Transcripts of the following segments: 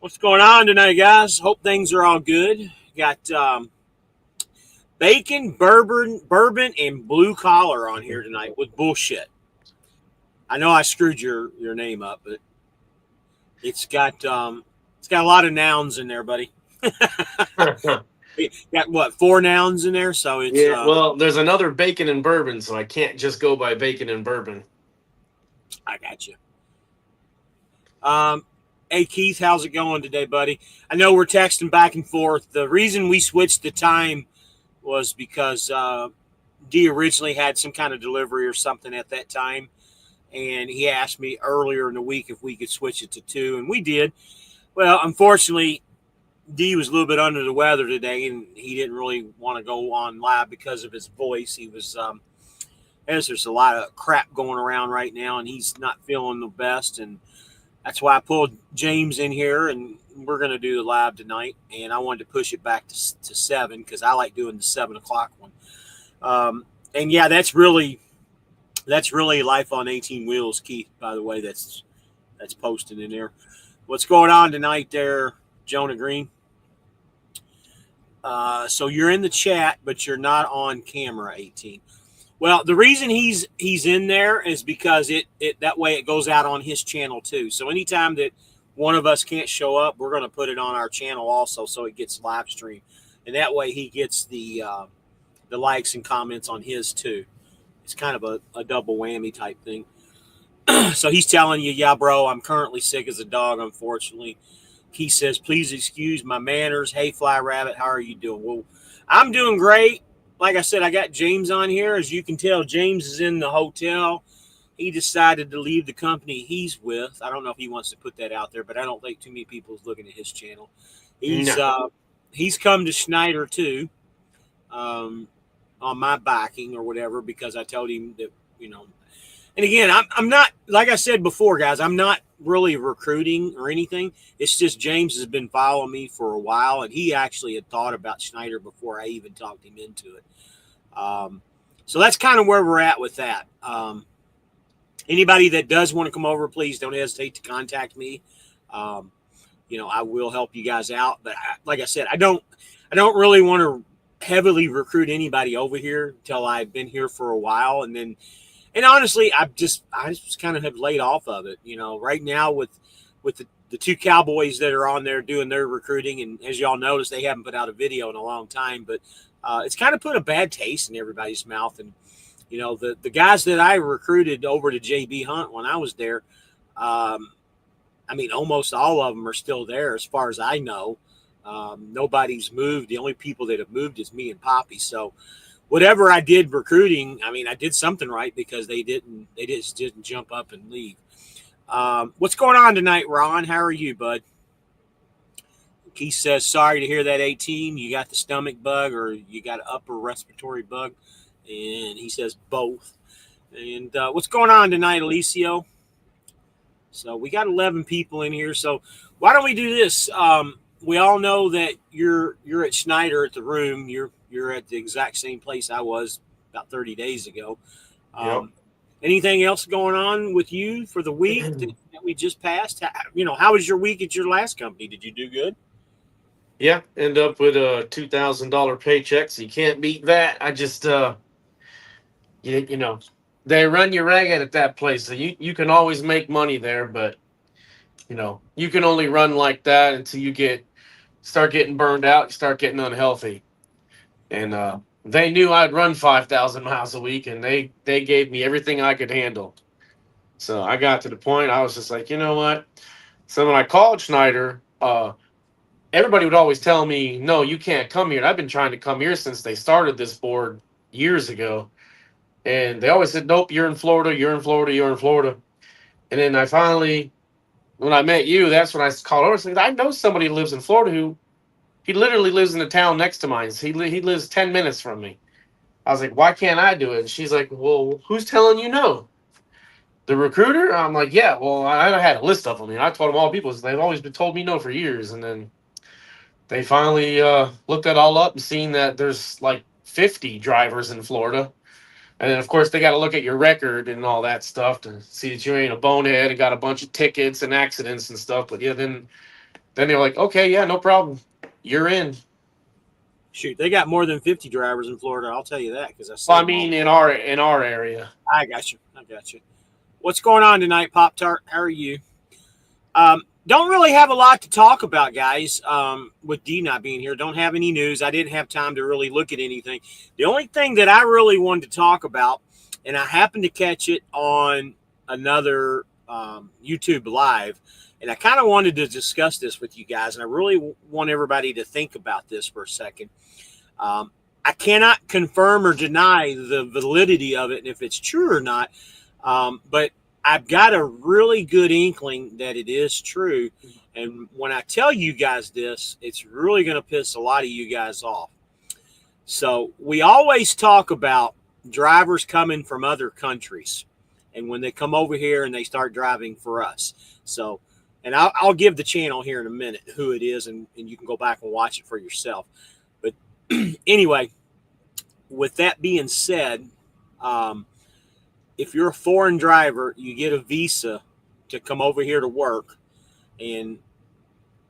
What's going on tonight, guys? Hope things are all good. Got bacon, bourbon, and blue collar on here tonight with bullshit. I know I screwed your name up, but it's got it's got a lot of nouns in there, buddy. Got what, four nouns in there? So it's Yeah, well, there's another bacon and bourbon, so I can't just go by bacon and bourbon. I got you. Um, hey Keith, how's it going today, buddy? I know we're texting back and forth. The reason we switched the time was because D originally had some kind of delivery or something at that time, and he asked me earlier in the week if we could switch it to two, and we did. Well, unfortunately, D was a little bit under the weather today, and he didn't really want to go on live because of his voice. He was, as there's a lot of crap going around right now, and he's not feeling the best, and that's why I pulled James in here, and we're going to do the live tonight. And I wanted to push it back to 7 because I like doing the 7 o'clock one. And yeah, that's really life on 18 wheels, Keith. By the way, that's posted in there. What's going on tonight, there, Jonah Green? So you're in the chat, but you're not on camera, 18. Well, the reason he's in there is because it that way it goes out on his channel too. So anytime that one of us can't show up, we're going to put it on our channel also, so it gets live streamed, and that way he gets the likes and comments on his too. It's kind of a double whammy type thing. So he's telling you, yeah, bro, I'm currently sick as a dog, unfortunately. He says, please excuse my manners. Hey, Fly Rabbit, how are you doing? Well, I'm doing great. Like I said, I got James on here. As you can tell, James is in the hotel. He decided to leave the company he's with. I don't know if he wants to put that out there, but I don't think too many people is looking at his channel. He's No. he's come to Schneider too, um, on my backing or whatever, because I told him that, you know. And again, I'm not, like I said before, guys, I'm not really recruiting or anything. It's just James has been following me for a while, and he actually had thought about Schneider before I even talked him into it. So that's kind of where we're at with that. Anybody that does want to come over, please don't hesitate to contact me. Um, I will help you guys out. But like I said, I don't really want to heavily recruit anybody over here until I've been here for a while, and honestly, I just kind of have laid off of it. Right now with the two Cowboys that are on there doing their recruiting, and as y'all notice, they haven't put out a video in a long time, but it's kind of put a bad taste in everybody's mouth. And the guys that I recruited over to JB Hunt when I was there, um, I mean, almost all of them are still there as far as I know. Nobody's moved. The only people that have moved is me and Poppy. So whatever I did recruiting, I mean, I did something right because they just didn't jump up and leave. What's going on tonight, Ron? How are you, bud? Keith says, sorry to hear that, 18. You got the stomach bug or you got an upper respiratory bug? And he says both. And what's going on tonight, Alicio? So we got 11 people in here. So why don't we do this? We all know that you're at Schneider at the room. You're at the exact same place I was about 30 days ago. Yep. Anything else going on with you for the week that we just passed? How was your week at your last company? Did you do good? Yeah, end up with a $2,000 paycheck, so you can't beat that. I just you know, they run you ragged at that place. So you can always make money there, but you can only run like that until you start getting burned out, you start getting unhealthy. And they knew I'd run 5,000 miles a week, and they gave me everything I could handle. So I got to the point I was just like, you know what? So when I called Schneider, everybody would always tell me, no, you can't come here. And I've been trying to come here since they started this board years ago. And they always said, nope, you're in Florida, you're in Florida, you're in Florida. And then I finally, when I met you, that's when I called over and said, I know somebody who lives in Florida who he literally lives in the town next to mine. He lives 10 minutes from me. I was like, why can't I do it? And she's like, well, who's telling you no? The recruiter? I'm like, yeah, well, I had a list of them. I told them all people. They've always been told me no for years. And then they finally looked that all up and seen that there's like 50 drivers in Florida. And then, of course, they got to look at your record and all that stuff to see that you ain't a bonehead and got a bunch of tickets and accidents and stuff. But yeah, then Then they're like, okay, yeah, no problem. You're in. Shoot, they got more than 50 drivers in Florida. I'll tell you that because I see Well, I them all. mean, in our area. I got you. I got you. What's going on tonight, Pop Tart? How are you? Don't really have a lot to talk about, guys. With D not being here, don't have any news. I didn't have time to really look at anything. The only thing that I really wanted to talk about, and I happened to catch it on another YouTube live, and I kind of wanted to discuss this with you guys, and I really want everybody to think about this for a second. I cannot confirm or deny the validity of it and if it's true or not, but I've got a really good inkling that it is true. And when I tell you guys this, it's really going to piss a lot of you guys off. So we always talk about drivers coming from other countries and when they come over here and they start driving for us. So, and I'll give the channel here in a minute who it is, and you can go back and watch it for yourself. But anyway, with that being said, if you're a foreign driver, you get a visa to come over here to work. And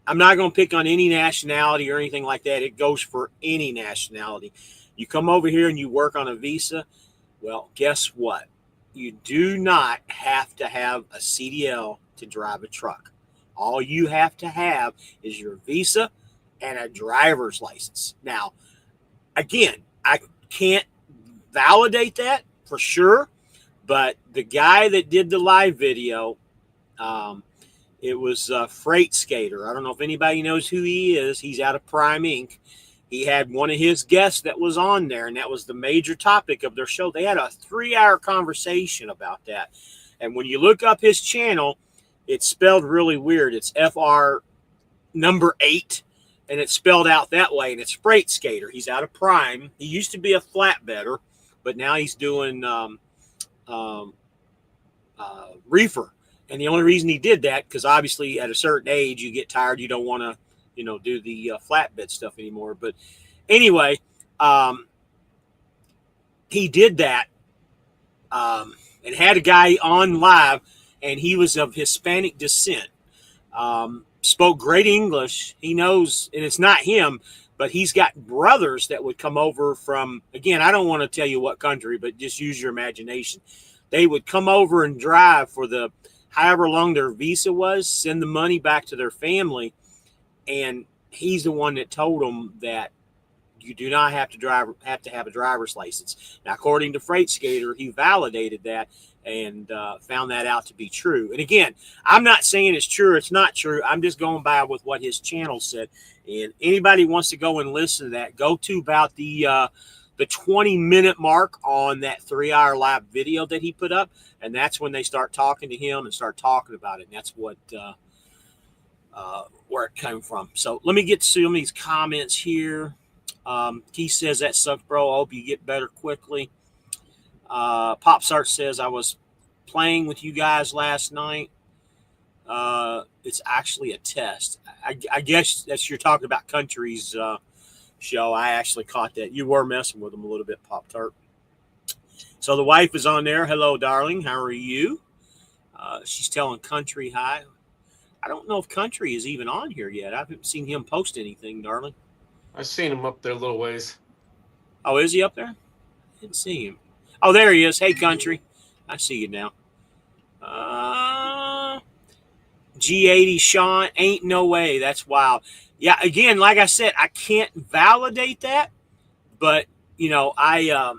I'm not going to pick on any nationality or anything like that. It goes for any nationality. You come over here and you work on a visa. Well, guess what? You do not have to have a CDL to drive a truck. All you have to have is your visa and a driver's license. Now, again, I can't validate that for sure, but the guy that did the live video, it was Freight Skater. I don't know if anybody knows who he is. He's out of Prime Inc. He had one of his guests that was on there, and that was the major topic of their show. They had a 3-hour conversation about that. And when you look up his channel, it's spelled really weird. It's FR number 8, and it's spelled out that way, and it's Freight Skater. He's out of Prime. He used to be a flatbedder, but now he's doing reefer. And the only reason he did that, because obviously at a certain age, you get tired. You don't want to, do the flatbed stuff anymore. But anyway, he did that and had a guy on live, and he was of Hispanic descent. Spoke great English. He knows, and it's not him, but he's got brothers that would come over from, again, I don't want to tell you what country, but just use your imagination. They would come over and drive for the however long their visa was, send the money back to their family, and he's the one that told them that you do not have to have a driver's license. Now, according to Freight Skater, he validated that and found that out to be true. And again, I'm not saying it's true or it's not true. I'm just going by with what his channel said. And anybody wants to go and listen to that, go to about the 20-minute mark on that 3-hour live video that he put up. And that's when they start talking to him and start talking about it. And that's what where it came from. So let me get to some of these comments here. Keith says, that sucks, bro. I hope you get better quickly. Popsart says, I was playing with you guys last night. It's actually a test. I guess that's you're talking about Country's show. I actually caught that. You were messing with them a little bit, Pop-Tart. So the wife is on there. Hello, darling. How are you? She's telling Country hi. I don't know if Country is even on here yet. I haven't seen him post anything, darling. I've seen him up there a little ways. Oh, is he up there? I didn't see him. Oh, there he is. Hey, Country. I see you now. G80 Sean, ain't no way. That's wild. Yeah, again, like I said, I can't validate that, but I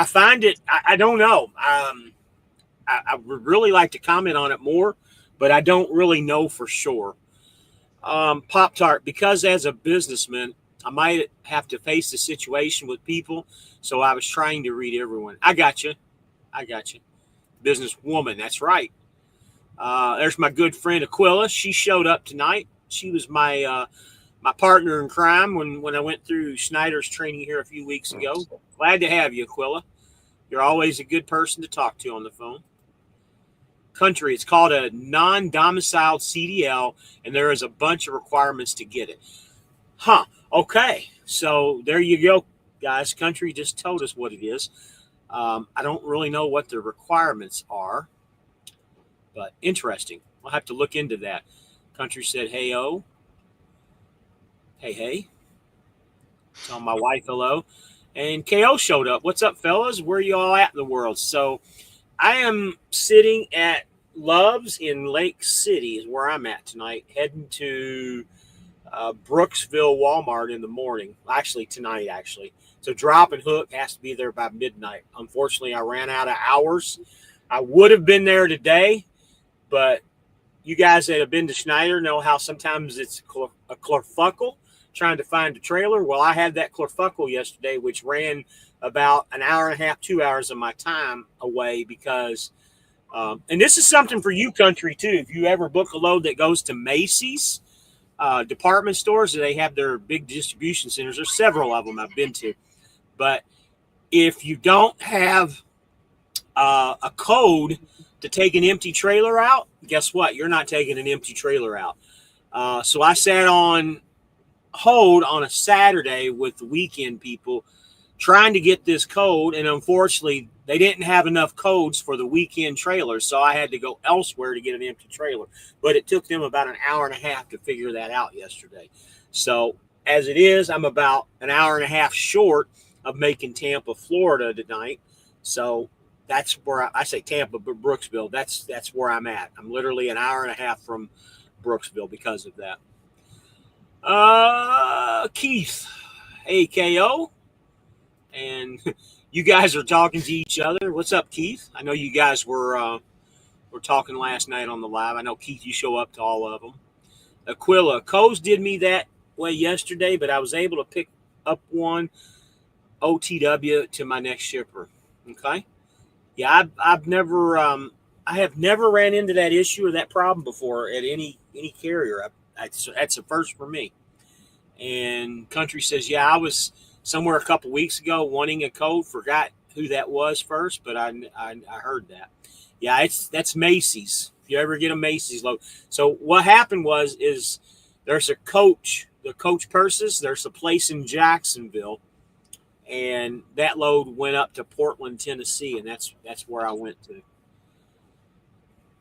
find it. I don't know. I would really like to comment on it more, but I don't really know for sure. Pop-Tart, because as a businessman, I might have to face the situation with people, so I was trying to read everyone. I got you. Businesswoman, that's right. There's my good friend Aquila. She showed up tonight. She was my partner in crime when I went through Schneider's training here a few weeks ago. Glad to have you, Aquila. You're always a good person to talk to on the phone. Country, it's called a non-domiciled CDL, and there is a bunch of requirements to get it. Huh. Okay. So there you go, guys. Country just told us what it is. I don't really know what the requirements are, but interesting. I'll have to look into that. Country said, hey-o. Hey. Tell my wife hello. And KO showed up. What's up, fellas? Where you all at in the world? So I am sitting at Love's in Lake City is where I'm at tonight, heading to Brooksville Walmart in the morning. Actually, tonight, actually. So drop and hook has to be there by midnight. Unfortunately, I ran out of hours. I would have been there today, but you guys that have been to Schneider know how sometimes it's a clurfuckle trying to find a trailer. Well, I had that clurfuckle yesterday, which ran about an hour and a half, 2 hours of my time away because, and this is something for you, country, too. If you ever book a load that goes to Macy's, department stores, they have their big distribution centers. There's several of them I've been to. But if you don't have a code to take an empty trailer out, guess what? You're not taking an empty trailer out. So I sat on hold on a Saturday with the weekend people trying to get this code, and unfortunately they didn't have enough codes for the weekend trailers, so I had to go elsewhere to get an empty trailer. But it took them about an hour and a half to figure that out yesterday. So as it is, I'm about an hour and a half short of making Tampa, Florida tonight. So that's where I say Tampa, but Brooksville. That's where I'm at. I'm literally an hour and a half from Brooksville because of that. Keith, AKO, and you guys are talking to each other. What's up, Keith? I know you guys were talking last night on the live. I know, Keith, you show up to all of them. Aquila, Coase did me that way yesterday, but I was able to pick up one OTW to my next shipper. Okay. Yeah, I've never I have never ran into that issue or that problem before at any carrier. That's a first for me. And Country says, yeah, I was somewhere a couple weeks ago wanting a code. Forgot who that was first, but I heard that. Yeah, that's Macy's. If you ever get a Macy's load. So what happened is there's the Coach purses. There's a place in Jacksonville, and that load went up to Portland, Tennessee, and that's where I went to.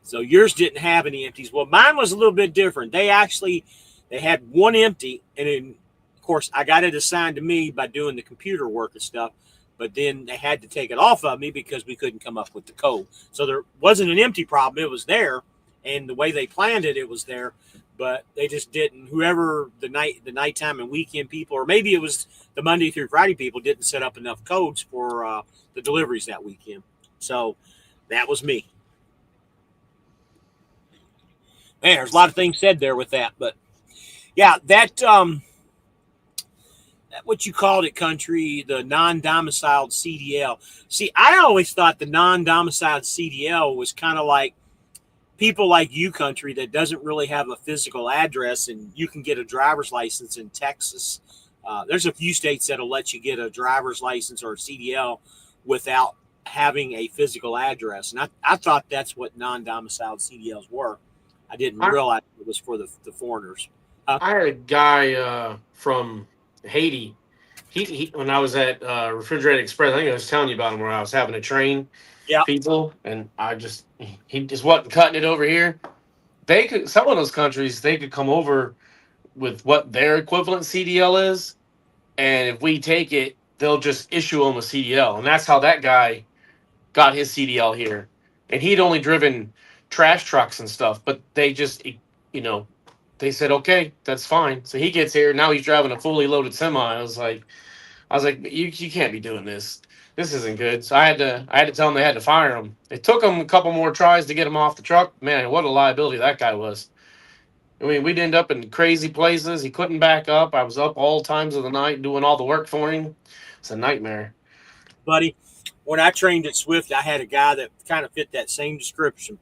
So yours didn't have any empties. Well, mine was a little bit different. They had one empty, and then, of course, I got it assigned to me by doing the computer work and stuff, but then they had to take it off of me because we couldn't come up with the code. So there wasn't an empty problem. It was there, and the way they planned it, it was there, but they just didn't. Whoever the nighttime and weekend people, or maybe it was the Monday through Friday people, didn't set up enough codes for the deliveries that weekend. So that was me. Man, there's a lot of things said there with that, but yeah, that what you called it, Country, the non-domiciled CDL. See, I always thought the non-domiciled CDL was kind of like people like you, Country, that doesn't really have a physical address, and you can get a driver's license in Texas. There's a few states that'll let you get a driver's license or a CDL without having a physical address, and I thought that's what non-domiciled CDLs were. I didn't realize it was for the foreigners. I had a guy from Haiti. He when I was at Refrigerated Express, I think I was telling you about him, where I was having to train people, and he just wasn't cutting it over here. They could, some of those countries, they could come over with what their equivalent CDL is, and if we take it, they'll just issue him a CDL, and that's how that guy got his CDL here. And he'd only driven trash trucks and stuff, but they just, they said, okay, that's fine. So he gets here. Now he's driving a fully loaded semi. I was like, you can't be doing this. This isn't good. So I had to tell them they had to fire him. It took them a couple more tries to get him off the truck. Man, what a liability that guy was. I mean, we'd end up in crazy places. He couldn't back up. I was up all times of the night doing all the work for him. It's a nightmare. Buddy, when I trained at Swift, I had a guy that kind of fit that same description.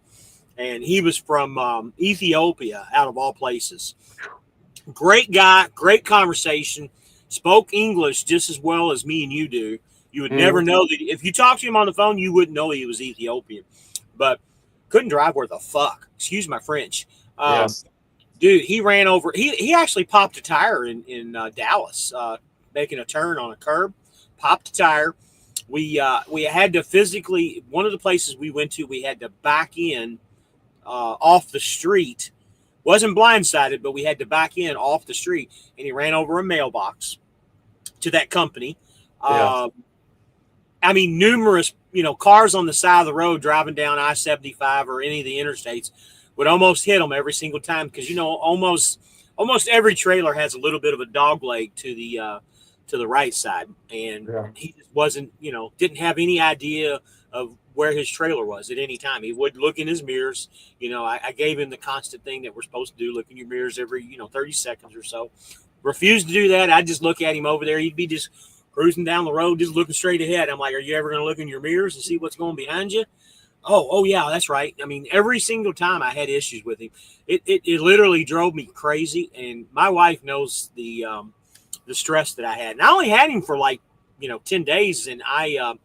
And he was from Ethiopia, out of all places. Great guy, great conversation, spoke English just as well as me and you do. You would never know that. If you talked to him on the phone, you wouldn't know he was Ethiopian. But couldn't drive worth a fuck. Excuse my French. Yes. Dude, he ran over. He actually popped a tire in Dallas, making a turn on a curb. Popped a tire. We had to physically, one of the places we went to, we had to back in off the street. Wasn't blindsided, but we had to back in off the street, and he ran over a mailbox to that company. Yeah. I mean, numerous, cars on the side of the road driving down I-75 or any of the interstates would almost hit them every single time because, almost every trailer has a little bit of a dog leg to the right side. And he just wasn't, didn't have any idea of where his trailer was at any time. He would look in his mirrors. I gave him the constant thing that we're supposed to do, look in your mirrors every, 30 seconds or so. Refused to do that. I'd just look at him over there. He'd be just cruising down the road, just looking straight ahead. I'm like, are you ever going to look in your mirrors and see what's going behind you? Oh, yeah, that's right. I mean, every single time I had issues with him, it literally drove me crazy. And my wife knows the stress that I had. And I only had him for 10 days. And I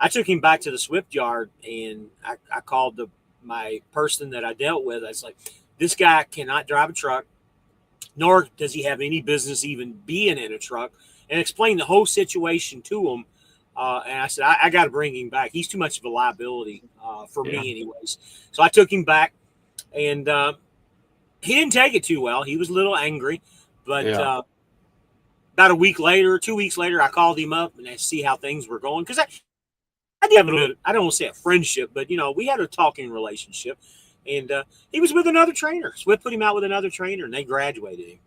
took him back to the Swift yard, and I called my person that I dealt with. I was like, this guy cannot drive a truck, nor does he have any business even being in a truck, and explained the whole situation to him. And I said, I got to bring him back. He's too much of a liability for me anyways. So I took him back, and he didn't take it too well. He was a little angry, but about a week later, 2 weeks later, I called him up and I see how things were going. Because I did have a little, I don't want to say a friendship, but, we had a talking relationship. And he was with another trainer. Swift put him out with another trainer, and they graduated him.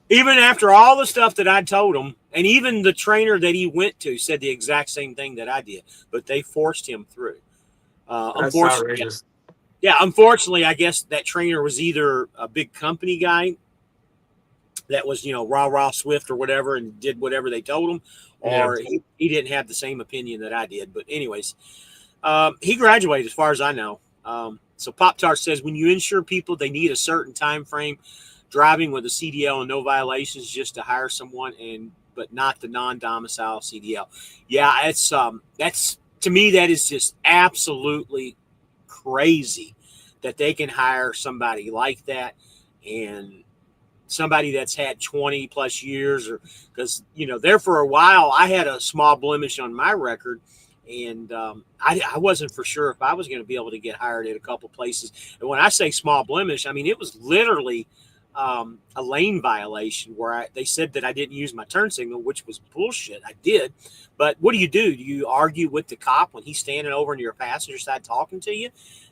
Even after all the stuff that I told him, and even the trainer that he went to said the exact same thing that I did, but they forced him through. Unfortunately, unfortunately, I guess that trainer was either a big company guy that was, rah Swift or whatever, and did whatever they told him, or he didn't have the same opinion that I did. But anyways, he graduated as far as I know. So Pop-Tart says, when you insure people, they need a certain time frame. Driving with a CDL and no violations just to hire someone, but not the non-domicile CDL. Yeah, that's to me, that is just absolutely crazy that they can hire somebody like that, and somebody that's had 20 plus years, or because there for a while I had a small blemish on my record, and I wasn't for sure if I was going to be able to get hired at a couple places. And when I say small blemish, I mean it was literally a lane violation where they said that I didn't use my turn signal, which was bullshit. I did. But what do? Do you argue with the cop when he's standing over on your passenger side talking to you?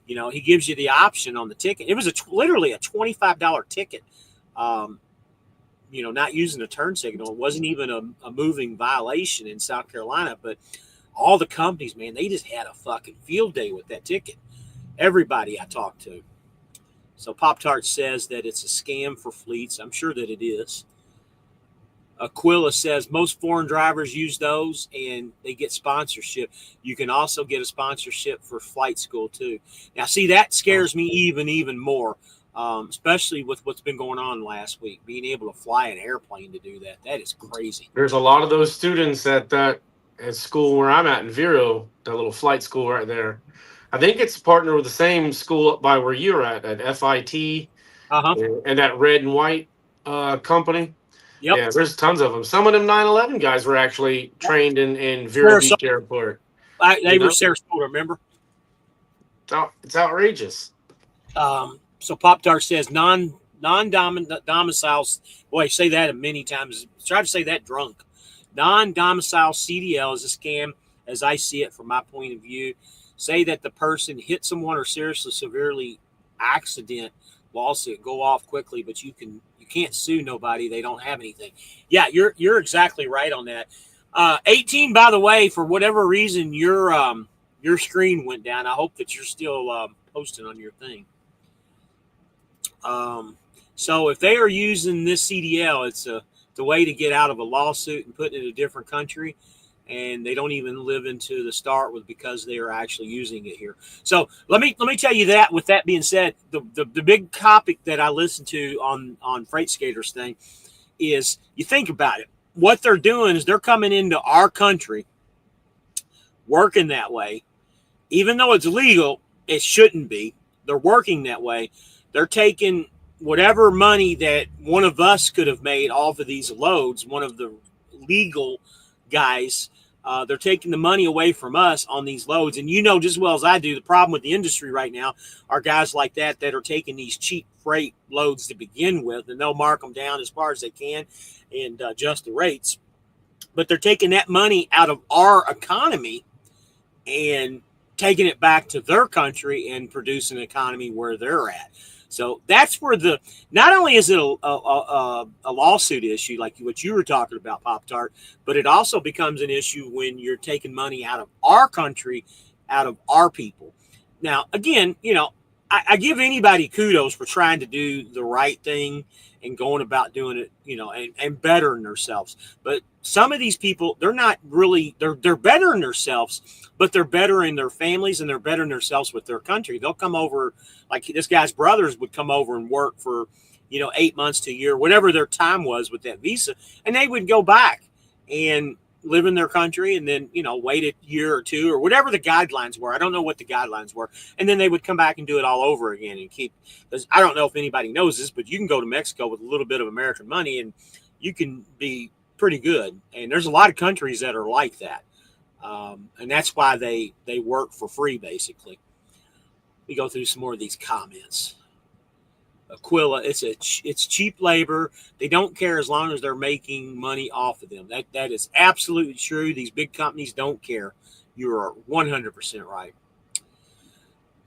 He gives you the option on the ticket. It was literally a $25 ticket. Not using a turn signal. It wasn't even a moving violation in South Carolina, but all the companies, man, they just had a fucking field day with that ticket. Everybody I talked to. So Pop-Tart says that it's a scam for fleets. I'm sure that it is. Aquila says most foreign drivers use those and they get sponsorship. You can also get a sponsorship for flight school too. Now, see, that scares me even more, especially with what's been going on last week. Being able to fly an airplane to do that is crazy. There's a lot of those students at school where I'm at in Vero, that little flight school right there. I think it's partnered with the same school up by where you're at FIT, and that red and white company. Yep. Yeah, there's tons of them. Some of them 9/11 guys were actually trained in Vero Beach Airport. They were Sarasota, remember? It's outrageous. So Pop-Tart says non-domiciles. Boy, say that many times. Try to say that drunk. Non-domicile CDL is a scam, as I see it from my point of view. Say that the person hit someone or seriously severely accident, lawsuit, go off quickly, but you can't sue nobody. They don't have anything. Yeah, you're exactly right on that. 18, by the way, for whatever reason, your screen went down. I hope that you're still posting on your thing. So if they are using this CDL, it's the way to get out of a lawsuit and put it in a different country. And they don't even live into the start with because they are actually using it here. So let me tell you that. With that being said, the big topic that I listen to on Freight Skaters thing is, you think about it. What they're doing is they're coming into our country, working that way, even though it's legal. It shouldn't be. They're working that way. They're taking whatever money that one of us could have made off of these loads. One of the legal guys They're taking the money away from us on these loads. And you know just as well as I do, the problem with the industry right now are guys like that are taking these cheap freight loads to begin with, and they'll mark them down as far as they can and adjust the rates. But they're taking that money out of our economy and taking it back to their country and producing an economy where they're at. So that's where not only is it a lawsuit issue like what you were talking about, Pop Tart, but it also becomes an issue when you're taking money out of our country, out of our people. Now, again, I give anybody kudos for trying to do the right thing and going about doing it, and bettering themselves. But some of these people, they're not really, they're bettering themselves, but they're bettering their families and they're bettering themselves with their country. They'll come over, like this guy's brothers would come over and work for, 8 months to a year, whatever their time was with that visa. And they would go back and live in their country and then, wait a year or two or whatever the guidelines were. I don't know what the guidelines were. And then they would come back and do it all over again and because I don't know if anybody knows this, but you can go to Mexico with a little bit of American money and you can be pretty good. And there's a lot of countries that are like that. And that's why they work for free, basically. We go through some more of these comments. Aquila, it's cheap labor. They don't care as long as they're making money off of them. That is absolutely true. These big companies don't care. You are 100% right.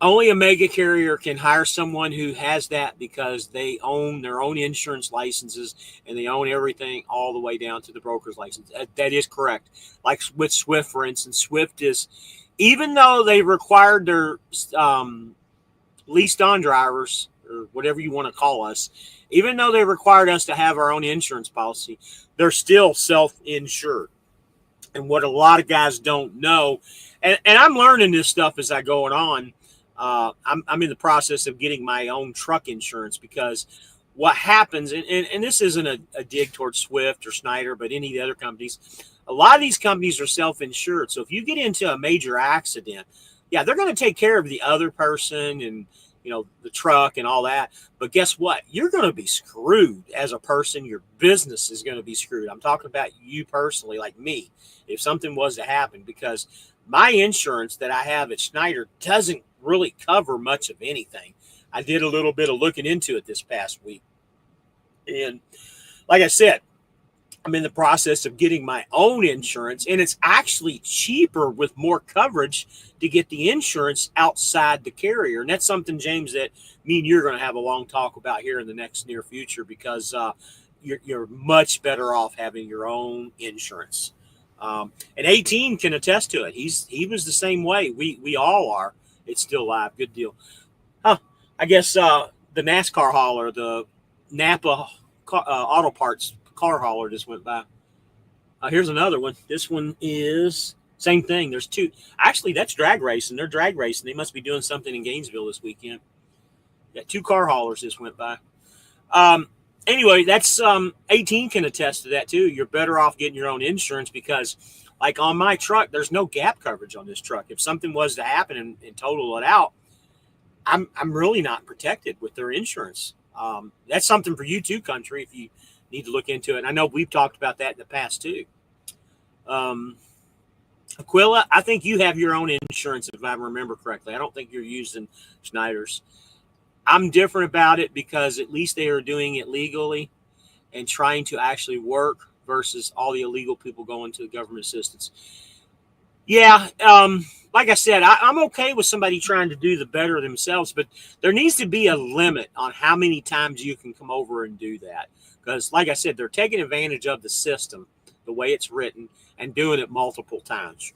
Only a mega carrier can hire someone who has that because they own their own insurance licenses and they own everything all the way down to the broker's license. That is correct. Like with Swift, for instance, Swift is, even though they required their leased on drivers, or whatever you want to call us, even though they required us to have our own insurance policy, they're still self-insured. And what a lot of guys don't know, and I'm learning this stuff as I go on, I'm in the process of getting my own truck insurance because what happens, and this isn't a dig towards Swift or Schneider, but any of the other companies, a lot of these companies are self-insured. So if you get into a major accident, yeah, they're going to take care of the other person and the truck and all that. But guess what? You're going to be screwed as a person. Your business is going to be screwed. I'm talking about you personally, like me, if something was to happen, because my insurance that I have at Schneider doesn't really cover much of anything. I did a little bit of looking into it this past week. And like I said, I'm in the process of getting my own insurance, and it's actually cheaper with more coverage to get the insurance outside the carrier. And that's something, James, that me and you're going to have a long talk about here in the next near future, because you're much better off having your own insurance. And 18 can attest to it. He was the same way. We all are. It's still live. Good deal. I guess the NASCAR hauler, the Napa Auto Parts car hauler just went by. Here's another one. This one is same thing. There's two. Actually, that's drag racing. They're drag racing. They must be doing something in Gainesville this weekend. Yeah, two car haulers just went by. Anyway, that's 18 can attest to that too. You're better off getting your own insurance because, like on my truck, there's no gap coverage on this truck. If something was to happen and total it out, I'm really not protected with their insurance. That's something for you too, country, if you need to look into it. And I know we've talked about that in the past too. Aquila, I think you have your own insurance, if I remember correctly. I don't think you're using Schneider's. I'm different about it because at least they are doing it legally and trying to actually work versus all the illegal people going to the government assistance. Yeah, like I said, I'm okay with somebody trying to do the better themselves, but there needs to be a limit on how many times you can come over and do that. Because, like I said, they're taking advantage of the system, the way it's written, and doing it multiple times.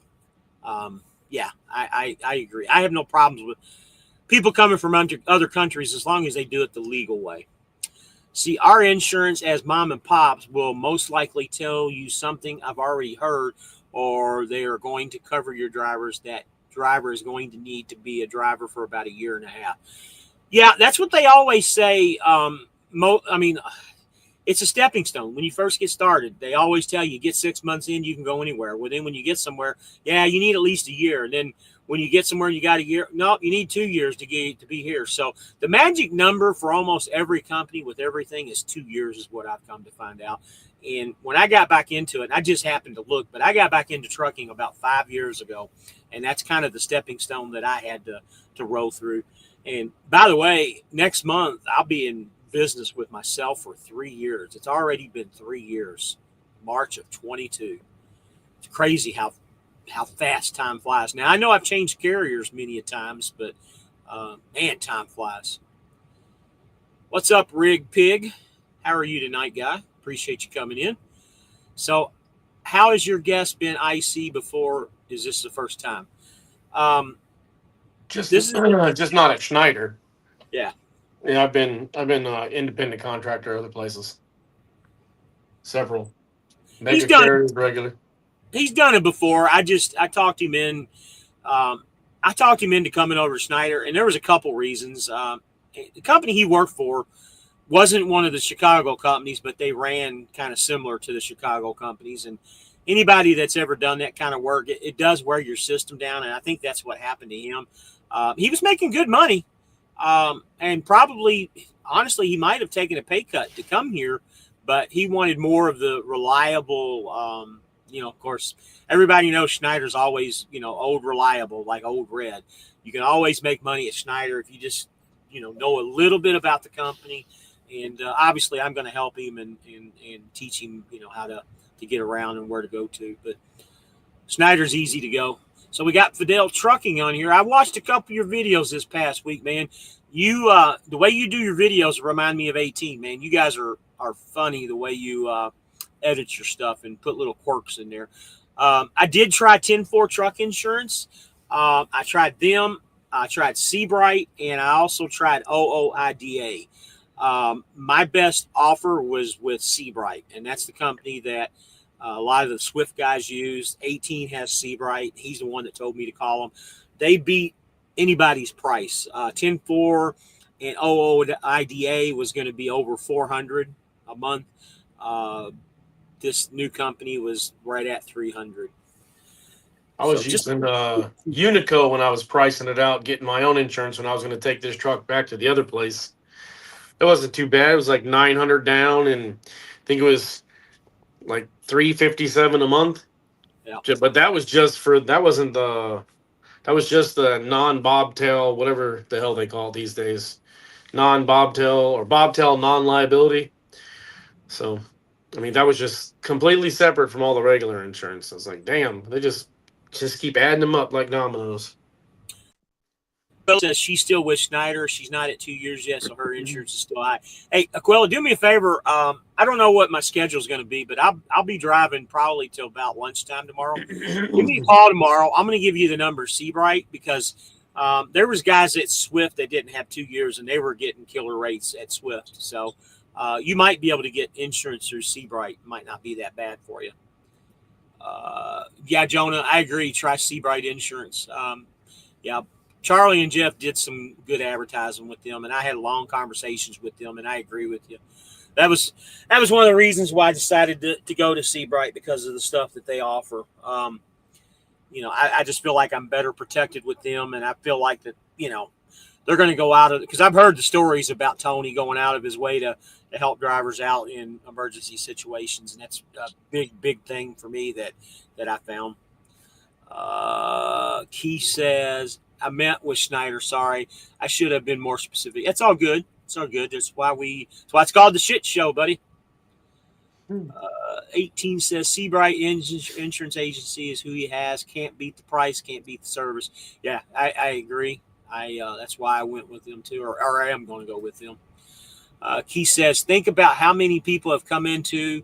Yeah, I agree. I have no problems with people coming from other countries as long as they do it the legal way. See, our insurance as mom and pops will most likely tell you something I've already heard, or they are going to cover your drivers. That driver is going to need to be a driver for about a year and a half. Yeah, that's what they always say. It's a stepping stone. When you first get started, they always tell you, get 6 months in, you can go anywhere. Well, then when you get somewhere, yeah, you need at least a year. And then when you get somewhere, you got a year. No, you need 2 years to be here. So the magic number for almost every company with everything is 2 years is what I've come to find out. And when I got back into it, I just happened to look, but I got back into trucking about 5 years ago. And that's kind of the stepping stone that I had to roll through. And by the way, next month, I'll be in business with myself for 3 years. It's already been 3 years, March of 22. It's crazy how fast time flies. Now, I know I've changed carriers many a times, but man, time flies. What's up, Rig Pig? How are you tonight, guy? Appreciate you coming in. So, how has your guest been IC before? Is this the first time? Just This is just not at Schneider. Yeah. Yeah, I've been independent contractor other places. Several. He's Mega done carriers regular. He's done it before. I talked him in. I talked him into coming over to Schneider, and there was a couple reasons. The company he worked for wasn't one of the Chicago companies, but they ran kind of similar to the Chicago companies. And anybody that's ever done that kind of work, it does wear your system down. And I think that's what happened to him. He was making good money, and probably, honestly, he might have taken a pay cut to come here, but he wanted more of the reliable. Of course, everybody knows Schneider's always, old reliable, like old red. You can always make money at Schneider if you just, know a little bit about the company. And obviously, I'm going to help him and teach him, how to get around and where to go to. But Schneider's easy to go. So we got Fidel Trucking on here. I watched a couple of your videos this past week, man. You, the way you do your videos remind me of 18, man. You guys are funny the way you edit your stuff and put little quirks in there. I did try 10-4 Truck Insurance. I tried them. I tried Seabright, and I also tried OOIDA. My best offer was with Seabright, and that's the company that a lot of the Swift guys use. 18 has Seabright. He's the one that told me to call them. They beat anybody's price. 10-4 and OOIDA was going to be over $400 a month. This new company was right at 300. I was using Unico when I was pricing it out, getting my own insurance when I was going to take this truck back to the other place. It wasn't too bad. It was like $900 down, and I think it was like $357 a month. Yeah. But that was just the non-bobtail, whatever the hell they call it these days, non-bobtail or bobtail non-liability. So, I mean, that was just completely separate from all the regular insurance. I was like, damn, they just keep adding them up like dominoes. Says she's still with Schneider. She's not at 2 years yet, so her insurance is still high. Hey, Aquila, do me a favor. I don't know what my schedule is going to be, but I'll be driving probably till about lunchtime tomorrow. Give me a call tomorrow. I'm going to give you the number Seabright, because there was guys at Swift that didn't have 2 years, and they were getting killer rates at Swift. So you might be able to get insurance through Seabright. Might not be that bad for you. Yeah, Jonah, I agree. Try Seabright Insurance. Yeah. Charlie and Jeff did some good advertising with them, and I had long conversations with them, and I agree with you. That was one of the reasons why I decided to go to Seabright, because of the stuff that they offer. I just feel like I'm better protected with them, and I feel like that, they're going to go out of, because I've heard the stories about Tony going out of his way to help drivers out in emergency situations, and that's a big thing for me that I found. Keith says, I met with Schneider. Sorry, I should have been more specific. It's all good. It's all good. That's why it's called the shit show, buddy. 18 says Seabright Insurance Agency is who he has. Can't beat the price. Can't beat the service. Yeah, I agree. That's why I went with them too, or I am going to go with them. Keith says, think about how many people have come into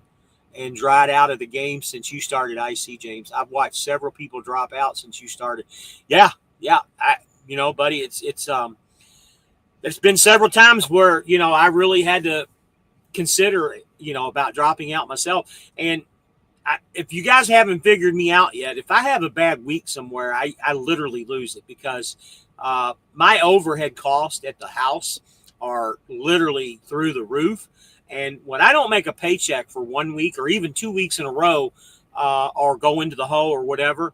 and dried out of the game since you started IC, James. I've watched several people drop out since you started. Yeah, buddy, it's there's been several times where, I really had to consider, about dropping out myself. And if you guys haven't figured me out yet, if I have a bad week somewhere, I literally lose it, because my overhead costs at the house are literally through the roof. And when I don't make a paycheck for 1 week or even 2 weeks in a row, or go into the hole or whatever,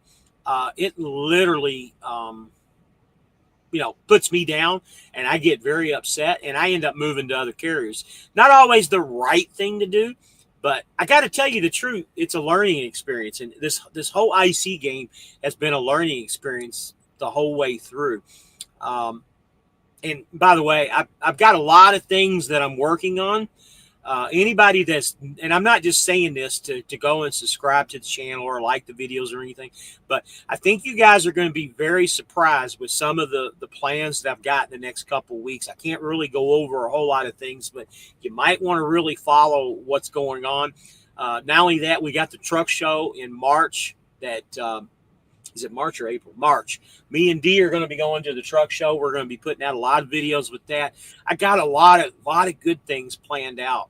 it literally, puts me down, and I get very upset, and I end up moving to other carriers. Not always the right thing to do, But I got to tell you the truth, it's a learning experience, and this whole IC game has been a learning experience the whole way through. Um, and by the way, I've got a lot of things that I'm working on. Anybody that's, and I'm not just saying this to go and subscribe to the channel or like the videos or anything, but I think you guys are going to be very surprised with some of the plans that I've got in the next couple of weeks. I can't really go over a whole lot of things, but you might want to really follow what's going on. Not only that, we got the truck show in March that, is it March or April? March. Me and Dee are going to be going to the truck show. We're going to be putting out a lot of videos with that. I got a lot of good things planned out.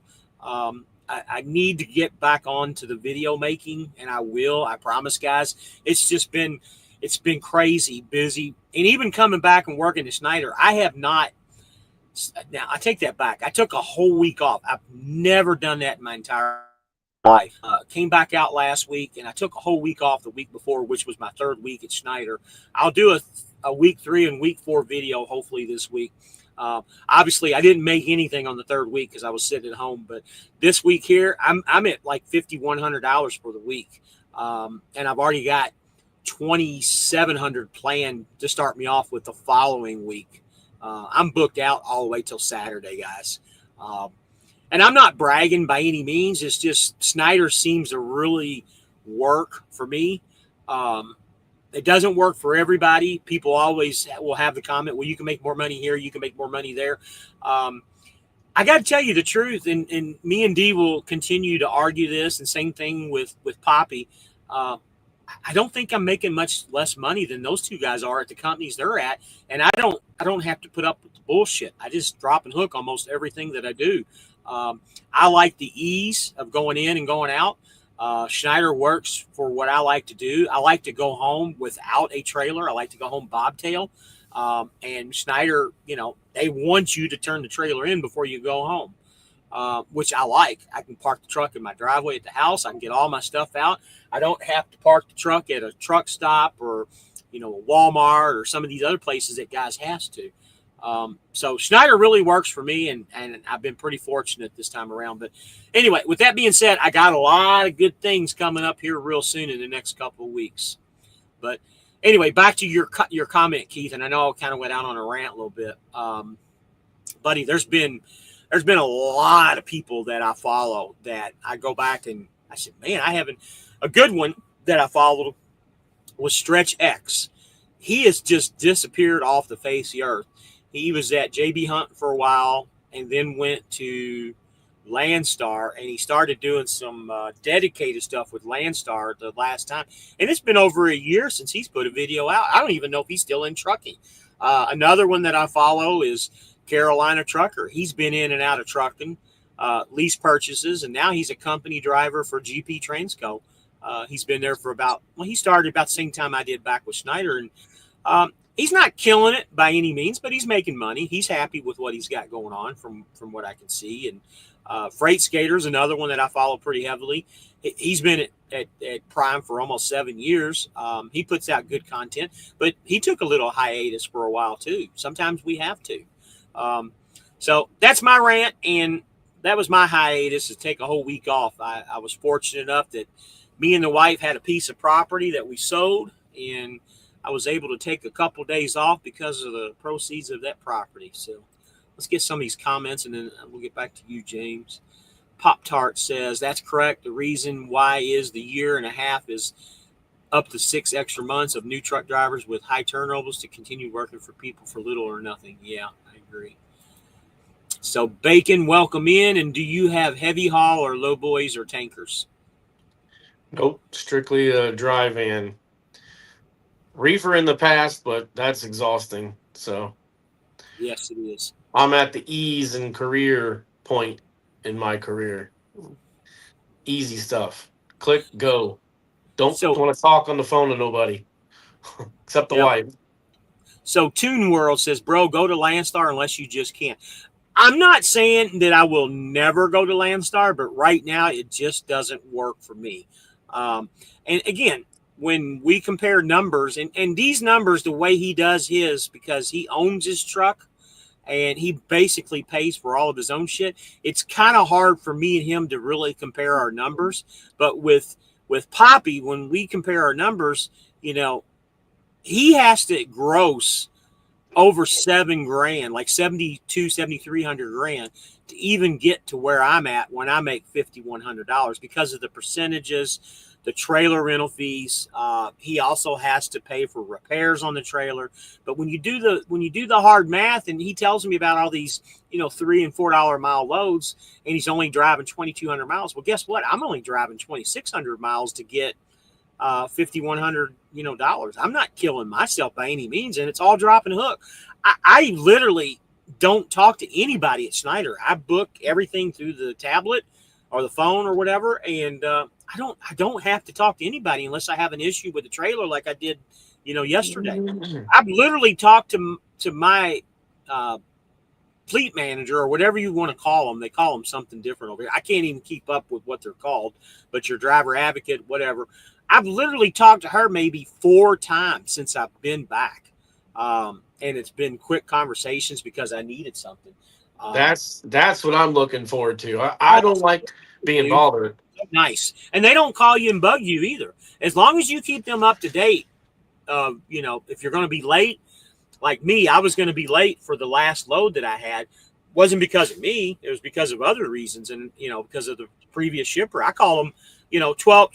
I need to get back on to the video making, and I will. I promise, guys. It's been crazy busy, and even coming back and working at Schneider, I have not. Now I take that back. I took a whole week off. I've never done that in my entire life. Came back out last week, and I took a whole week off the week before, which was my third week at Schneider. I'll do a week 3 and week 4 video hopefully this week. Obviously, I didn't make anything on the third week because I was sitting at home. But this week here, I'm at like $5,100 for the week, and I've already got $2,700 planned to start me off with the following week. I'm booked out all the way till Saturday, guys. And I'm not bragging by any means. It's just Schneider seems to really work for me. It doesn't work for everybody. People always will have the comment, well, you can make more money here, you can make more money there. I got to tell you the truth, and me and Dee will continue to argue this, and same thing with Poppy. I don't think I'm making much less money than those two guys are at the companies they're at, and I don't have to put up with the bullshit. I just drop and hook almost everything that I do. I like the ease of going in and going out. Schneider works for what I like to do. I like to go home without a trailer. I like to go home bobtail. And Schneider, they want you to turn the trailer in before you go home, which I like. I can park the truck in my driveway at the house. I can get all my stuff out. I don't have to park the truck at a truck stop or, a Walmart or some of these other places that guys has to. So Schneider really works for me, and I've been pretty fortunate this time around. But anyway, with that being said, I got a lot of good things coming up here real soon in the next couple of weeks. But anyway, back to your comment, Keith, and I know I kind of went out on a rant a little bit. Buddy, there's been a lot of people that I follow that I go back and I said, man, I haven't. A good one that I followed was Stretch X. He has just disappeared off the face of the earth. He was at JB Hunt for a while and then went to Landstar, and he started doing some dedicated stuff with Landstar the last time. And it's been over a year since he's put a video out. I don't even know if he's still in trucking. Another one that I follow is Carolina Trucker. He's been in and out of trucking, lease purchases, and now he's a company driver for GP Transco. He's been there for he started about the same time I did back with Schneider. And he's not killing it by any means, but he's making money. He's happy with what he's got going on from what I can see. And Freight Skater's another one that I follow pretty heavily. He's been at Prime for almost 7 years. He puts out good content, but he took a little hiatus for a while too. Sometimes we have to. So that's my rant, and that was my hiatus, to take a whole week off. I was fortunate enough that me and the wife had a piece of property that we sold, and I was able to take a couple of days off because of the proceeds of that property. So let's get some of these comments, and then we'll get back to you, James. Pop Tart says, that's correct. The reason why is the year and a half is up to 6 extra months of new truck drivers with high turnovers to continue working for people for little or nothing. Yeah, I agree. So Bacon, welcome in. And do you have heavy haul or low boys or tankers? Nope, strictly a dry van. Reefer in the past, but that's exhausting. So yes, it is. I'm at the ease and career point in my career. Easy stuff. Click, go. Don't want to talk on the phone to nobody except the wife. So Toon World says, bro, go to Landstar unless you just can't. I'm not saying that I will never go to Landstar, but right now it just doesn't work for me. And again, when we compare numbers, and these numbers, the way he does his, because he owns his truck and he basically pays for all of his own shit. It's kind of hard for me and him to really compare our numbers, but with Poppy, when we compare our numbers, he has to gross over $7,000, like 7,300 grand to even get to where I'm at when I make $5,100 because of the percentages, the trailer rental fees. He also has to pay for repairs on the trailer. But when you do the hard math, and he tells me about all these, $3 and $4 mile loads, and he's only driving 2,200 miles. Well, guess what? I'm only driving 2,600 miles to get $5,100 dollars. I'm not killing myself by any means, and it's all drop and hook. I literally don't talk to anybody at Schneider. I book everything through the tablet or the phone or whatever, and I don't have to talk to anybody unless I have an issue with the trailer like I did yesterday. I've literally talked to my fleet manager or whatever you want to call them. They call them something different over here. I can't even keep up with what they're called, but your driver advocate, whatever. I've literally talked to her maybe 4 times since I've been back. And it's been quick conversations because I needed something. That's what I'm looking forward to. I don't like being bothered. Nice. And they don't call you and bug you either. As long as you keep them up to date, if you're going to be late, like me, I was going to be late for the last load that I had. It wasn't because of me. It was because of other reasons. And, because of the previous shipper, I call them, 12,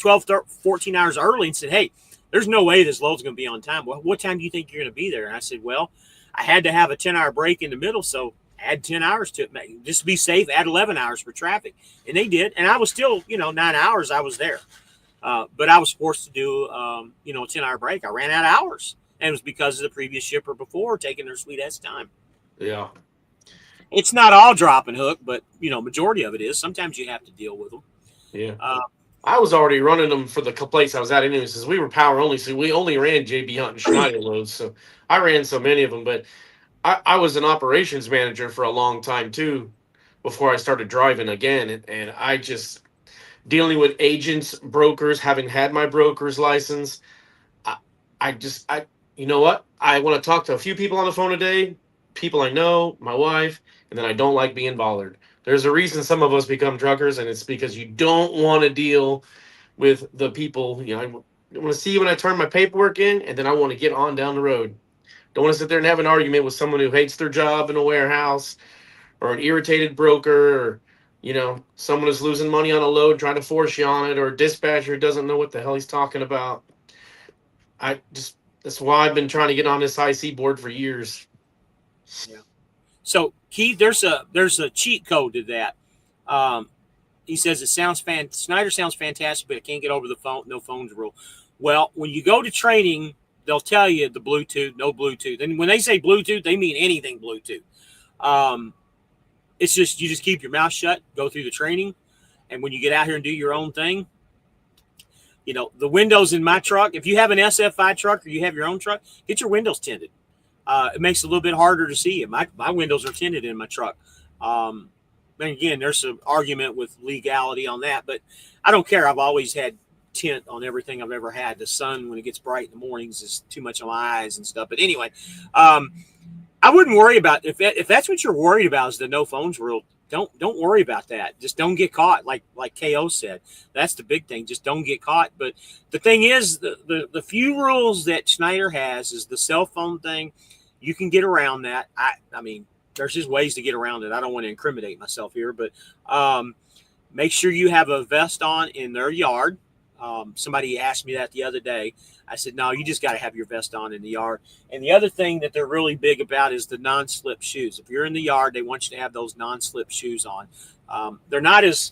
14 hours early and said, hey, there's no way this load's going to be on time. Well, what time do you think you're going to be there? And I said, well, I had to have a 10-hour break in the middle, so add 10 hours to it. Just to be safe, add 11 hours for traffic. And they did. And I was still, 9 hours I was there. But I was forced to do, a 10-hour break. I ran out of hours. And it was because of the previous shipper before taking their sweet ass time. Yeah. It's not all drop and hook, but, majority of it is. Sometimes you have to deal with them. Yeah. I was already running them for the place I was at anyway, since we were power only. So we only ran JB Hunt and Schneider loads. So I ran so many of them. But I was an operations manager for a long time, too, before I started driving again. And I just, dealing with agents, brokers, having had my broker's license, you know what? I want to talk to a few people on the phone a day, people I know, my wife, and then I don't like being bothered. There's a reason some of us become truckers, and it's because you don't want to deal with the people. I want to see you when I turn my paperwork in, and then I want to get on down the road. Don't want to sit there and have an argument with someone who hates their job in a warehouse, or an irritated broker, or someone who's losing money on a load trying to force you on it, or a dispatcher who doesn't know what the hell he's talking about. That's why I've been trying to get on this IC board for years. Yeah. So Keith, there's a cheat code to that. He says Schneider sounds fantastic, but I can't get over the phone. No phones rule. Well, when you go to training, they'll tell you the Bluetooth, no Bluetooth. And when they say Bluetooth, they mean anything Bluetooth. It's just, you just keep your mouth shut, go through the training. And when you get out here and do your own thing, the windows in my truck, if you have an SFI truck or you have your own truck, get your windows tinted. It makes it a little bit harder to see. My windows are tinted in my truck. And again, there's an argument with legality on that, but I don't care. I've always had tint on everything I've ever had. The sun, when it gets bright in the mornings, is too much on my eyes and stuff. But anyway, I wouldn't worry about if that's what you're worried about is the no phones rule. Don't worry about that. Just don't get caught. Like KO said, that's the big thing. Just don't get caught. But the thing is, the few rules that Schneider has is the cell phone thing. You can get around that. I mean, there's just ways to get around it. I don't want to incriminate myself here, but make sure you have a vest on in their yard. Somebody asked me that the other day. I said, no, you just got to have your vest on in the yard. And the other thing that they're really big about is the non-slip shoes. If you're in the yard, they want you to have those non-slip shoes on. They're not as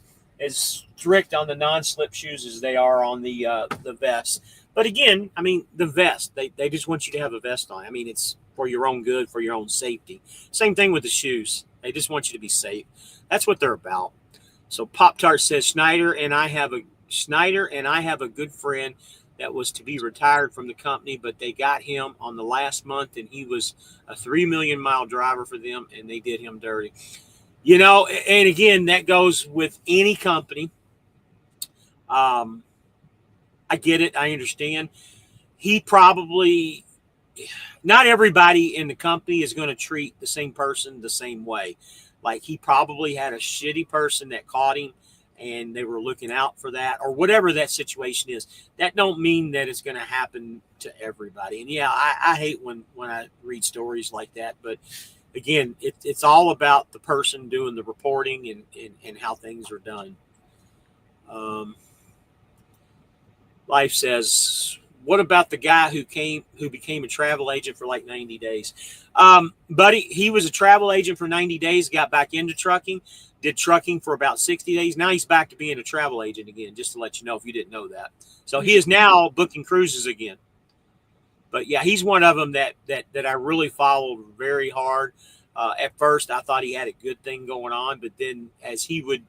strict on the non-slip shoes as they are on the vest. But again, I mean, the vest, they just want you to have a vest on. I mean, it's for your own good, for your own safety. Same thing with the shoes. They just want you to be safe. That's what they're about. So Pop-Tart says, Schneider and I have a good friend that was to be retired from the company, but they got him on the last month, and he was a 3 million mile driver for them, and they did him dirty. And again, that goes with any company. I get it. I understand. He not everybody in the company is going to treat the same person the same way. Like he probably had a shitty person that caught him and they were looking out for that or whatever that situation is. That don't mean that it's going to happen to everybody. And yeah, I hate when I read stories like that, but again, it's all about the person doing the reporting and how things are done. Life says, what about the guy who became a travel agent for like 90 days? Buddy, he was a travel agent for 90 days, got back into trucking, did trucking for about 60 days. Now he's back to being a travel agent again, just to let you know if you didn't know that. So he is now booking cruises again. But yeah, he's one of them that I really followed very hard. At first, I thought he had a good thing going on, but then as he would,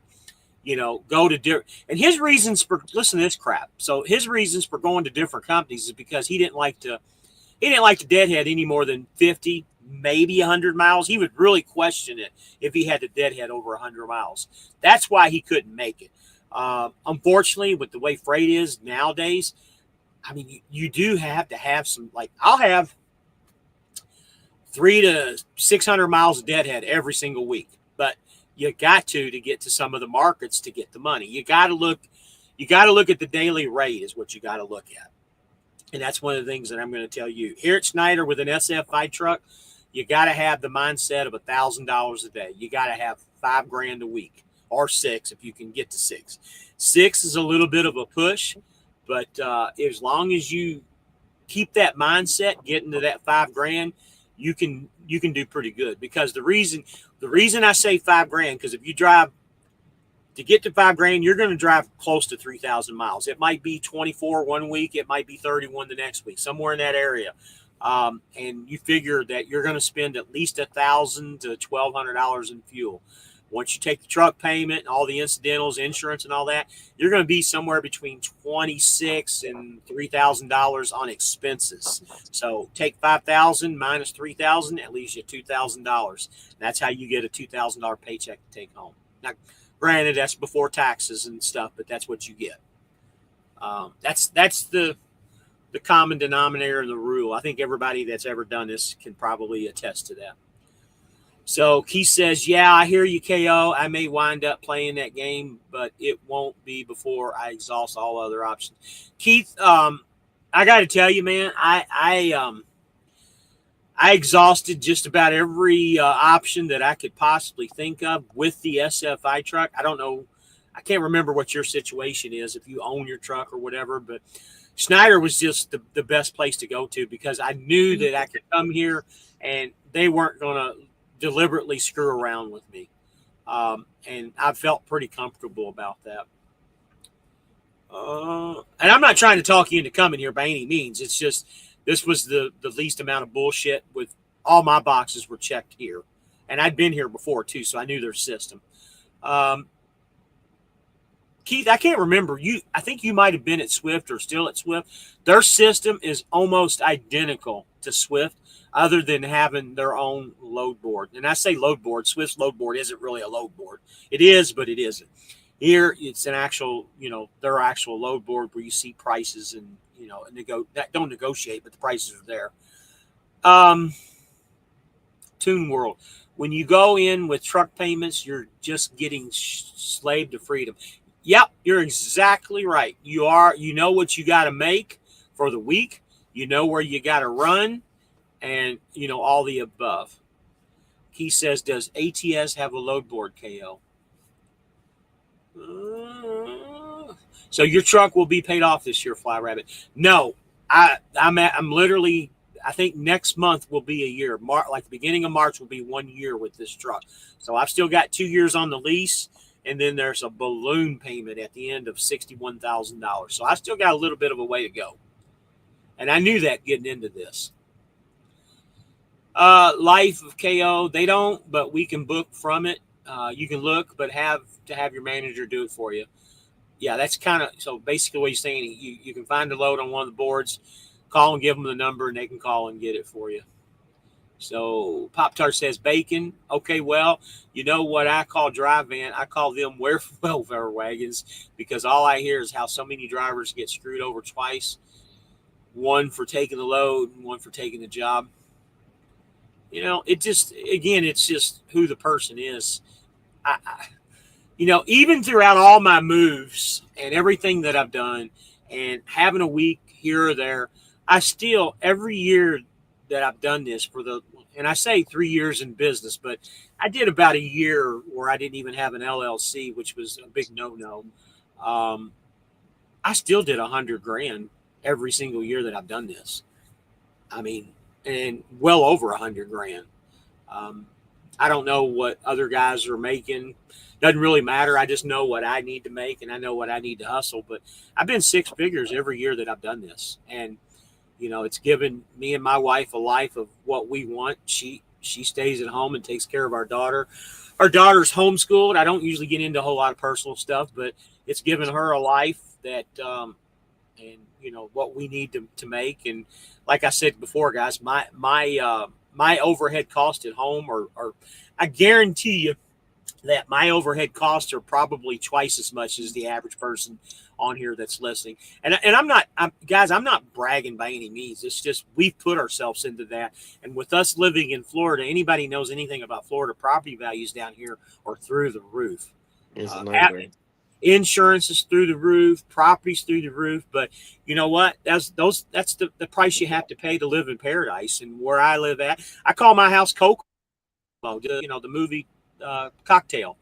go to different, and his reasons for listen to this crap. So his reasons for going to different companies is because he didn't like to deadhead any more than 50, maybe 100 miles. He would really question it if he had to deadhead over 100 miles. That's why he couldn't make it. Unfortunately, with the way freight is nowadays, I mean, you do have to have some, like, I'll have 300 to 600 miles of deadhead every single week, but you got to get to some of the markets to get the money. You got to look at the daily rate is what you got to look at. And that's one of the things that I'm going to tell you. Here at Schneider with an SFI truck, you got to have the mindset of $1,000 a day. You got to have $5,000 a week or $6,000 if you can get to $6,000. $6,000 is a little bit of a push, but as long as you keep that mindset, getting to that $5,000, you can do pretty good. Because the reason I say $5,000, because if you drive to get to $5,000, you're going to drive close to 3,000 miles. It might be 24 one week, it might be 31 the next week, somewhere in that area. And you figure that you're going to spend at least $1,000 to $1,200 in fuel. Once you take the truck payment, all the incidentals, insurance, and all that, you're going to be somewhere between $2,600 and $3,000 on expenses. So take $5,000 minus $3,000, that leaves you $2,000. That's how you get a $2,000 paycheck to take home. Now, granted, that's before taxes and stuff, but that's what you get. That's the common denominator and the rule. I think everybody that's ever done this can probably attest to that. So Keith says, yeah, I hear you, KO. I may wind up playing that game, but it won't be before I exhaust all other options. Keith, I got to tell you, man, I exhausted just about every option that I could possibly think of with the SFI truck. I don't know. I can't remember what your situation is, if you own your truck or whatever, but Schneider was just the best place to go to because I knew that I could come here and they weren't going to deliberately screw around with me. And I felt pretty comfortable about that. And I'm not trying to talk you into coming here by any means. It's just, this was the least amount of bullshit. With all my boxes were checked here. And I'd been here before too, so I knew their system. Keith, I can't remember. I think you might have been at Swift or still at Swift. Their system is almost identical to Swift, other than having their own load board. And I say load board. Swift's load board isn't really a load board. It is, but it isn't. Here, it's an actual, their actual load board where you see prices and, don't negotiate, but the prices are there. Toon World. When you go in with truck payments, you're just getting slave to freedom. Yep, you're exactly right. You know what you got to make for the week. You know where you got to run. And, all the above. He says, does ATS have a load board, KO? So your truck will be paid off this year, Fly Rabbit. No, I'm literally, I think next month will be a year. Like the beginning of March will be 1 year with this truck. So I've still got 2 years on the lease. And then there's a balloon payment at the end of $61,000. So I still got a little bit of a way to go. And I knew that getting into this. Life of KO, they don't, but we can book from it. You can look, but have your manager do it for you. Yeah, that's kind of, so basically what he's saying, you can find a load on one of the boards, call and give them the number, and they can call and get it for you. So Pop-Tart says bacon. Okay, well, you know what I call dry van? I call them welfare wagons, because all I hear is how so many drivers get screwed over twice. one for taking the load and one for taking the job. It just, again, it's just who the person is. Even throughout all my moves and everything that I've done and having a week here or there, I still, every year that I've done this and I say 3 years in business, but I did about a year where I didn't even have an LLC, which was a big no-no. Um, I still did 100 grand every single year that I've done this. I mean, and well over 100 grand. Um, I don't know what other guys are making. Doesn't really matter. I just know what I need to make and I know what I need to hustle. But I've been six figures every year that I've done this. And, it's given me and my wife a life of what we want. She stays at home and takes care of our daughter. Our daughter's homeschooled. I don't usually get into a whole lot of personal stuff, but it's given her a life that, and what we need to make. And like I said before, guys, my overhead costs at home are I guarantee you that my overhead costs are probably twice as much as the average person on here that's listening. And guys, I'm not bragging by any means. It's just we've put ourselves into that. And with us living in Florida, anybody knows anything about Florida, property values down here are through the roof. It's a Uh, nightmare. Insurance is through the roof, property's through the roof. But you know what? That's the price you have to pay to live in paradise. And where I live at, I call my house Kokomo. The movie Cocktail.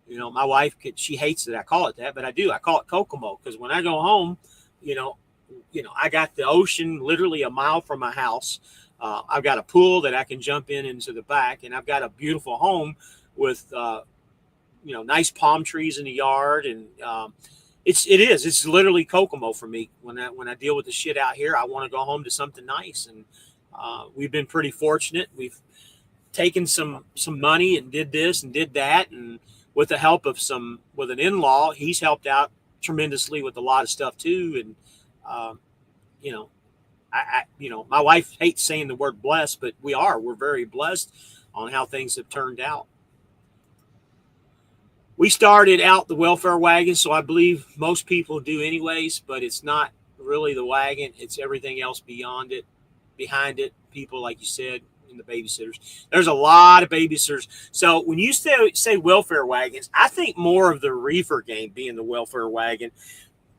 My wife she hates that I call it that, but I do. I call it Kokomo because when I go home, you know, I got the ocean literally a mile from my house. I've got a pool that I can jump into the back, and I've got a beautiful home with nice palm trees in the yard, and it's literally Kokomo for me. When I deal with the shit out here, I want to go home to something nice, and we've been pretty fortunate. We've taken some money and did this and did that, and with the help of with an in-law, he's helped out tremendously with a lot of stuff too. And you know, my wife hates saying the word blessed, but we're very blessed on how things have turned out. We started out the welfare wagon, so I believe most people do anyways, but it's not really the wagon. It's everything else beyond it, behind it. People, like you said, in the babysitters. There's a lot of babysitters. So when you say welfare wagons, I think more of the reefer game being the welfare wagon,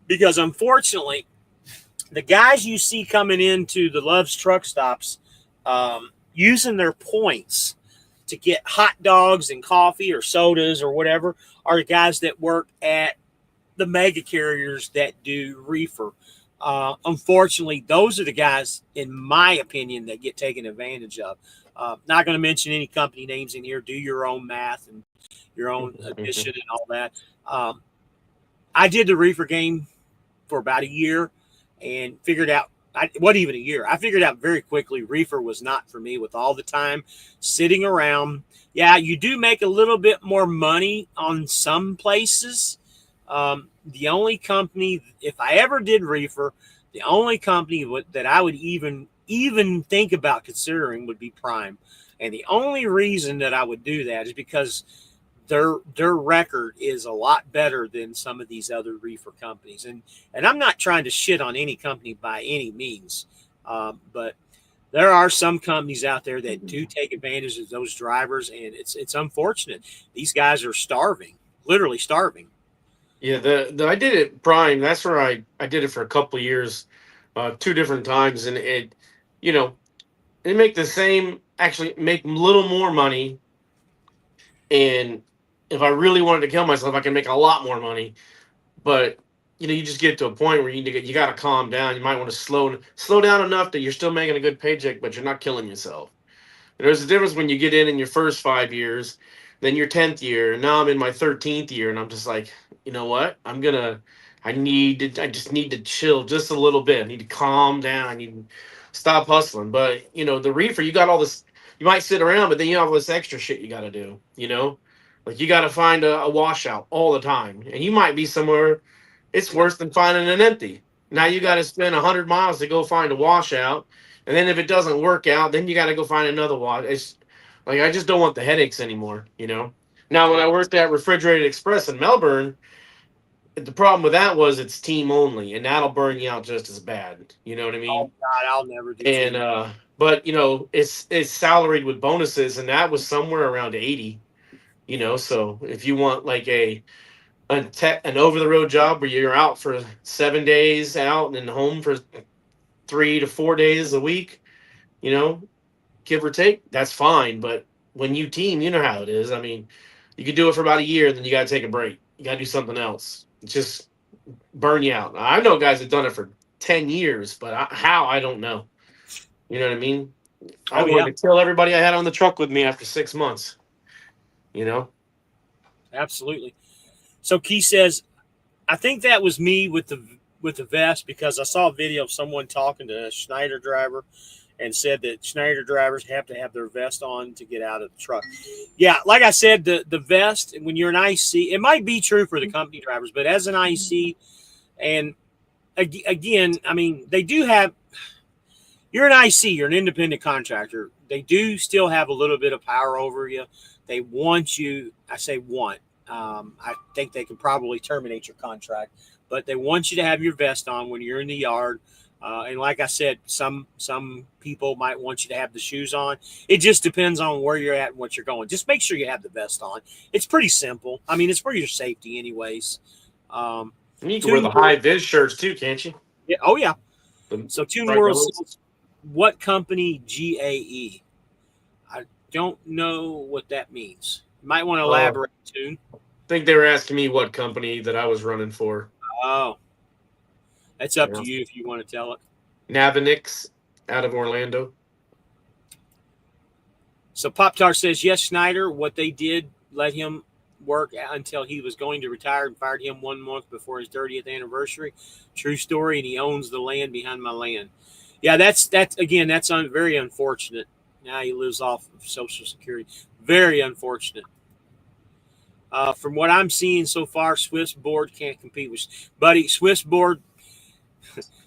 because unfortunately, the guys you see coming into the Love's truck stops using their points to get hot dogs and coffee or sodas or whatever are the guys that work at the mega carriers that do reefer. Unfortunately, those are the guys, in my opinion, that get taken advantage of. Not going to mention any company names in here. Do your own math and your own addition and all that. I did the reefer game for about a year and figured out, what even a year? I figured out very quickly reefer was not for me with all the time sitting around. Yeah, you do make a little bit more money on some places. The only company, if I ever did reefer, the only company that I would even think about considering would be Prime. And the only reason that I would do that is because their record is a lot better than some of these other reefer companies. And I'm not trying to shit on any company by any means, but there are some companies out there that do take advantage of those drivers, and it's unfortunate. These guys are starving, literally starving. Yeah, the I did it Prime. That's where I did it for a couple of years, two different times, and you know, they make the same, actually make a little more money. And if I really wanted to kill myself, I can make a lot more money. But you just get to a point where you got to calm down. You might want to slow down enough that you're still making a good paycheck, but you're not killing yourself. There's a difference when you get in your first 5 years, then your 10th year, and now I'm in my 13th year, and I'm just like, you know what? I just need to chill just a little bit. I need to calm down. I need to stop hustling. But the reefer, you got all this. You might sit around, but then you have all this extra shit you got to do. Like you got to find a washout all the time, and you might be somewhere. It's worse than finding an empty. Now you got to spend 100 miles to go find a washout, and then if it doesn't work out, then you got to go find another wash. It's like I just don't want the headaches anymore. Now when I worked at Refrigerated Express in Melbourne, the problem with that was it's team only, and that'll burn you out just as bad. You know what I Oh mean? God, I'll never do And team. but it's salaried with bonuses, and that was somewhere around 80. So if you want like an over the road job where you're out for 7 days out and home for 3 to 4 days a week, you know, give or take, that's fine. But when you team, you know how it is. I mean, you can do it for about a year, then you got to take a break. You got to do something else. It's just burn you out. I know guys have done it for 10 years, but how, I don't know. You know what I mean? I Oh yeah, wanted to kill everybody I had on the truck with me after 6 months, you know? absolutely. So Key says, I think that was me with the vest because I saw a video of someone talking to a Schneider driver and said that Schneider drivers have to have their vest on to get out of the truck. Yeah, like I said, the vest when you're an IC, it might be true for the company drivers, but as an IC, and again, I mean, they do have. You're an IC, you're an independent contractor. They do still have a little bit of power over you. They want you. I say want. I think they can probably terminate your contract, but they want you to have your vest on when you're in the yard. And like I said, some people might want you to have the shoes on. It just depends on where you're at and what you're going. Just make sure you have the vest on. It's pretty simple. I mean, it's for your safety, anyways. Um, You can wear Tune the World, high vis shirts too, can't you? yeah, oh yeah. The So Tune bright World yellows. says, what company GAE? I don't know what that means. You might want to Oh, elaborate, Tune. I think they were asking me what company that I was running for. Oh, that's up Yeah. to you if you want to tell it. Navinix out of Orlando. So Pop Tart says, yes, Schneider, what they did, let him work until he was going to retire and fired him 1 month before his 30th anniversary. True story, and he owns the land behind my land. Yeah, that's again, that's very unfortunate. Now he lives off of Social Security. Very unfortunate. From what I'm seeing so far, Swift's board can't compete with Buddy. Swift's board,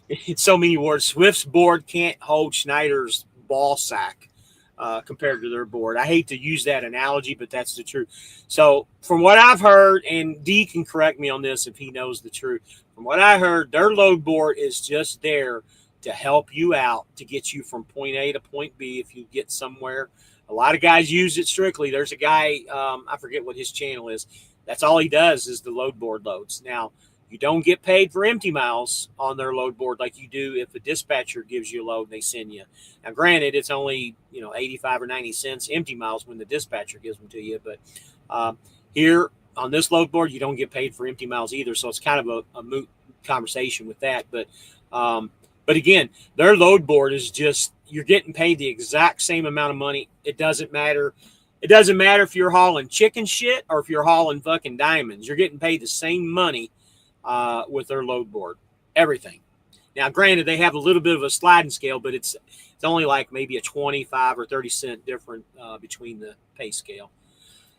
it's so many words. Swift's board can't hold Schneider's ball sack compared to their board. I hate to use that analogy, but that's the truth. So, from what I've heard, and D can correct me on this if he knows the truth, from what I heard, their load board is just there to help you out to get you from point A to point B if you get somewhere. A lot of guys use it strictly. There's a guy, I forget what his channel is. That's all he does is the load board loads. Now, you don't get paid for empty miles on their load board like you do if a dispatcher gives you a load and they send you. Now, granted, it's only 85 or 90 cents empty miles when the dispatcher gives them to you, but here on this load board, you don't get paid for empty miles either. So it's kind of a moot conversation with that. But again, their load board is just you're getting paid the exact same amount of money. It doesn't matter. It doesn't matter if you're hauling chicken shit or if you're hauling fucking diamonds. You're getting paid the same money with their load board. Everything. Now, granted, they have a little bit of a sliding scale, but it's only like maybe a 25 or 30 cent difference between the pay scale.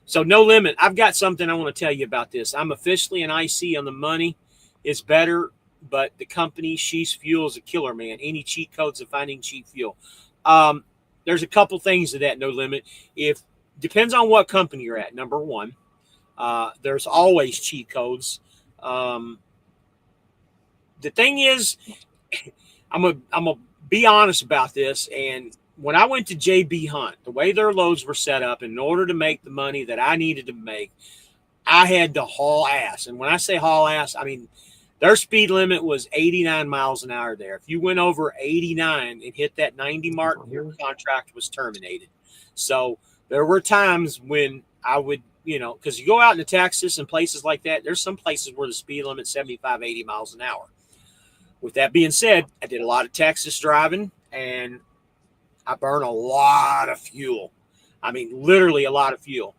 So no limit. I've got something I want to tell you about this. I'm officially an IC on the money. It's better, but the company She's Fuel is a killer, man. Any cheat codes of finding cheap fuel. There's a couple things to that no limit. If depends on what company you're at. Number one, there's always cheat codes. The thing is, I'm gonna be honest about this. And when I went to JB Hunt, the way their loads were set up, in order to make the money that I needed to make, I had to haul ass. And when I say haul ass, I mean their speed limit was 89 miles an hour there. If you went over 89 and hit that 90 mark, your contract was terminated. So there were times when I would, because you go out into Texas and places like that, there's some places where the speed limit's 75, 80 miles an hour. With that being said, I did a lot of Texas driving and I burn a lot of fuel. I mean, literally a lot of fuel.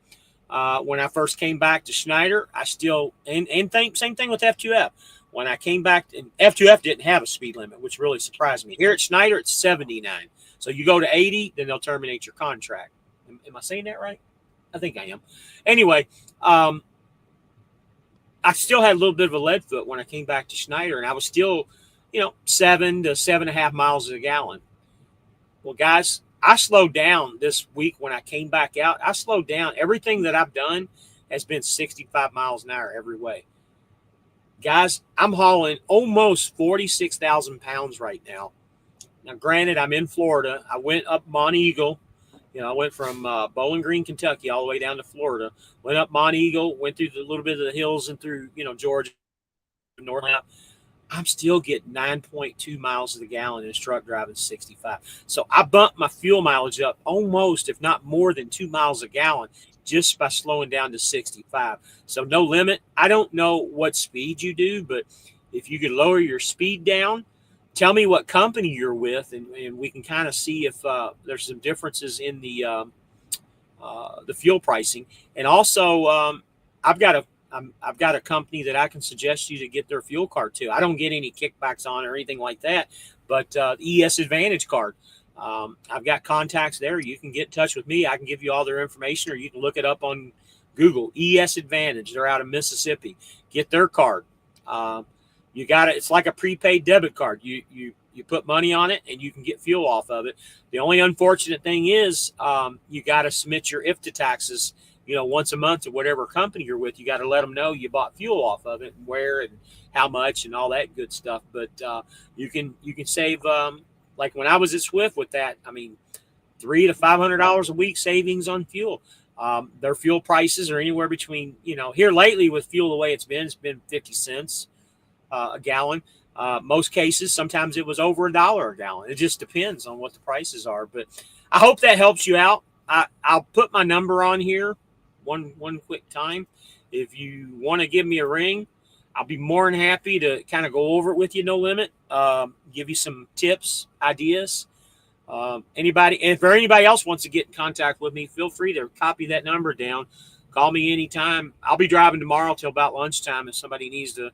When I first came back to Schneider, I still, same thing with F2F. When I came back, and F2F didn't have a speed limit, which really surprised me. Here at Schneider, it's 79. So you go to 80, then they'll terminate your contract. Am I saying that right? I think I am. Anyway, I still had a little bit of a lead foot when I came back to Schneider, and I was still, 7 to 7.5 miles a gallon. Well, guys, I slowed down this week when I came back out. I slowed down. Everything that I've done has been 65 miles an hour every way. Guys, I'm hauling almost 46,000 pounds right now. Now, granted, I'm in Florida. I went up Monte Eagle. I went from Bowling Green, Kentucky, all the way down to Florida. Went up Monte Eagle, went through a little bit of the hills and through, Georgia, North. I'm still getting 9.2 miles to the gallon in this truck driving 65. So I bumped my fuel mileage up almost, if not more than 2 miles a gallon just by slowing down to 65. So no limit. I don't know what speed you do, but if you could lower your speed down, tell me what company you're with, and we can kind of see if there's some differences in the fuel pricing. And also, I've got a company that I can suggest you to get their fuel card to. I don't get any kickbacks on it or anything like that, but ES Advantage card. I've got contacts there. You can get in touch with me. I can give you all their information, or you can look it up on Google. ES Advantage. They're out of Mississippi. Get their card. You got it. It's like a prepaid debit card. You put money on it, and you can get fuel off of it. The only unfortunate thing is you got to submit your IFTA taxes, once a month to whatever company you're with. You got to let them know you bought fuel off of it and where and how much and all that good stuff. But you can save. Like when I was at Swift with that, I mean, $300 to $500 a week savings on fuel. Their fuel prices are anywhere between, here lately with fuel the way it's been 50 cents a gallon. Most cases, sometimes it was over $1 a gallon. It just depends on what the prices are. But I hope that helps you out. I'll put my number on here one quick time. If you want to give me a ring, I'll be more than happy to kind of go over it with you, no limit. Give you some tips, ideas. Anybody, and if anybody else wants to get in contact with me, feel free to copy that number down. Call me anytime. I'll be driving tomorrow till about lunchtime if somebody needs to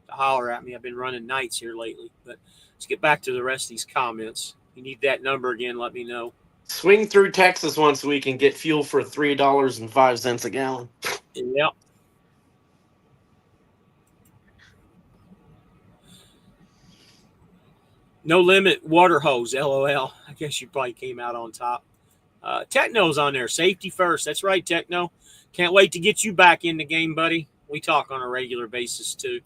holler at me. I've been running nights here lately. But let's get back to the rest of these comments. If you need that number again, let me know. Swing through Texas once a week and get fuel for $3.05 a gallon. Yep. No limit water hose, LOL. I guess you probably came out on top. Techno's on there. Safety first. That's right, Techno. Can't wait to get you back in the game, buddy. We talk on a regular basis, too.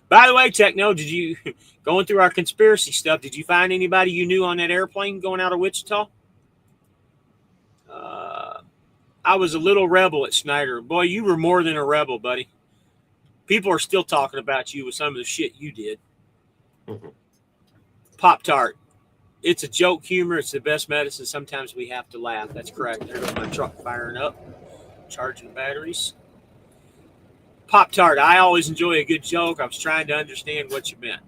By the way, Techno, did you, going through our conspiracy stuff, did you find anybody you knew on that airplane going out of Wichita? I was a little rebel at Schneider. Boy, you were more than a rebel, buddy. People are still talking about you with some of the shit you did. Mm-hmm. Pop-Tart. It's a joke humor. It's the best medicine. Sometimes we have to laugh. That's correct. There's my truck firing up, charging batteries. Pop-Tart. I always enjoy a good joke. I was trying to understand what you meant.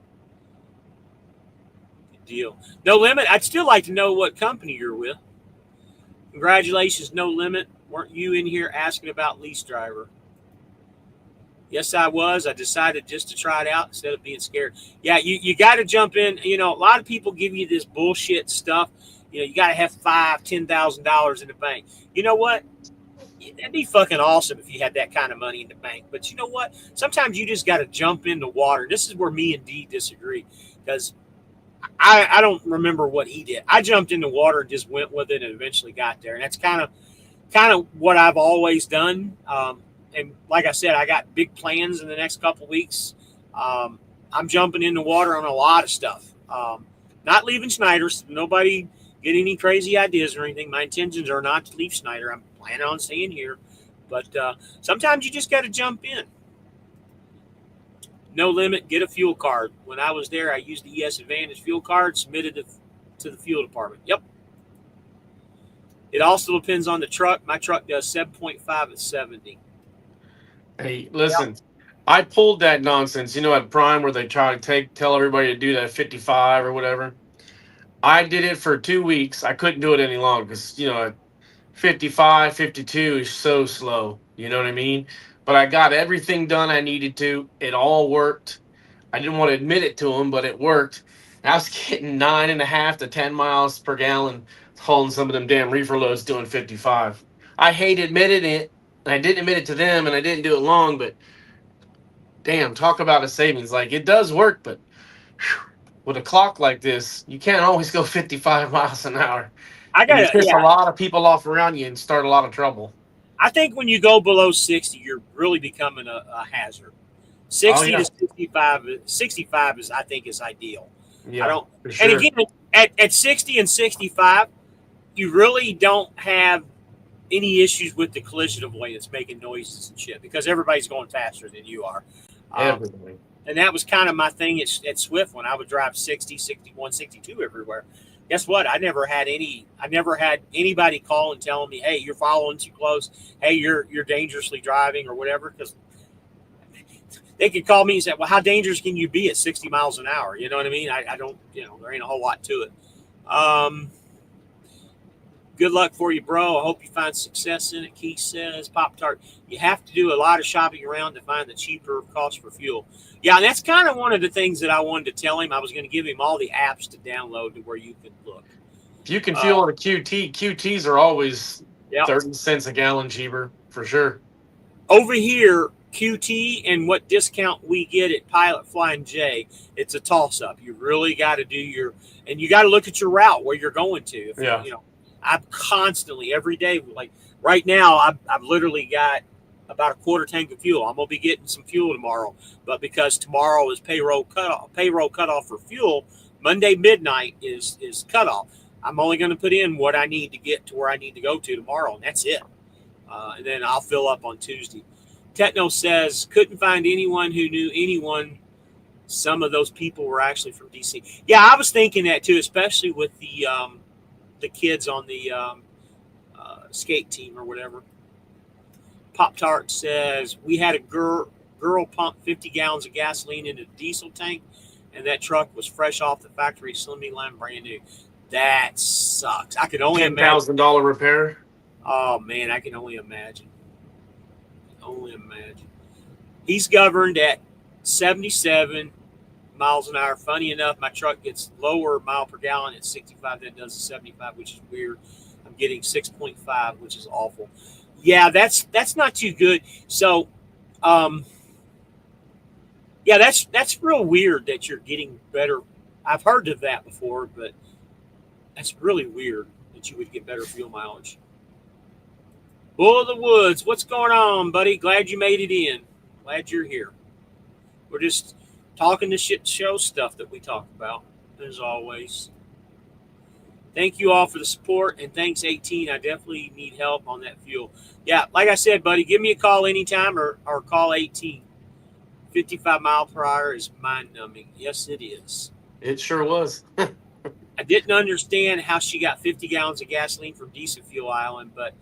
Good deal. No limit. I'd still like to know what company you're with. Congratulations, No Limit. Weren't you in here asking about lease driver? Yes, I was. I decided just to try it out instead of being scared. Yeah, you got to jump in. A lot of people give you this bullshit stuff. You got to have $5,000, $10,000 in the bank. You know what? That'd be fucking awesome if you had that kind of money in the bank. But you know what? Sometimes you just got to jump in the water. This is where me and D disagree, because I don't remember what he did. I jumped in the water and just went with it and eventually got there. And that's kind of what I've always done. And like I said, I got big plans in the next couple of weeks. I'm jumping in the water on a lot of stuff. Not leaving Schneider's. Nobody get any crazy ideas or anything. My intentions are not to leave Schneider. I'm planning on staying here. But sometimes you just got to jump in. No limit, get a fuel card. When I was there, I used the ES Advantage fuel card, submitted it to the fuel department. Yep. It also depends on the truck. My truck does 7.5 at 70. Hey, listen, yep. I pulled that nonsense, at Prime where they try to tell everybody to do that 55 or whatever. I did it for 2 weeks. I couldn't do it any longer because, 55, 52 is so slow. You know what I mean? But I got everything done I needed to. It all worked. I didn't want to admit it to them, but it worked. I was getting 9.5 to 10 miles per gallon hauling some of them damn reefer loads doing 55. I hate admitting it. I didn't admit it to them, and I didn't do it long, but damn, talk about a savings. Like, it does work, but with a clock like this, you can't always go 55 miles an hour. You piss a lot of people off around you and start a lot of trouble. I think when you go below 60, you're really becoming a hazard. 60 yeah. to 65. 65 is, I think, is ideal. Yeah, I don't. for And sure. again, at 60 and 65, you really don't have any issues with the collision avoidance making noises and shit because everybody's going faster than you are. Everything. And that was kind of my thing at Swift when I would drive 60, 61, 62 everywhere. Guess what? I never had anybody call and telling me, "Hey, you're following too close. Hey, you're dangerously driving or whatever." Because they could call me and say, "Well, how dangerous can you be at 60 miles an hour?" You know what I mean? I don't. There ain't a whole lot to it. Good luck for you, bro. I hope you find success in it. Keith says, Pop-Tart, you have to do a lot of shopping around to find the cheaper cost for fuel. Yeah, and that's kind of one of the things that I wanted to tell him. I was going to give him all the apps to download to where you could look. If you can fuel on a QT, QTs are always 30 cents a gallon cheaper, for sure. Over here, QT and what discount we get at Pilot Flying J, it's a toss-up. You really got to do and you got to look at your route where you're going to. I'm constantly, every day, like right now, I've literally got about a quarter tank of fuel. I'm going to be getting some fuel tomorrow. But because tomorrow is payroll cutoff for fuel, Monday midnight is cutoff. I'm only going to put in what I need to get to where I need to go to tomorrow, and that's it. And then I'll fill up on Tuesday. Techno says, couldn't find anyone who knew anyone. Some of those people were actually from DC. Yeah, I was thinking that too, especially with the kids on the skate team or whatever. Pop-Tart says, we had a girl pump 50 gallons of gasoline into a diesel tank, and that truck was fresh off the factory assembly line, brand new. That sucks. I could only imagine. $10,000 repair? Oh, man, I can only imagine. He's governed at 77 miles an hour. Funny enough, my truck gets lower mile per gallon at 65 than it does at 75, which is weird. I'm getting 6.5, which is awful. Yeah, that's not too good. So, yeah, that's real weird that you're getting better. I've heard of that before, but that's really weird that you would get better fuel mileage. Bull of the Woods, what's going on, buddy? Glad you made it in. Glad you're here. We're just talking the shit show stuff that we talk about, as always. Thank you all for the support, and thanks, 18. I definitely need help on that fuel. Yeah, like I said, buddy, give me a call anytime or call 18. 55 mile per hour is mind-numbing. Yes, it is. It sure was. I didn't understand how she got 50 gallons of gasoline from Diesel Fuel Island, but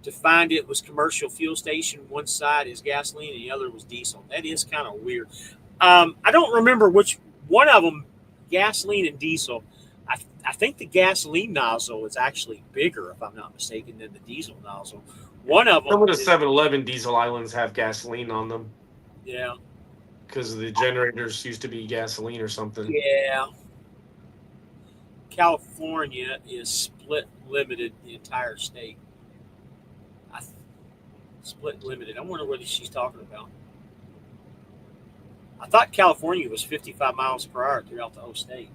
to find it was commercial fuel station. One side is gasoline and the other was diesel. That is kind of weird. I don't remember which one of them, gasoline and diesel. I think the gasoline nozzle is actually bigger, if I'm not mistaken, than the diesel nozzle. One of them. Some of the 7-Eleven diesel islands have gasoline on them. Yeah. Because the generators used to be gasoline or something. Yeah. California is split limited, the entire state. Split limited. I wonder what she's talking about. I thought California was 55 miles per hour throughout the whole state.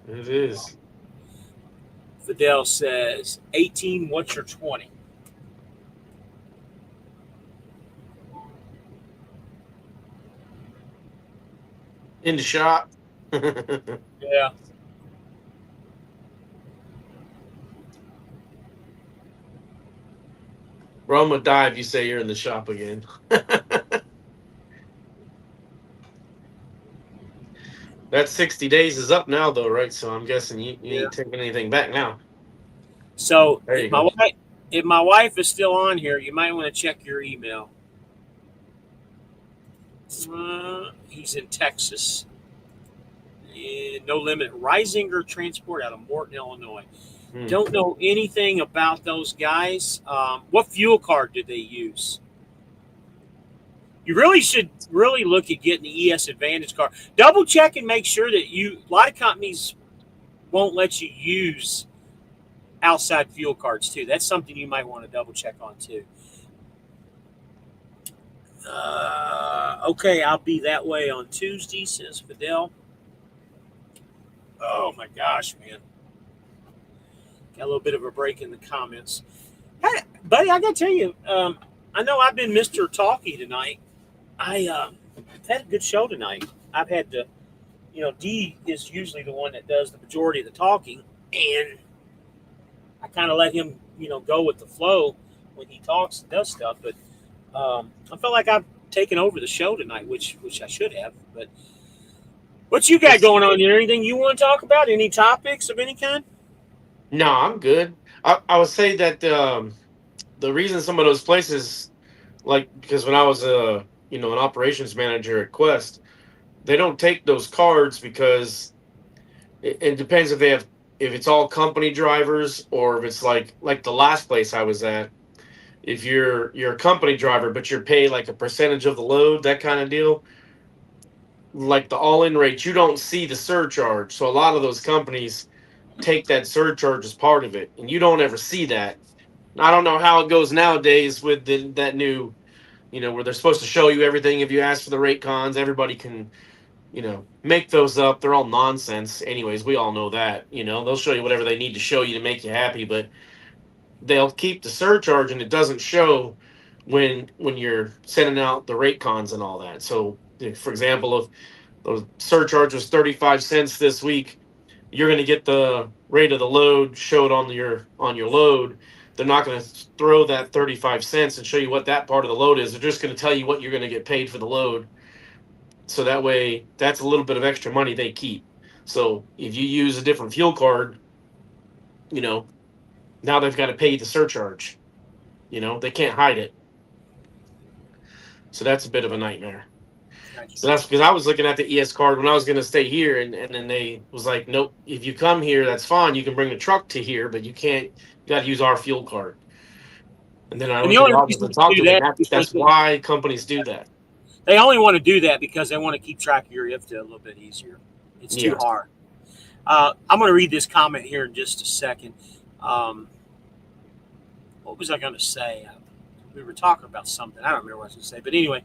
It is. Fidel says, 18, what's your 20? In the shop. Yeah. Bro, I'm going to die if you say you're in the shop again. That 60 days is up now, though, right? So I'm guessing you ain't taking anything back now. So if my wife is still on here, you might want to check your email. He's in Texas. And No Limit Reisinger Transport out of Morton, Illinois. Don't know anything about those guys. What fuel card did they use? You really should look at getting the ES Advantage card. Double check and make sure that a lot of companies won't let you use outside fuel cards too. That's something you might want to double check on too. Okay, I'll be that way on Tuesday, says Fidel. Oh my gosh, man. Got a little bit of a break in the comments. Hey, buddy, I got to tell you, I know I've been Mr. Talky tonight. I've had a good show tonight. I've had to, D is usually the one that does the majority of the talking, and I kind of let him, go with the flow when he talks and does stuff. But I felt like I've taken over the show tonight, which I should have. But what you got going on? Anything you want to talk about? Any topics of any kind? No, I'm good. I would say that the reason some of those places, like because when I was an operations manager at Quest, they don't take those cards because it depends if it's all company drivers or if it's like the last place I was at. If you're a company driver but you're paid like a percentage of the load, that kind of deal, like the all-in rate, you don't see the surcharge. So a lot of those companies take that surcharge as part of it, and you don't ever see that. I don't know how it goes nowadays with that new, where they're supposed to show you everything. If you ask for the rate cons, everybody can, make those up. They're all nonsense. Anyways, we all know that. They'll show you whatever they need to show you to make you happy, but they'll keep the surcharge, and it doesn't show when you're sending out the rate cons and all that. So, for example, if the surcharge was 35 cents this week, you're going to get the rate of the load showed on your load. They're not going to throw that 35 cents and show you what that part of the load is. They're just going to tell you what you're going to get paid for the load. So that way, that's a little bit of extra money they keep. So if you use a different fuel card, now they've got to pay the surcharge. They can't hide it. So that's a bit of a nightmare. So that's because I was looking at the ES card when I was going to stay here, and then they was like, nope, if you come here, that's fine. You can bring the truck to here, but you can't. You got to use our fuel card. And then I went to the office and talked to them. That's why companies do that. They only want to do that because they want to keep track of your IFTA a little bit easier. It's too hard. I'm going to read this comment here in just a second. What was I going to say? We were talking about something. I don't remember what I was going to say. But anyway,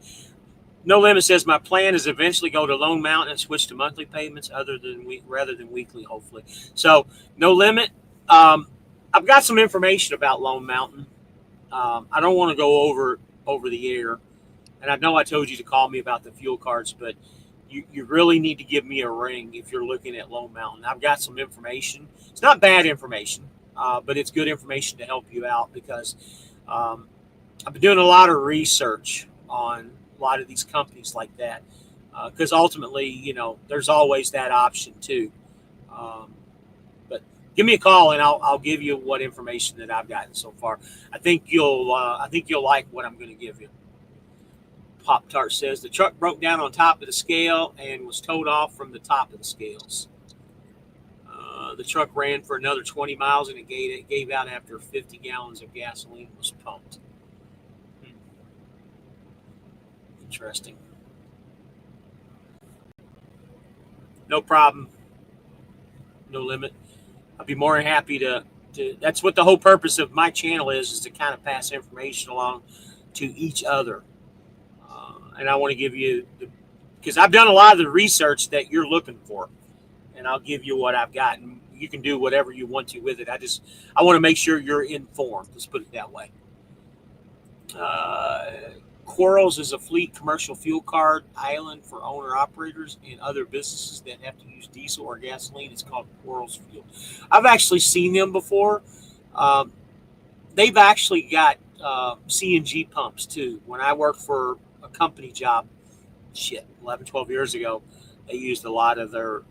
No Limit says, my plan is eventually go to Lone Mountain and switch to monthly payments rather than weekly, hopefully. So, No Limit, I've got some information about Lone Mountain. I don't want to go over the air. And I know I told you to call me about the fuel cards, but you really need to give me a ring if you're looking at Lone Mountain. I've got some information. It's not bad information, but it's good information to help you out because I've been doing a lot of research on a lot of these companies like that because ultimately, there's always that option too. But give me a call and I'll give you what information that I've gotten so far. I think you'll like what I'm going to give you. Pop Tart says the truck broke down on top of the scale and was towed off from the top of the scales. The truck ran for another 20 miles and it gave out after 50 gallons of gasoline was pumped. Interesting. No problem. No Limit. I'd be more than happy to that's what the whole purpose of my channel is to kind of pass information along to each other. And I want to give you, because I've done a lot of the research that you're looking for, and I'll give you what I've got, and you can do whatever you want to with it. I want to make sure you're informed. Let's put it that way. Quarles is a fleet commercial fuel card island for owner-operators and other businesses that have to use diesel or gasoline. It's called Quarles Fuel. I've actually seen them before. They've actually got CNG pumps, too. When I worked for a company job, 11, 12 years ago, they used a lot of their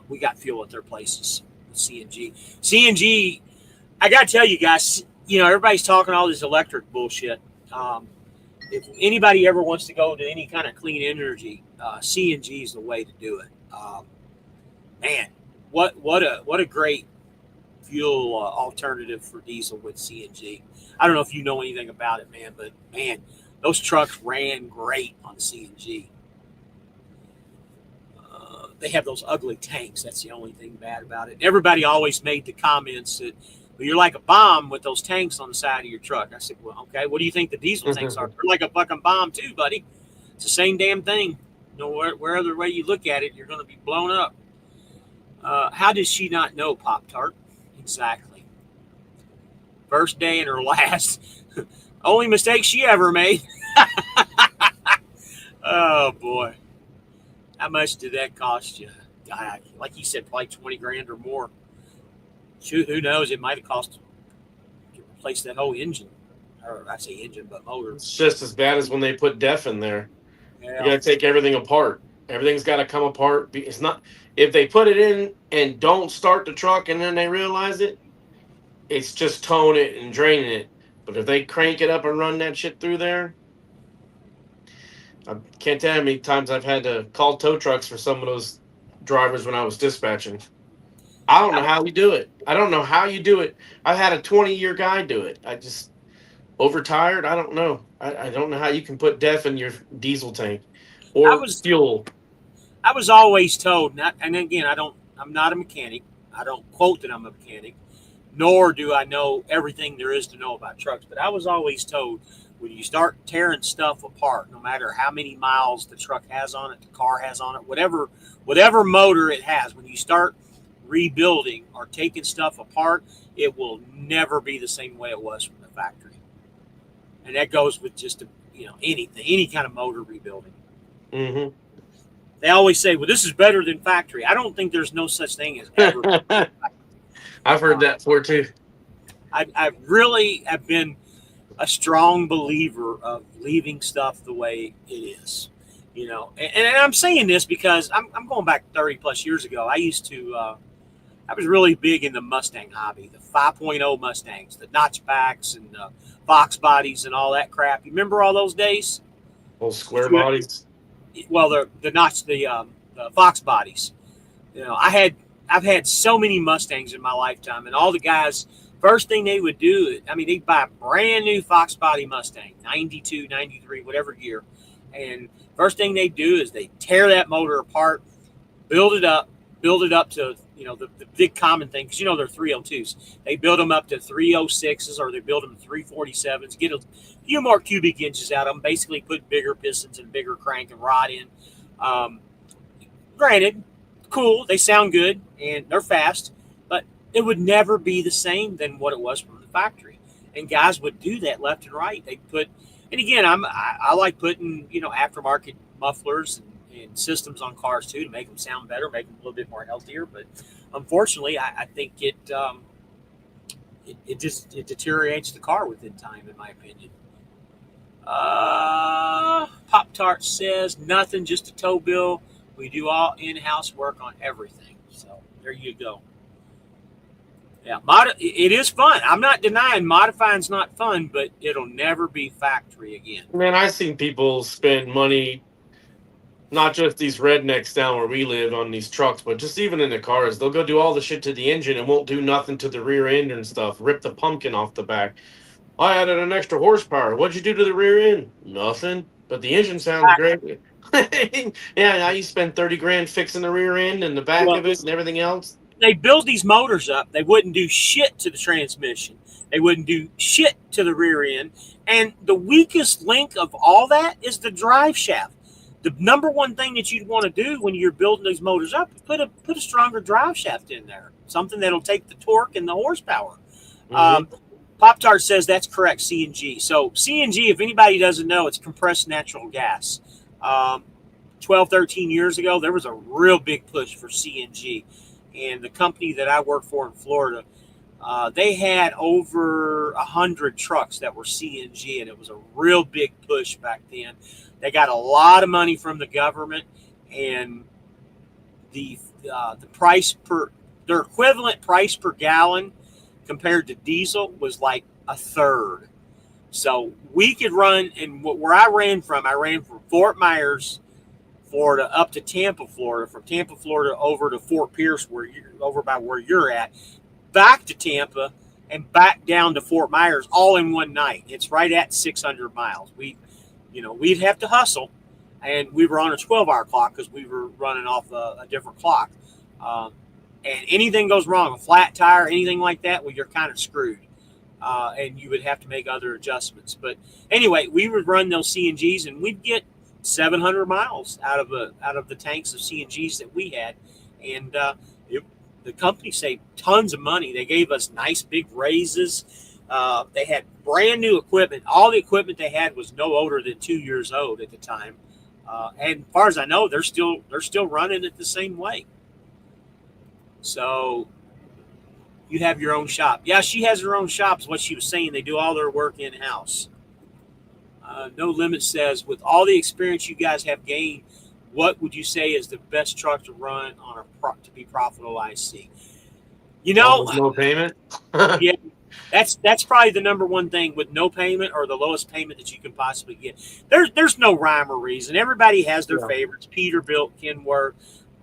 we got fuel at their places with CNG. CNG, I got to tell you guys, everybody's talking all this electric bullshit. If anybody ever wants to go to any kind of clean energy, CNG is the way to do it. Man, what a great fuel alternative for diesel with CNG. I don't know if you know anything about it, man, but man, those trucks ran great on CNG. They have those ugly tanks. That's the only thing bad about it. Everybody always made the comments that, well, you're like a bomb with those tanks on the side of your truck. I said, well, okay, what do you think the diesel tanks are? They're like a fucking bomb too, buddy. It's the same damn thing. Wherever way you look at it, you're going to be blown up. How does she not know, Pop-Tart? Exactly. First day and her last. Only mistake she ever made. Oh boy, how much did that cost you? Like you said, probably 20 grand or more. Shoot, who knows? It might have cost to replace that whole engine, or I say engine, but motor. It's just as bad as when they put DEF in there. You Yeah, got to take everything apart. Everything's got to come apart. It's not if they put it in and don't start the truck and then they realize it, it's just towing it and draining it. But if they crank it up and run that shit through there, I can't tell you how many times I've had to call tow trucks for some of those drivers when I was dispatching. I don't know how you do it. I don't know how you do it. I've had a 20-year guy do it. I just overtired. I don't know. I don't know how you can put DEF in your diesel tank I or was fuel. I was always told, and again, I'm not a mechanic. I don't quote that I'm a mechanic, nor do I know everything there is to know about trucks. But I was always told when you start tearing stuff apart, no matter how many miles the truck has on it, the car has on it, whatever motor it has, when you start rebuilding or taking stuff apart, it will never be the same way it was from the factory. And that goes with just anything, any kind of motor rebuilding. Mm-hmm. They always say, well, this is better than factory. I don't think there's no such thing as ever. I've heard that before too. I really have been a strong believer of leaving stuff the way it is. And I'm saying this because I'm going back 30 plus years ago. I was really big in the Mustang hobby, the 5.0 Mustangs, the notchbacks and the Fox bodies and all that crap. You remember all those days? Those square bodies. Well, the Fox bodies. I've had so many Mustangs in my lifetime, and all the guys, first thing they would do, they'd buy a brand new Fox body Mustang, 92, 93, whatever year. And first thing they do is they tear that motor apart, build it up to, the big common thing, because, they're 302s. They build them up to 306s, or they build them 347s, get a few more cubic inches out of them, basically put bigger pistons and bigger crank and rod in. Granted, cool, they sound good, and they're fast, but it would never be the same than what it was from the factory. And guys would do that left and right. And again, I like putting, aftermarket mufflers and systems on cars too to make them sound better, make them a little bit more healthier. But unfortunately, I think it deteriorates the car within time, in my opinion. Pop Tart says nothing, just a tow bill. We do all in-house work on everything. So there you go. Yeah, it is fun. I'm not denying modifying's not fun, but it'll never be factory again. Man, I've seen people spend money, not just these rednecks down where we live on these trucks, but just even in the cars. They'll go do all the shit to the engine and won't do nothing to the rear end and stuff. Rip the pumpkin off the back. I added an extra horsepower. What'd you do to the rear end? Nothing. But the engine sounds great. Yeah, now you spend 30 grand fixing the rear end and the back of it and everything else. They build these motors up. They wouldn't do shit to the transmission. They wouldn't do shit to the rear end. And the weakest link of all that is the drive shaft. The number one thing that you'd want to do when you're building these motors up is put a stronger drive shaft in there. Something that'll take the torque and the horsepower. Mm-hmm. Pop-Tart says that's correct, CNG. So CNG, if anybody doesn't know, it's compressed natural gas. 12, 13 years ago, there was a real big push for CNG. And the company that I work for in Florida, they had over 100 trucks that were CNG, and it was a real big push back then. They got a lot of money from the government, and the price their equivalent price per gallon compared to diesel was like a third. So we could run, and where I ran from Fort Myers, Florida, up to Tampa, Florida, from Tampa, Florida, over to Fort Pierce, over by where you're at, back to Tampa, and back down to Fort Myers, all in one night. It's right at 600 miles. We'd have to hustle, and we were on a 12-hour clock because we were running off a different clock. And anything goes wrong, a flat tire, anything like that, well, you're kind of screwed. And you would have to make other adjustments. But anyway, we would run those CNGs, and we'd get 700 miles out of the tanks of CNGs that we had, and the company saved tons of money. They gave us nice big raises. They had brand new equipment. All the equipment they had was no older than 2 years old at the time. And as far as I know, they're still running it the same way. So you have your own shop. Yeah, she has her own shop. Is what she was saying. They do all their work in house. No Limit says, with all the experience you guys have gained, what would you say is the best truck to run on to be profitable IC? You know, Almost no payment. yeah, that's probably the number one thing with no payment or the lowest payment that you can possibly get. There's no rhyme or reason. Everybody has their favorites. Peterbilt, Kenworth,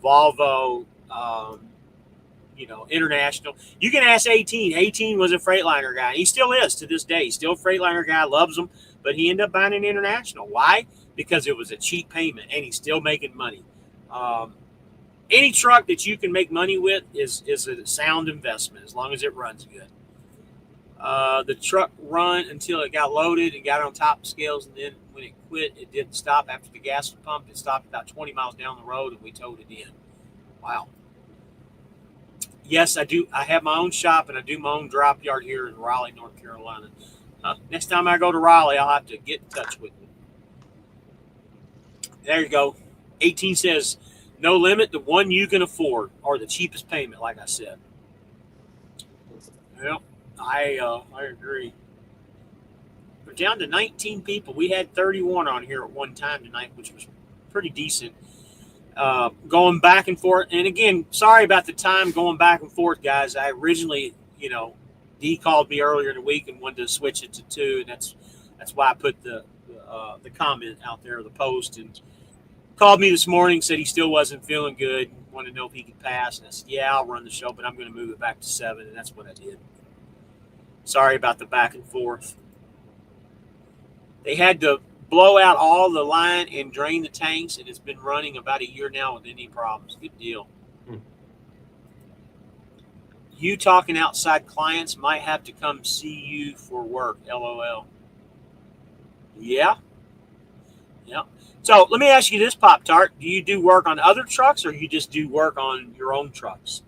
Volvo, International. You can ask 18. 18 was a Freightliner guy. He still is to this day. He's still a Freightliner guy, loves them, but he ended up buying an International. Why? Because it was a cheap payment, and he's still making money. Any truck that you can make money with is a sound investment as long as it runs good. The truck run until it got loaded and got on top of scales, and then when it quit, it didn't stop after the gas was pumped. It stopped about 20 miles down the road, and we towed it in. Wow. Yes, I do. I have my own shop, and I do my own drop yard here in Raleigh, North Carolina. Next time I go to Raleigh, I'll have to get in touch with you. There you go. 18 says, no limit, the one you can afford, or the cheapest payment, like I said. Well, I agree. We're down to 19 people. We had 31 on here at one time tonight, which was pretty decent. Going back and forth. And again, sorry about the time going back and forth, guys. I originally, D called me earlier in the week and wanted to switch it to 2, and that's why I put the comment out there, the post, and called me this morning, said he still wasn't feeling good, wanted to know if he could pass. And I said, yeah, I'll run the show, but I'm going to move it back to 7, and that's what I did. Sorry about the back and forth. They had to blow out all the line and drain the tanks, and it's been running about a year now with any problems. Good deal. You talking outside clients might have to come see you for work. LOL. Yeah. So let me ask you this, Pop-Tart. Do you do work on other trucks, or you just do work on your own trucks?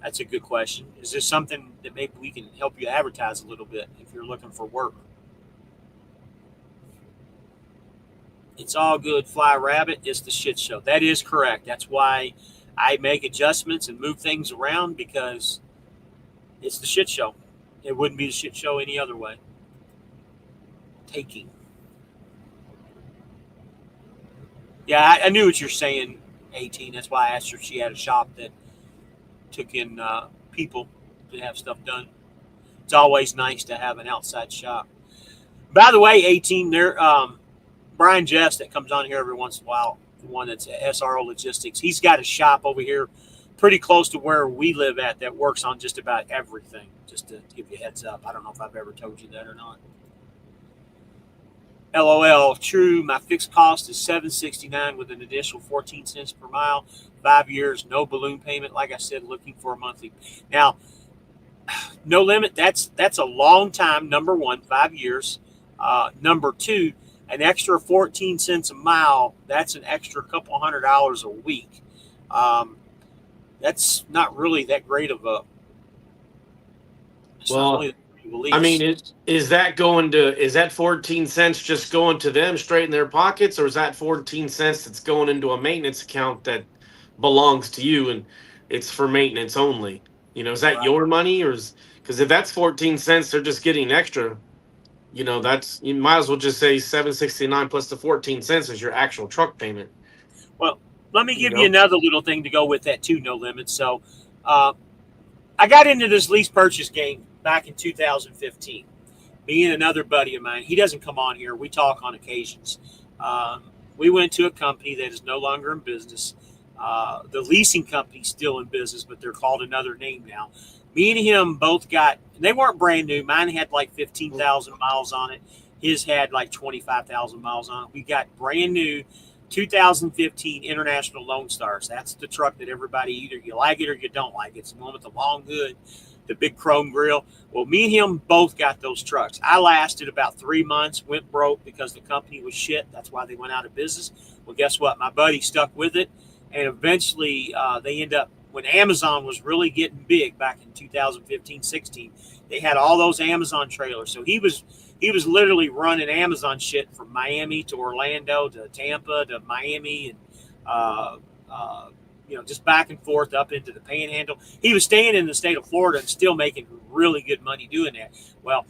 That's a good question. Is this something that maybe we can help you advertise a little bit if you're looking for work? It's all good, Fly Rabbit. It's the shit show. That is correct. That's why I make adjustments and move things around, because it's the shit show. It wouldn't be the shit show any other way. Taking. Yeah, I knew what you're saying, 18. That's why I asked her if she had a shop that took in people to have stuff done. It's always nice to have an outside shop. By the way, 18, there, Brian Jess that comes on here every once in a while, the one that's at SRO Logistics, he's got a shop over here pretty close to where we live at that works on just about everything, just to give you a heads up. I don't know if I've ever told you that or not. LOL, true. My fixed cost is $7.69 with an additional 14 cents per mile. 5 years, no balloon payment. Like I said, looking for a monthly. Now, no limit. That's a long time. Number one, 5 years. Number two, an extra 14 cents a mile. That's an extra couple $100 a week. That's not really that great of a. Well, I mean, is that 14 cents just going to them straight in their pockets, or is that 14 cents that's going into a maintenance account that belongs to you and it's for maintenance only? Is that your money, or because if that's 14 cents, they're just getting extra. That's, you might as well just say $7.69 plus the 14 cents is your actual truck payment. Well, let me give you another little thing to go with that too, No Limit. So, I got into this lease purchase game back in 2015. Me and another buddy of mine. He doesn't come on here. We talk on occasions. We went to a company that is no longer in business. The leasing company's still in business, but they're called another name now. Me and him both got, they weren't brand new. Mine had like 15,000 miles on it. His had like 25,000 miles on it. We got brand new 2015 International Lone Stars. That's the truck that everybody, either you like it or you don't like it. It's the one with the long hood, the big chrome grill. Well, me and him both got those trucks. I lasted about 3 months, went broke because the company was shit. That's why they went out of business. Well, guess what? My buddy stuck with it, and eventually they end up when Amazon was really getting big back in 2015, 16, they had all those Amazon trailers. So he was literally running Amazon shit from Miami to Orlando to Tampa to Miami and just back and forth up into the Panhandle. He was staying in the state of Florida and still making really good money doing that. Well,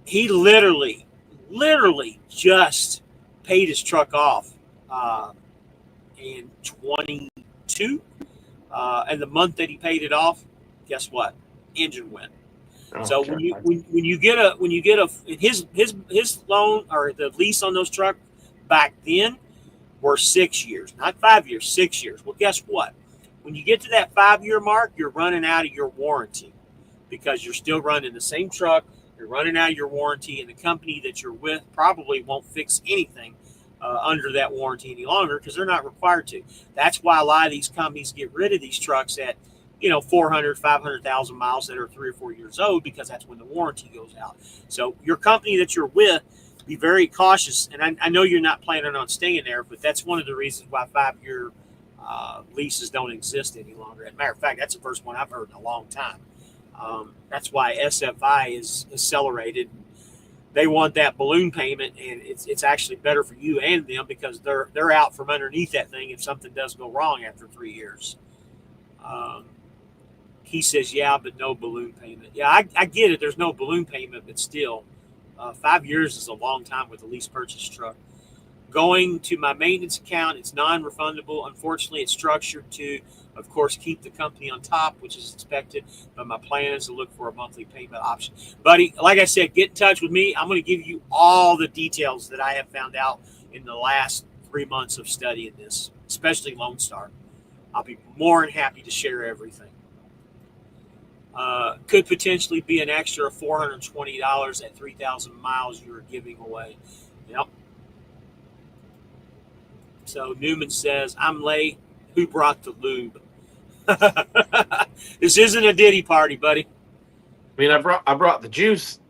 he literally just paid his truck off in 22. And the month that he paid it off, guess what? Engine went. Oh, so when you get a his loan or the lease on those trucks back then were 6 years, not 5 years, 6 years. Well, guess what? When you get to that 5-year mark, you're running out of your warranty because you're still running the same truck. You're running out of your warranty, and the company that you're with probably won't fix anything under that warranty any longer because they're not required to. That's why a lot of these companies get rid of these trucks at 400, 500,000 miles that are 3 or 4 years old because that's when the warranty goes out. So your company that you're with, be very cautious. And I know you're not planning on staying there, but that's one of the reasons why 5-year leases don't exist any longer. As a matter of fact, that's the first one I've heard in a long time. That's why SFI is accelerated. They want that balloon payment, and it's actually better for you and them because they're out from underneath that thing if something does go wrong after 3 years. He says, yeah, but no balloon payment. Yeah, I get it. There's no balloon payment, but still, 5 years is a long time with a lease purchase truck. Going to my maintenance account, it's non-refundable. Unfortunately, it's structured to, of course, keep the company on top, which is expected. But my plan is to look for a monthly payment option. Buddy, like I said, get in touch with me. I'm going to give you all the details that I have found out in the last 3 months of studying this, especially Lone Star. I'll be more than happy to share everything. Could potentially be an extra $420 at 3,000 miles you're giving away. Yep. So Newman says, I'm late. Who brought the lube? This isn't a Diddy party, buddy. I mean, I brought the juice.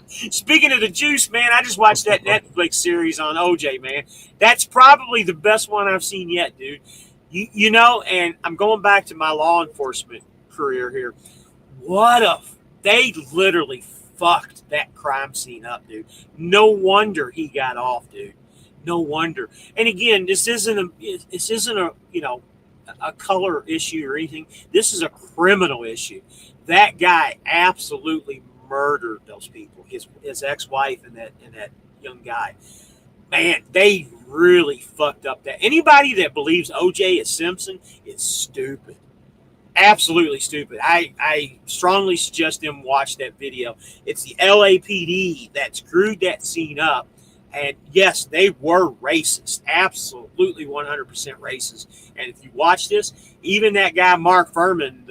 Speaking of the juice, man, I just watched that Netflix series on OJ, man. That's probably the best one I've seen yet, dude. You know, and I'm going back to my law enforcement career here. They literally fucked that crime scene up, dude. No wonder he got off, dude. No wonder. And again, this isn't a color issue or anything. This is a criminal issue. That guy absolutely murdered those people. His ex-wife and that young guy. Man, they really fucked up that. Anybody that believes OJ is Simpson is stupid. Absolutely stupid. I strongly suggest them watch that video. It's the LAPD that screwed that scene up. And yes, they were racist. Absolutely 100% racist. And if you watch this, even that guy, Mark Furman,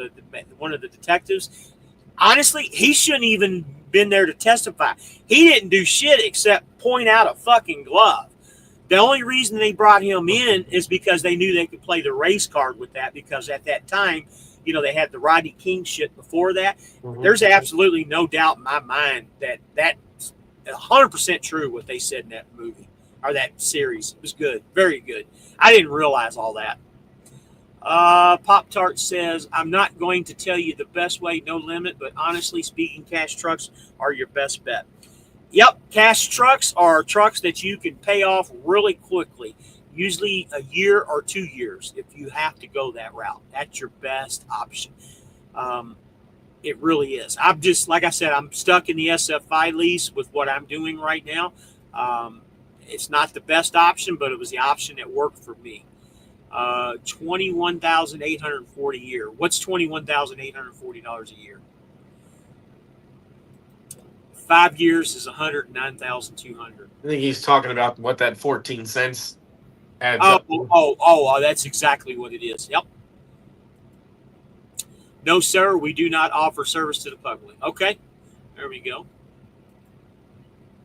one of the detectives, honestly, he shouldn't even been there to testify. He didn't do shit except point out a fucking glove. The only reason they brought him in is because they knew they could play the race card with that, because at that time, they had the Rodney King shit before that. Mm-hmm. There's absolutely no doubt in my mind that 100% true what they said in that movie or that series. It was good. Very good. I didn't realize all that. Pop Tart says, I'm not going to tell you the best way, no limit, but honestly speaking, cash trucks are your best bet. Yep, cash trucks are trucks that you can pay off really quickly, usually a year or 2 years if you have to go that route. That's your best option. It really is. I'm just, like I said, I'm stuck in the SFI lease with what I'm doing right now. It's not the best option, but it was the option that worked for me. $21,840 a year. What's $21,840 a year? 5 years is $109,200. I think he's talking about what that 14 cents adds up. Oh, that's exactly what it is. Yep. No, sir, we do not offer service to the public. Okay, there we go.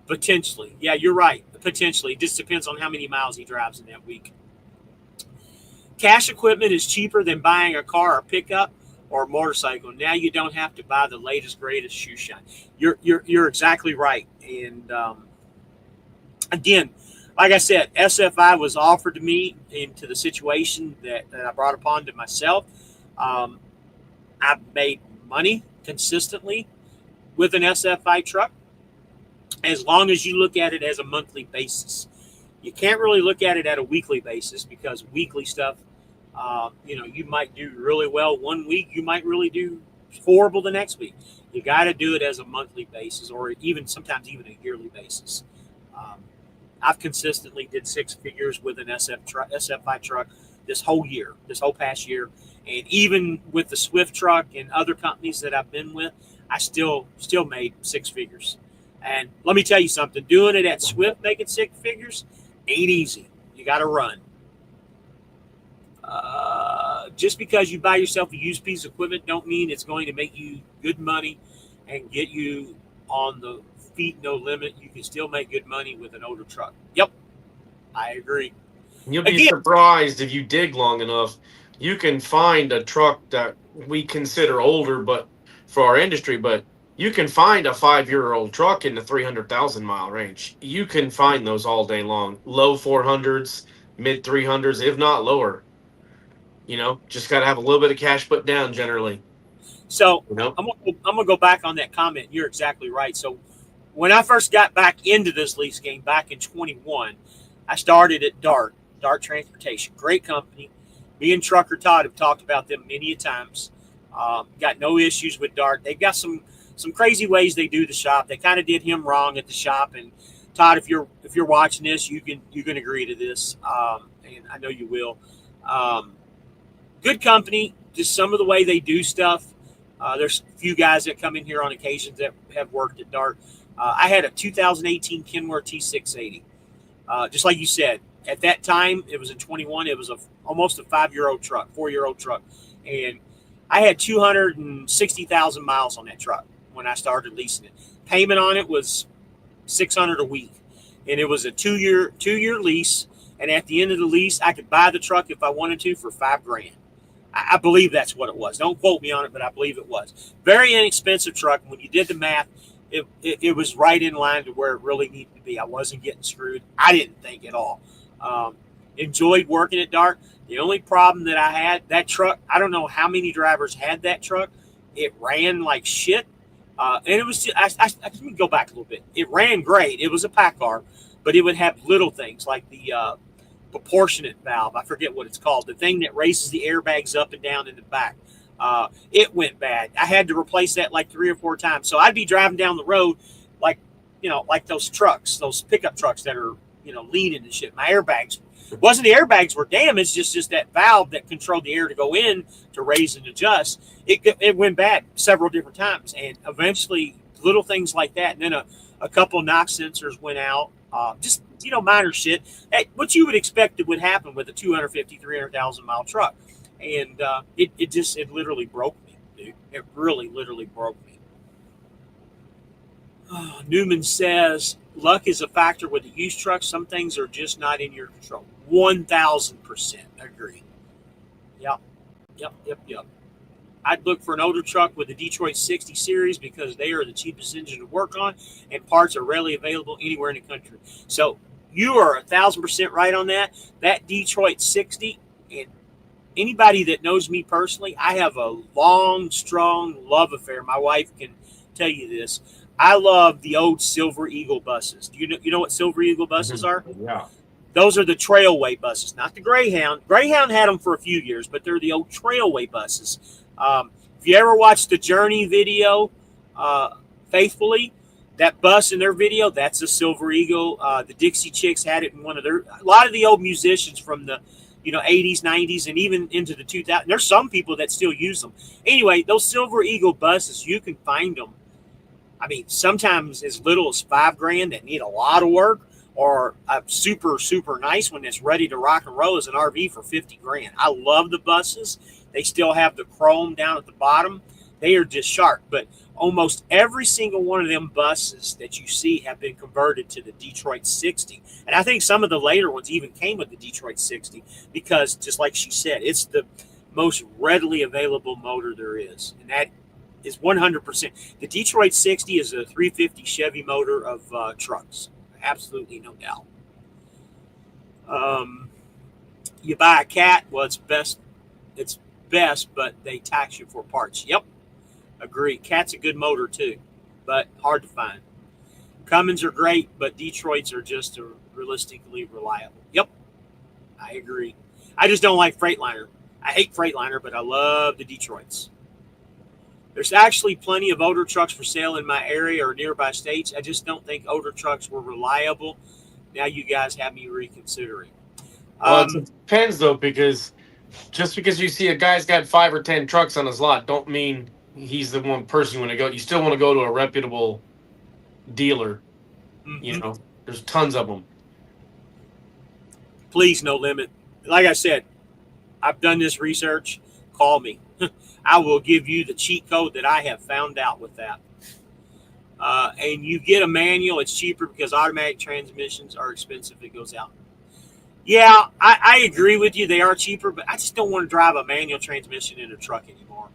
Potentially. Yeah, you're right. Potentially. It just depends on how many miles he drives in that week. Cash equipment is cheaper than buying a car or pickup or a motorcycle. Now you don't have to buy the latest, greatest shoe shine. You're exactly right. And again, like I said, SFI was offered to me into the situation that I brought upon to myself. Um, I've made money consistently with an SFI truck as long as you look at it as a monthly basis. You can't really look at it at a weekly basis because weekly stuff, you might do really well one week, you might really do horrible the next week. You got to do it as a monthly basis, or even sometimes even a yearly basis. Um, I've consistently did six figures with an SFI truck this whole year, this whole past year, and even with the Swift truck and other companies that I've been with, I still made six figures. And let me tell you something: doing it at Swift, making six figures, ain't easy. You got to run. Just because you buy yourself a used piece of equipment don't mean it's going to make you good money and get you on the feet no limit. You can still make good money with an older truck. Yep, I agree. You'll be surprised if you dig long enough. You can find a truck that we consider older, but for our industry, but you can find a 5-year-old truck in the 300,000 mile range. You can find those all day long. Low 400s, mid 300s, if not lower. Just got to have a little bit of cash put down generally. So I'm gonna go back on that comment. You're exactly right. So when I first got back into this lease game back in 21, I started at Dart Transportation. Great company. Me and Trucker Todd have talked about them many a times. Got no issues with Dart. They've got some crazy ways they do the shop. They kind of did him wrong at the shop. And Todd, if you're watching this, you can agree to this, and I know you will. Good company. Just some of the way they do stuff. There's a few guys that come in here on occasions that have worked at Dart. I had a 2018 Kenworth T680. Just like you said, at that time, it was in 21. It was almost a 4-year-old truck. And I had 260,000 miles on that truck when I started leasing it. Payment on it was $600 a week. And it was a two-year lease. And at the end of the lease, I could buy the truck if I wanted to for $5,000. I believe that's what it was. Don't quote me on it, but I believe it was. Very inexpensive truck. When you did the math, it was right in line to where it really needed to be. I wasn't getting screwed. I didn't think at all. Enjoyed working at Dart. The only problem that I had, that truck, I don't know how many drivers had that truck. It ran like shit. And it was just, let me go back a little bit. It ran great. It was a PACCAR, but it would have little things like the proportionate valve. I forget what it's called. The thing that raises the airbags up and down in the back. It went bad. I had to replace that like 3 or 4 times. So I'd be driving down the road like those trucks, those pickup trucks that are, leaning and shit. My airbags, wasn't the airbags were damaged, just that valve that controlled the air to go in to raise and adjust. It went bad several different times. And eventually little things like that. And then a couple knock sensors went out. Just, minor shit. Hey, what you would expect it would happen with a 250, 300,000 mile truck. And it literally broke me, dude. It really literally broke me. Newman says, luck is a factor with the used trucks. Some things are just not in your control. 1,000% agree. Yep. I'd look for an older truck with the Detroit 60 series because they are the cheapest engine to work on and parts are readily available anywhere in the country. So you are 1,000% right on that. That Detroit 60, and anybody that knows me personally, I have a long, strong love affair. My wife can tell you this. I love the old Silver Eagle buses. Do you know what Silver Eagle buses are? Yeah. Those are the Trailway buses, not the Greyhound. Greyhound had them for a few years, but they're the old Trailway buses. If you ever watched the Journey video, Faithfully, that bus in their video, that's a Silver Eagle. The Dixie Chicks had it in a lot of the old musicians from the 80s, 90s, and even into the 2000s. There's some people that still use them. Anyway, those Silver Eagle buses, you can find them. I mean, sometimes as little as $5,000 that need a lot of work, or a super, super nice one that's ready to rock and roll as an RV for $50,000. I love the buses. They still have the chrome down at the bottom. They are just sharp. But almost every single one of them buses that you see have been converted to the Detroit 60. And I think some of the later ones even came with the Detroit 60 because, just like she said, it's the most readily available motor there is. And that is 100%. The Detroit 60 is a 350 Chevy motor of trucks. Absolutely no doubt. Um, you buy a cat, well, it's best. It's best, but they tax you for parts. Yep, agree. Cat's a good motor too, but hard to find. Cummins are great, but Detroit's are just realistically reliable. Yep, I agree. I just don't like Freightliner. I hate Freightliner, but I love the Detroits. There's actually plenty of older trucks for sale in my area or nearby states. I just don't think older trucks were reliable. Now you guys have me reconsidering. Well, it depends though, because just because you see a guy's got 5 or 10 trucks on his lot, don't mean he's the one person you want to go. You still want to go to a reputable dealer. You know, there's tons of them. Please, no limit. Like I said, I've done this research. Call me. I will give you the cheat code that I have found out with that. And you get a manual, it's cheaper because automatic transmissions are expensive. It goes out. Yeah, I agree with you. They are cheaper, but I just don't want to drive a manual transmission in a truck anymore.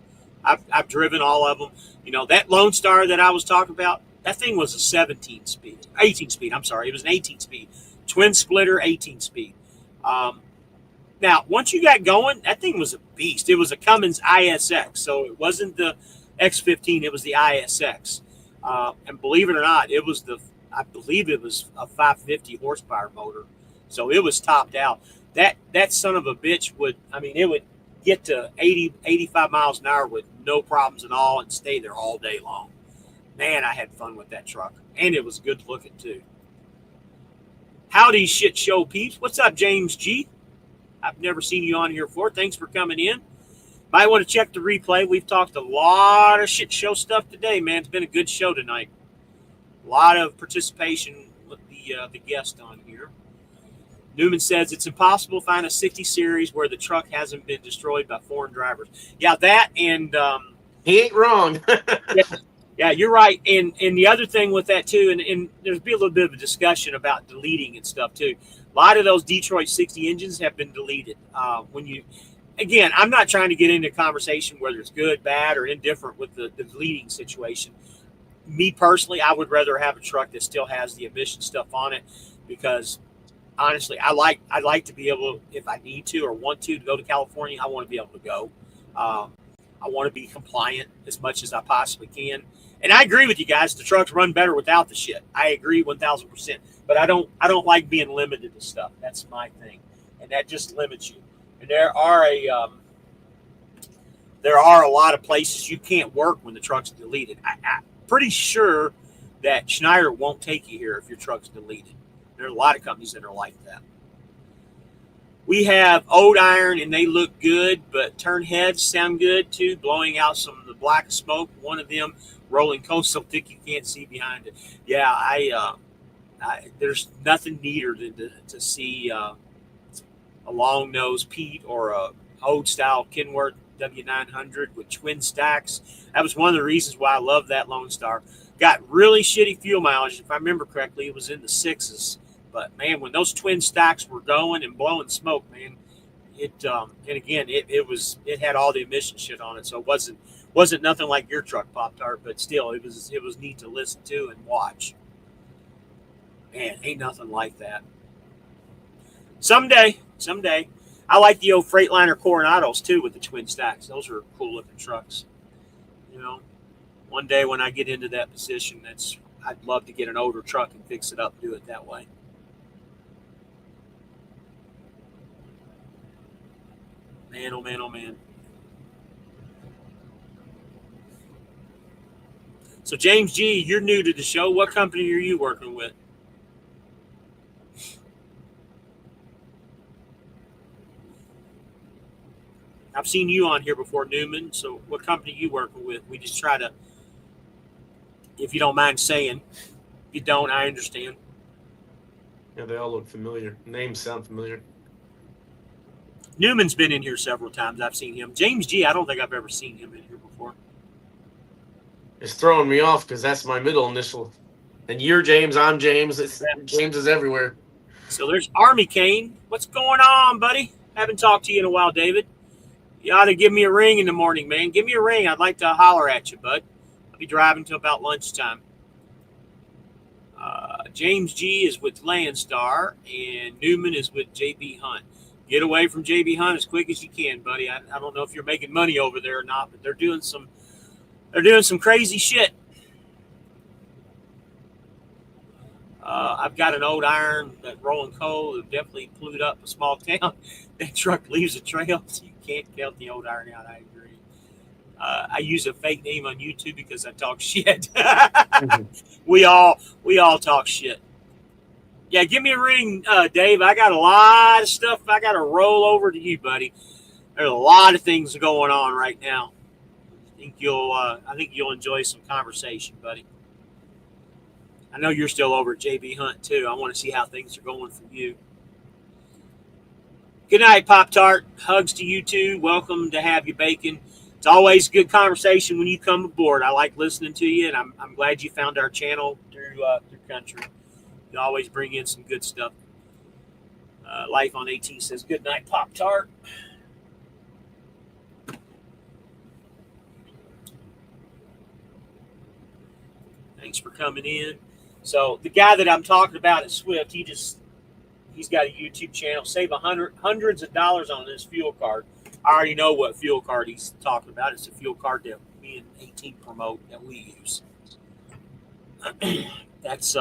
I've driven all of them. You know, that Lone Star that I was talking about, that thing was a 18 speed. I'm sorry. It was an 18 speed. Twin splitter, 18 speed. Now, once you got going, that thing was a beast. It was a Cummins ISX, so it wasn't the X15. It was the ISX. And believe it or not, I believe it was a 550 horsepower motor. So it was topped out. That son of a bitch it would get to 80, 85 miles an hour with no problems at all and stay there all day long. Man, I had fun with that truck. And it was good looking too. Howdy, shit show peeps. What's up, James G? I've never seen you on here before. Thanks for coming in. Might want to check the replay. We've talked a lot of shit show stuff today, man. It's been a good show tonight. A lot of participation with the guest on here. Newman says it's impossible to find a 60 series where the truck hasn't been destroyed by foreign drivers. Yeah, that and he ain't wrong. yeah, you're right. And the other thing with that too, and there's be a little bit of a discussion about deleting and stuff too. A lot of those Detroit 60 engines have been deleted. Again, I'm not trying to get into a conversation whether it's good, bad, or indifferent with the deleting situation. Me personally, I would rather have a truck that still has the emission stuff on it because honestly, I like to be able, if I need to or want to go to California, I want to be able to go. I want to be compliant as much as I possibly can. And I agree with you guys. The trucks run better without the shit. I agree 1,000%. But I don't like being limited to stuff. That's my thing, and that just limits you. And there are a lot of places you can't work when the truck's deleted. I'm pretty sure that Schneider won't take you here if your truck's deleted. There are a lot of companies that are like that. We have old iron, and they look good, but turn heads sound good too, blowing out some of the black smoke. One of them rolling cones so thick you can't see behind it. Yeah, there's nothing neater than to see a long nose Pete or a old style Kenworth W900 with twin stacks. That was one of the reasons why I love that Lone Star. Got really shitty fuel mileage. If I remember correctly, it was in the 6s. But man, when those twin stacks were going and blowing smoke, man, it had all the emission shit on it. So it wasn't nothing like your truck, Pop Tart, but still it was neat to listen to and watch. Man, ain't nothing like that. Someday. I like the old Freightliner Coronados too with the twin stacks. Those are cool looking trucks. You know, one day when I get into that position, I'd love to get an older truck and fix it up, do it that way. Man, oh man, oh man. So James G, you're new to the show. What company are you working with? I've seen you on here before, Newman. So what company are you working with? We just try to, if you don't mind saying. If you don't, I understand. Yeah, they all look familiar. Names sound familiar. Newman's been in here several times. I've seen him. James G, I don't think I've ever seen him in here before. It's throwing me off because that's my middle initial. And you're James, I'm James. James is everywhere. So there's Army Kane. What's going on, buddy? Haven't talked to you in a while, David. You ought to give me a ring in the morning, man. Give me a ring. I'd like to holler at you, bud. I'll be driving till about lunchtime. James G is with Landstar, and Newman is with JB Hunt. Get away from JB Hunt as quick as you can, buddy. I don't know if you're making money over there or not, but they're doing some crazy shit. I've got an old iron that rolling coal that definitely plued up a small town. That truck leaves a trail, so you can't count the old iron out. I agree. I use a fake name on YouTube because I talk shit. We all talk shit. Yeah, give me a ring, Dave. I got a lot of stuff I got to roll over to you, buddy. There's a lot of things going on right now. I think you'll enjoy some conversation, buddy. I know you're still over at JB Hunt too. I want to see how things are going for you. Good night, Pop Tart. Hugs to you too. Welcome to have you, Bacon. It's always a good conversation when you come aboard. I like listening to you, and I'm glad you found our channel through country. You always bring in some good stuff. Life on AT says, good night, Pop Tart. Thanks for coming in. So the guy that I'm talking about at Swift, he's got a YouTube channel. Save hundreds of dollars on this fuel card. I already know what fuel card he's talking about. It's a fuel card that me and 18 promote that we use. That's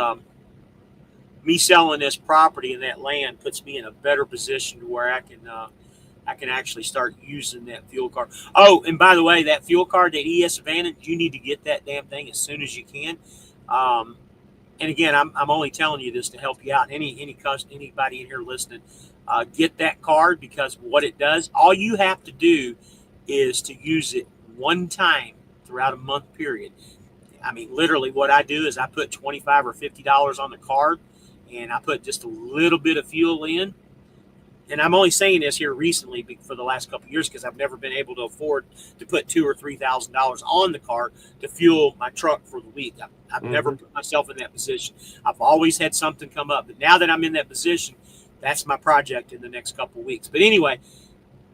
me selling this property and that land puts me in a better position to where I can actually start using that fuel card. Oh, and by the way, that fuel card, that ES Advantage, you need to get that damn thing as soon as you can. And again, I'm only telling you this to help you out. Anybody in here listening, get that card, because what it does, all you have to do is to use it one time throughout a month period. I mean, literally what I do is I put $25 or $50 on the card, and I put just a little bit of fuel in. And I'm only saying this here recently for the last couple of years because I've never been able to afford to put $2,000 or $3,000 on the card to fuel my truck for the week. I've never put myself in that position. I've always had something come up. But now that I'm in that position, that's my project in the next couple of weeks. But anyway,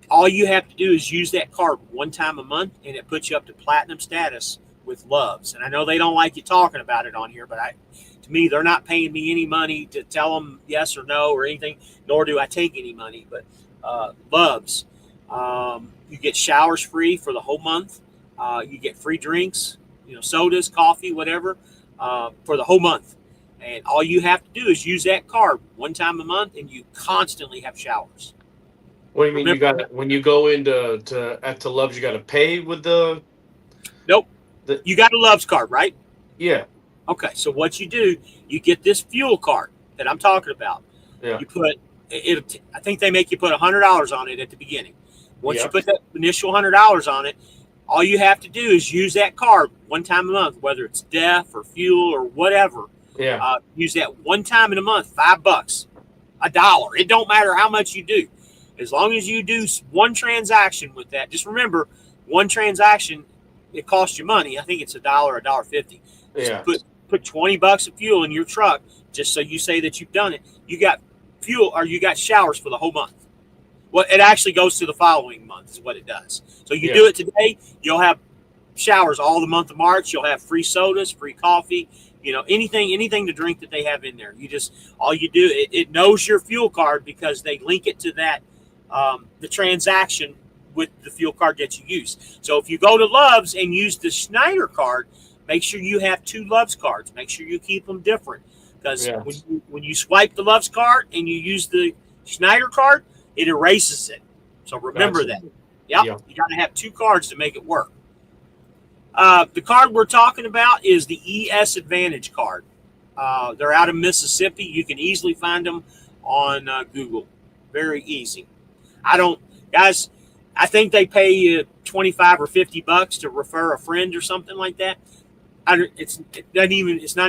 all you have to do is use that card one time a month, and it puts you up to platinum status with Loves. And I know they don't like you talking about it on here, but to me, they're not paying me any money to tell them yes or no or anything, nor do I take any money. But Loves, you get showers free for the whole month. You get free drinks, sodas, coffee, whatever, for the whole month. And all you have to do is use that card one time a month, and you constantly have showers. What do you mean? Remember, when you go into Loves, you got to pay with the? Nope. You got a Loves card, right? Yeah. Okay, so what you do, you get this fuel card that I'm talking about. Yeah. You put it. I think they make you put $100 on it at the beginning. Once you put that initial $100 on it, all you have to do is use that card one time a month, whether it's DEF or fuel or whatever. Yeah. Use that one time in a month, $5, $1. It don't matter how much you do, as long as you do one transaction with that. Just remember, one transaction, it costs you money. I think it's $1, $1.50. Yeah. Put $20 of fuel in your truck, just so you say that you've done it. You got fuel, or you got showers for the whole month. Well, it actually goes to the following month is what it does. So you do it today, you'll have showers all the month of March. You'll have free sodas, free coffee, anything to drink that they have in there. All you do, it knows your fuel card because they link it to that, the transaction with the fuel card that you use. So if you go to Loves and use the Schneider card, make sure you have two Loves cards. Make sure you keep them different, because when you swipe the Loves card and you use the Schneider card, it erases it. So remember that. Yep. You got to have two cards to make it work. The card we're talking about is the ES Advantage card. They're out of Mississippi. You can easily find them on Google. Very easy. Guys, I think they pay you $25 or $50 to refer a friend or something like that. It's not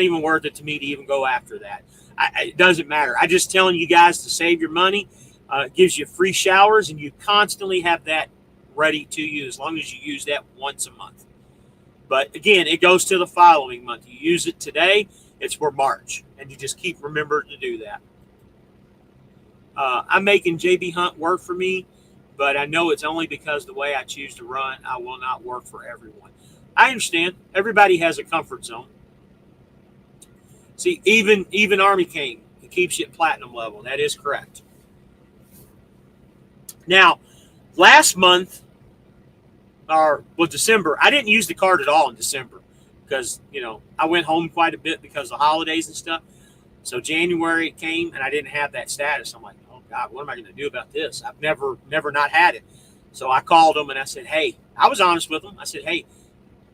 even worth it to me to even go after that. It doesn't matter. I'm just telling you guys to save your money. It gives you free showers, and you constantly have that ready to you as long as you use that once a month. But again, it goes to the following month. You use it today, it's for March, and you just keep remembering to do that. I'm making JB Hunt work for me, but I know it's only because the way I choose to run, I will not work for everyone. I understand. Everybody has a comfort zone. See, even Army King, it keeps you at platinum level. That is correct. Now, last month, December, I didn't use the card at all in December because, I went home quite a bit because of the holidays and stuff. So January came and I didn't have that status. I'm like, oh God, what am I going to do about this? I've never not had it. So I called them and I said, hey, I was honest with them. I said, hey,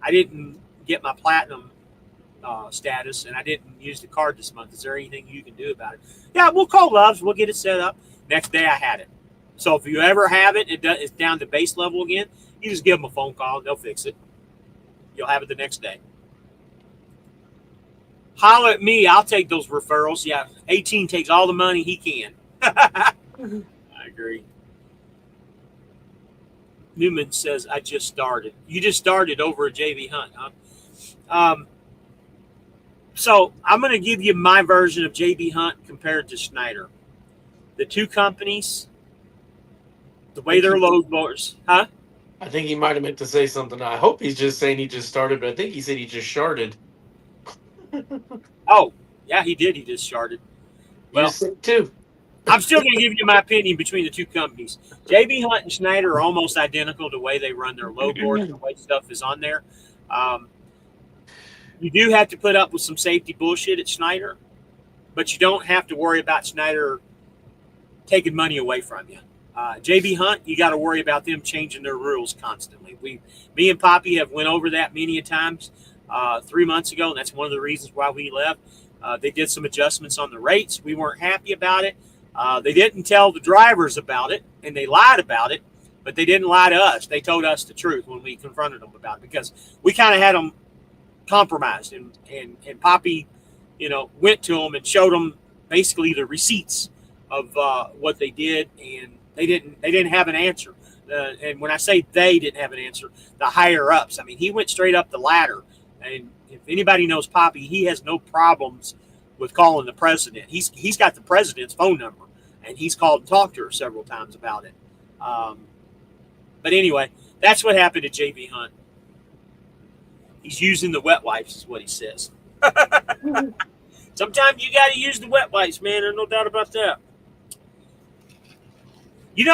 I didn't get my platinum status and I didn't use the card this month. Is there anything you can do about it? Yeah, we'll call Loves. We'll get it set up. Next day I had it. So if you ever have it, it's down to base level again. You just give them a phone call. They'll fix it. You'll have it the next day. Holler at me. I'll take those referrals. Yeah, 18 takes all the money he can. I agree. Newman says, I just started. You just started over at JB Hunt, huh? So I'm going to give you my version of JB Hunt compared to Schneider. The two companies, the way their load boards, huh? I think he might have meant to say something. I hope he's just saying he just started, but I think he said he just sharded. Oh, yeah, he did. He just started. Well, too. I'm still going to give you my opinion between the two companies. JB Hunt and Schneider are almost identical the way they run their load boards, the way stuff is on there. You do have to put up with some safety bullshit at Schneider, but you don't have to worry about Schneider taking money away from you. JB Hunt, you got to worry about them changing their rules constantly. Me and Poppy have went over that many a times 3 months ago, and that's one of the reasons why we left. They did some adjustments on the rates. We weren't happy about it. They didn't tell the drivers about it, and they lied about it, but they didn't lie to us. They told us the truth when we confronted them about it because we kind of had them compromised, and Poppy, went to them and showed them basically the receipts of what they did, and they didn't have an answer. And when I say they didn't have an answer, the higher ups. I mean, he went straight up the ladder, and if anybody knows Poppy, he has no problems with calling the president. He's got the president's phone number, and he's called and talked to her several times about it. But anyway, that's what happened to JB Hunt. He's using the wet wipes, is what he says. Sometimes you got to use the wet wipes, man. There's no doubt about that. We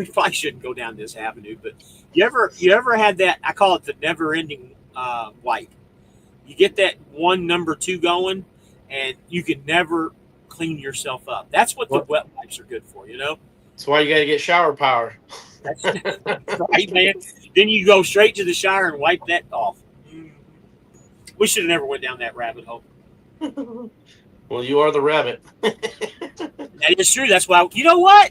probably shouldn't go down this avenue, but you ever had that? I call it the never-ending wipe. You get that one number 2 going, and you can never clean yourself up. That's what the wet wipes are good for, That's why you got to get shower power. That's right, man. Then you go straight to the shower and wipe that off. We should have never went down that rabbit hole. Well, you are the rabbit. That is true. That's why. You know what?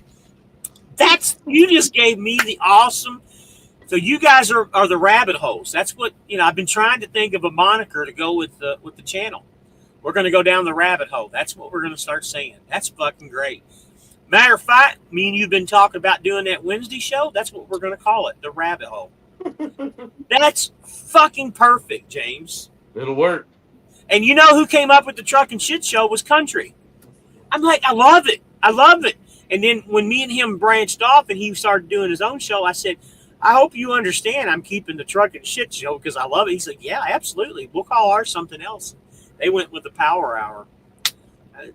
You just gave me the awesome. So you guys are the rabbit holes. That's what I've been trying to think of a moniker to go with the channel. We're going to go down the rabbit hole. That's what we're going to start saying. That's fucking great. Matter of fact, me and you've been talking about doing that Wednesday show. That's what we're going to call it, the rabbit hole. That's fucking perfect, James. It'll work. And you know who came up with the Truck and Shit show was Country. I'm like, I love it. I love it. And then when me and him branched off and he started doing his own show, I said, I hope you understand I'm keeping the Truck and Shit show because I love it. He's like, yeah, absolutely. We'll call ours something else. They went with the Power Hour.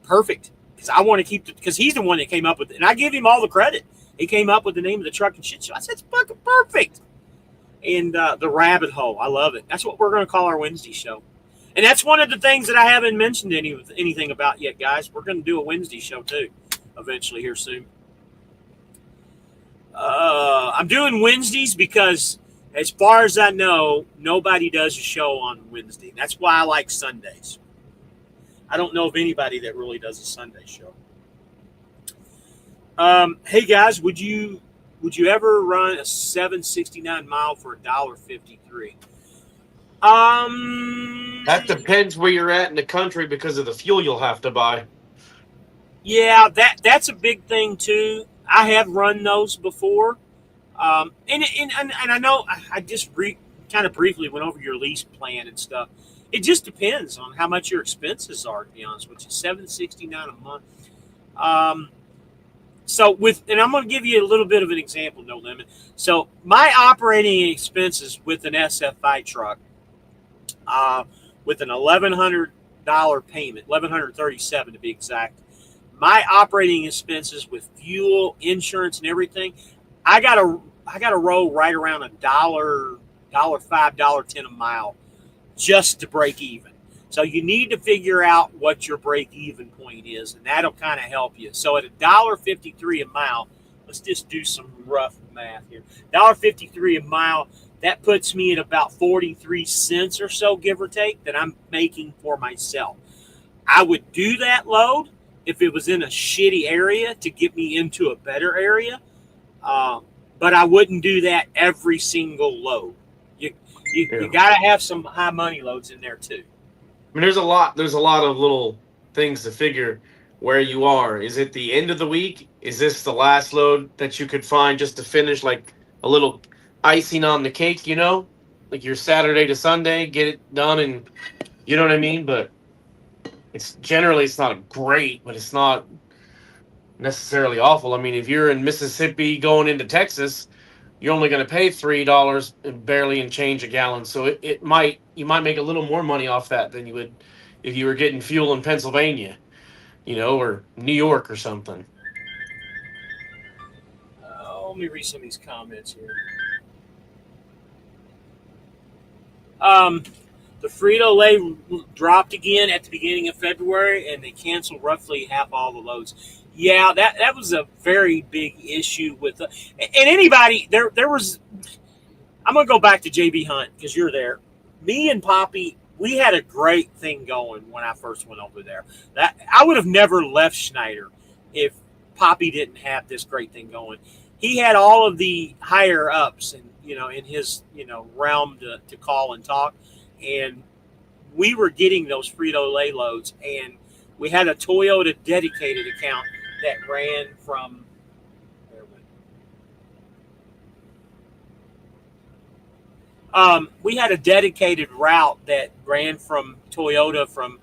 Perfect. Because I want to keep because he's the one that came up with it. And I give him all the credit. He came up with the name of the Truck and Shit show. I said, it's fucking perfect. And the rabbit hole. I love it. That's what we're going to call our Wednesday show. And that's one of the things that I haven't mentioned anything about yet, guys. We're going to do a Wednesday show, too, eventually here soon. I'm doing Wednesdays because, as far as I know, nobody does a show on Wednesday. That's why I like Sundays. I don't know of anybody that really does a Sunday show. Hey, guys, would you ever run a 769 mile for $1.53? That depends where you're at in the country because of the fuel you'll have to buy. Yeah, that's a big thing too. I have run those before, and I know I just kind of briefly went over your lease plan and stuff. It just depends on how much your expenses are. To be honest with you, $769 a month. So and I'm going to give you a little bit of an example, no limit. So my operating expenses with an SFI truck, with an 1100 payment, $1,137 to be exact. My operating expenses with fuel, insurance, and everything, I got to roll right around $1.05, $1.10 a mile just to break even. So you need to figure out what your break even point is, and that'll kind of help you. So at $1.53 a mile, let's just do some rough math here. $1.53 a mile, that puts me at about 43 cents or so, give or take, that I'm making for myself. I would do that load if it was in a shitty area to get me into a better area, but I wouldn't do that every single load. You got to have some high money loads in there too. I mean, there's a lot of little things to figure where you are. Is it the end of the week? Is this the last load that you could find just to finish, like a little icing on the cake, like your Saturday to Sunday, get it done, and you know what I mean? But it's not great, but it's not necessarily awful. I mean, if you're in Mississippi going into Texas, you're only going to pay $3 and barely and change a gallon. So you might make a little more money off that than you would if you were getting fuel in Pennsylvania, or New York or something. Let me read some of these comments here. The Frito-Lay dropped again at the beginning of February, and they canceled roughly half all the loads. Yeah, that was a very big issue with and anybody there was. I'm gonna go back to JB Hunt because you're there. Me and Poppy, we had a great thing going when I first went over there. That I would have never left Schneider if Poppy didn't have this great thing going. He had all of the higher ups and in his realm to call and talk, and we were getting those Frito-Lay loads, and we had a Toyota dedicated account that ran from we had a dedicated route that ran from Toyota from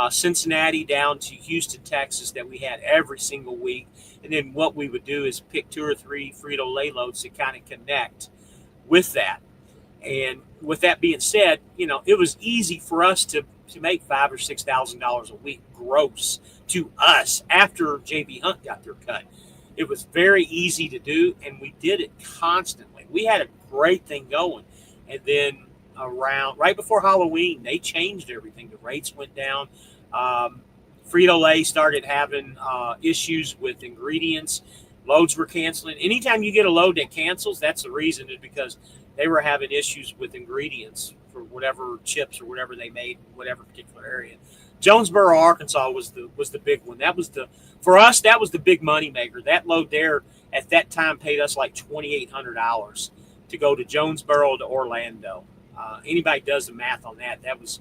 Cincinnati down to Houston, Texas, that we had every single week. And then what we would do is pick 2 or 3 Frito-Lay loads to kind of connect with that. And with that being said, it was easy for us to make $5,000 or $6,000 a week gross to us after JB Hunt got their cut. It was very easy to do, and we did it constantly. We had a great thing going. And then right before Halloween, they changed everything. The rates went down. Frito-Lay started having issues with ingredients. Loads were canceling. Anytime you get a load that cancels, that's the reason, is because they were having issues with ingredients for whatever chips or whatever they made in whatever particular area. Jonesboro, Arkansas was the big one. For us, that was the big money maker. That load there at that time paid us like $2,800 to go to Jonesboro to Orlando. Anybody does the math on that, that was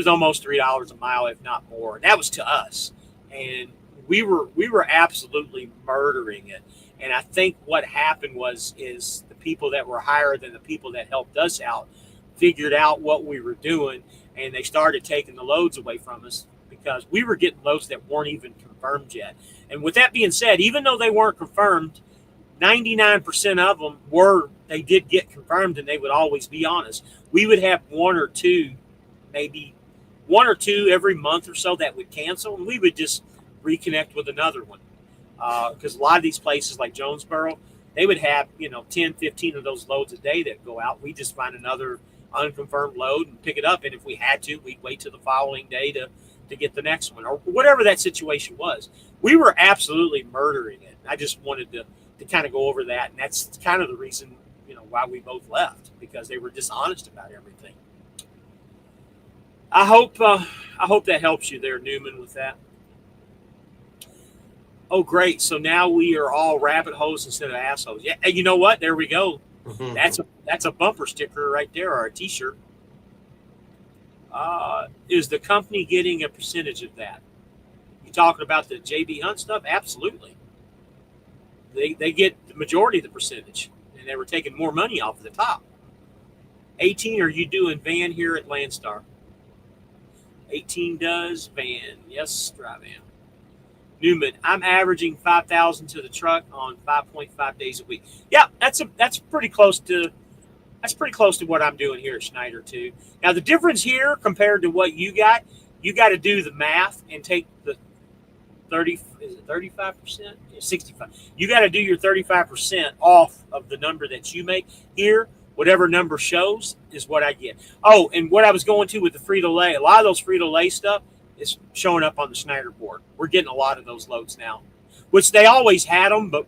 almost $3 a mile, if not more. And that was to us. And we were absolutely murdering it. And I think what happened is the people that were higher than the people that helped us out figured out what we were doing, and they started taking the loads away from us because we were getting loads that weren't even confirmed yet. And with that being said, even though they weren't confirmed, 99% of them they did get confirmed, and they would always be honest. We would have maybe one or two every month or so that would cancel, and we would just reconnect with another one. Because a lot of these places like Jonesboro, they would have 10, 15 of those loads a day that go out. We just find another unconfirmed load and pick it up, and if we had to, we'd wait till the following day to get the next one, or whatever that situation was. We were absolutely murdering it. I just wanted to kind of go over that, and that's kind of the reason why we both left, because they were dishonest about everything. I hope that helps you there, Newman, with that. Oh, great! So now we are all rabbit holes instead of assholes. Yeah, you know what? There we go. Mm-hmm. That's a bumper sticker right there, or a T-shirt. Is the company getting a percentage of that? You talking about the JB Hunt stuff? Absolutely. They get the majority of the percentage, and they were taking more money off of the top. 18, are you doing van here at Landstar? 18 does van. Yes, dry van. Newman, I'm averaging 5,000 to the truck on 5.5 days a week. Yeah, that's pretty close to what I'm doing here at Schneider too. Now the difference here compared to what you got you got to do the math and take the 30, is it 35%? 65. You got to do your 35% off of the number that you make here. Whatever number shows is what I get. Oh, and what I was going to with the Frito-Lay, a lot of those Frito-Lay stuff is showing up on the Schneider board. We're getting a lot of those loads now, which they always had them, but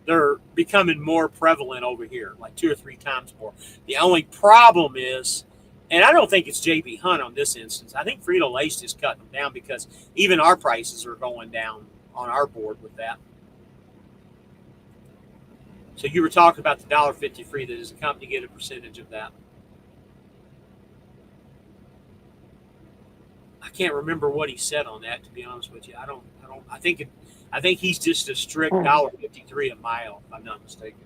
they're becoming more prevalent over here, like 2 or 3 times more. The only problem is, and I don't think it's JB Hunt on this instance. I think Frito-Lay's just cutting them down because even our prices are going down on our board with that. So you were talking about the $1.50 free. That does the company get a percentage of that? I can't remember what he said on that, to be honest with you. I think he's just a strict $1.53 a mile, if I'm not mistaken.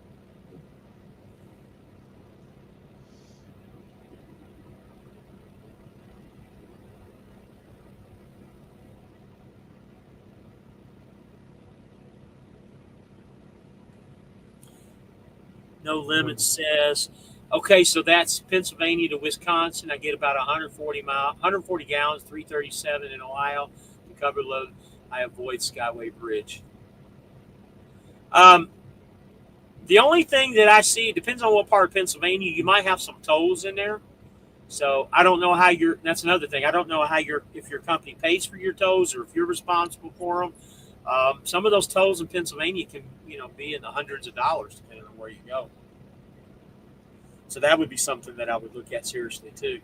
No Limit says, okay, so that's Pennsylvania to Wisconsin. I get about 140 gallons, 337 in Ohio. The cover load, I avoid Skyway Bridge. The only thing that I see, it depends on what part of Pennsylvania, you might have some tolls in there. So I don't know how that's another thing. I don't know if your company pays for your tolls or if you're responsible for them. Some of those tolls in Pennsylvania can, be in the hundreds of dollars depending on where you go. So that would be something that I would look at seriously too.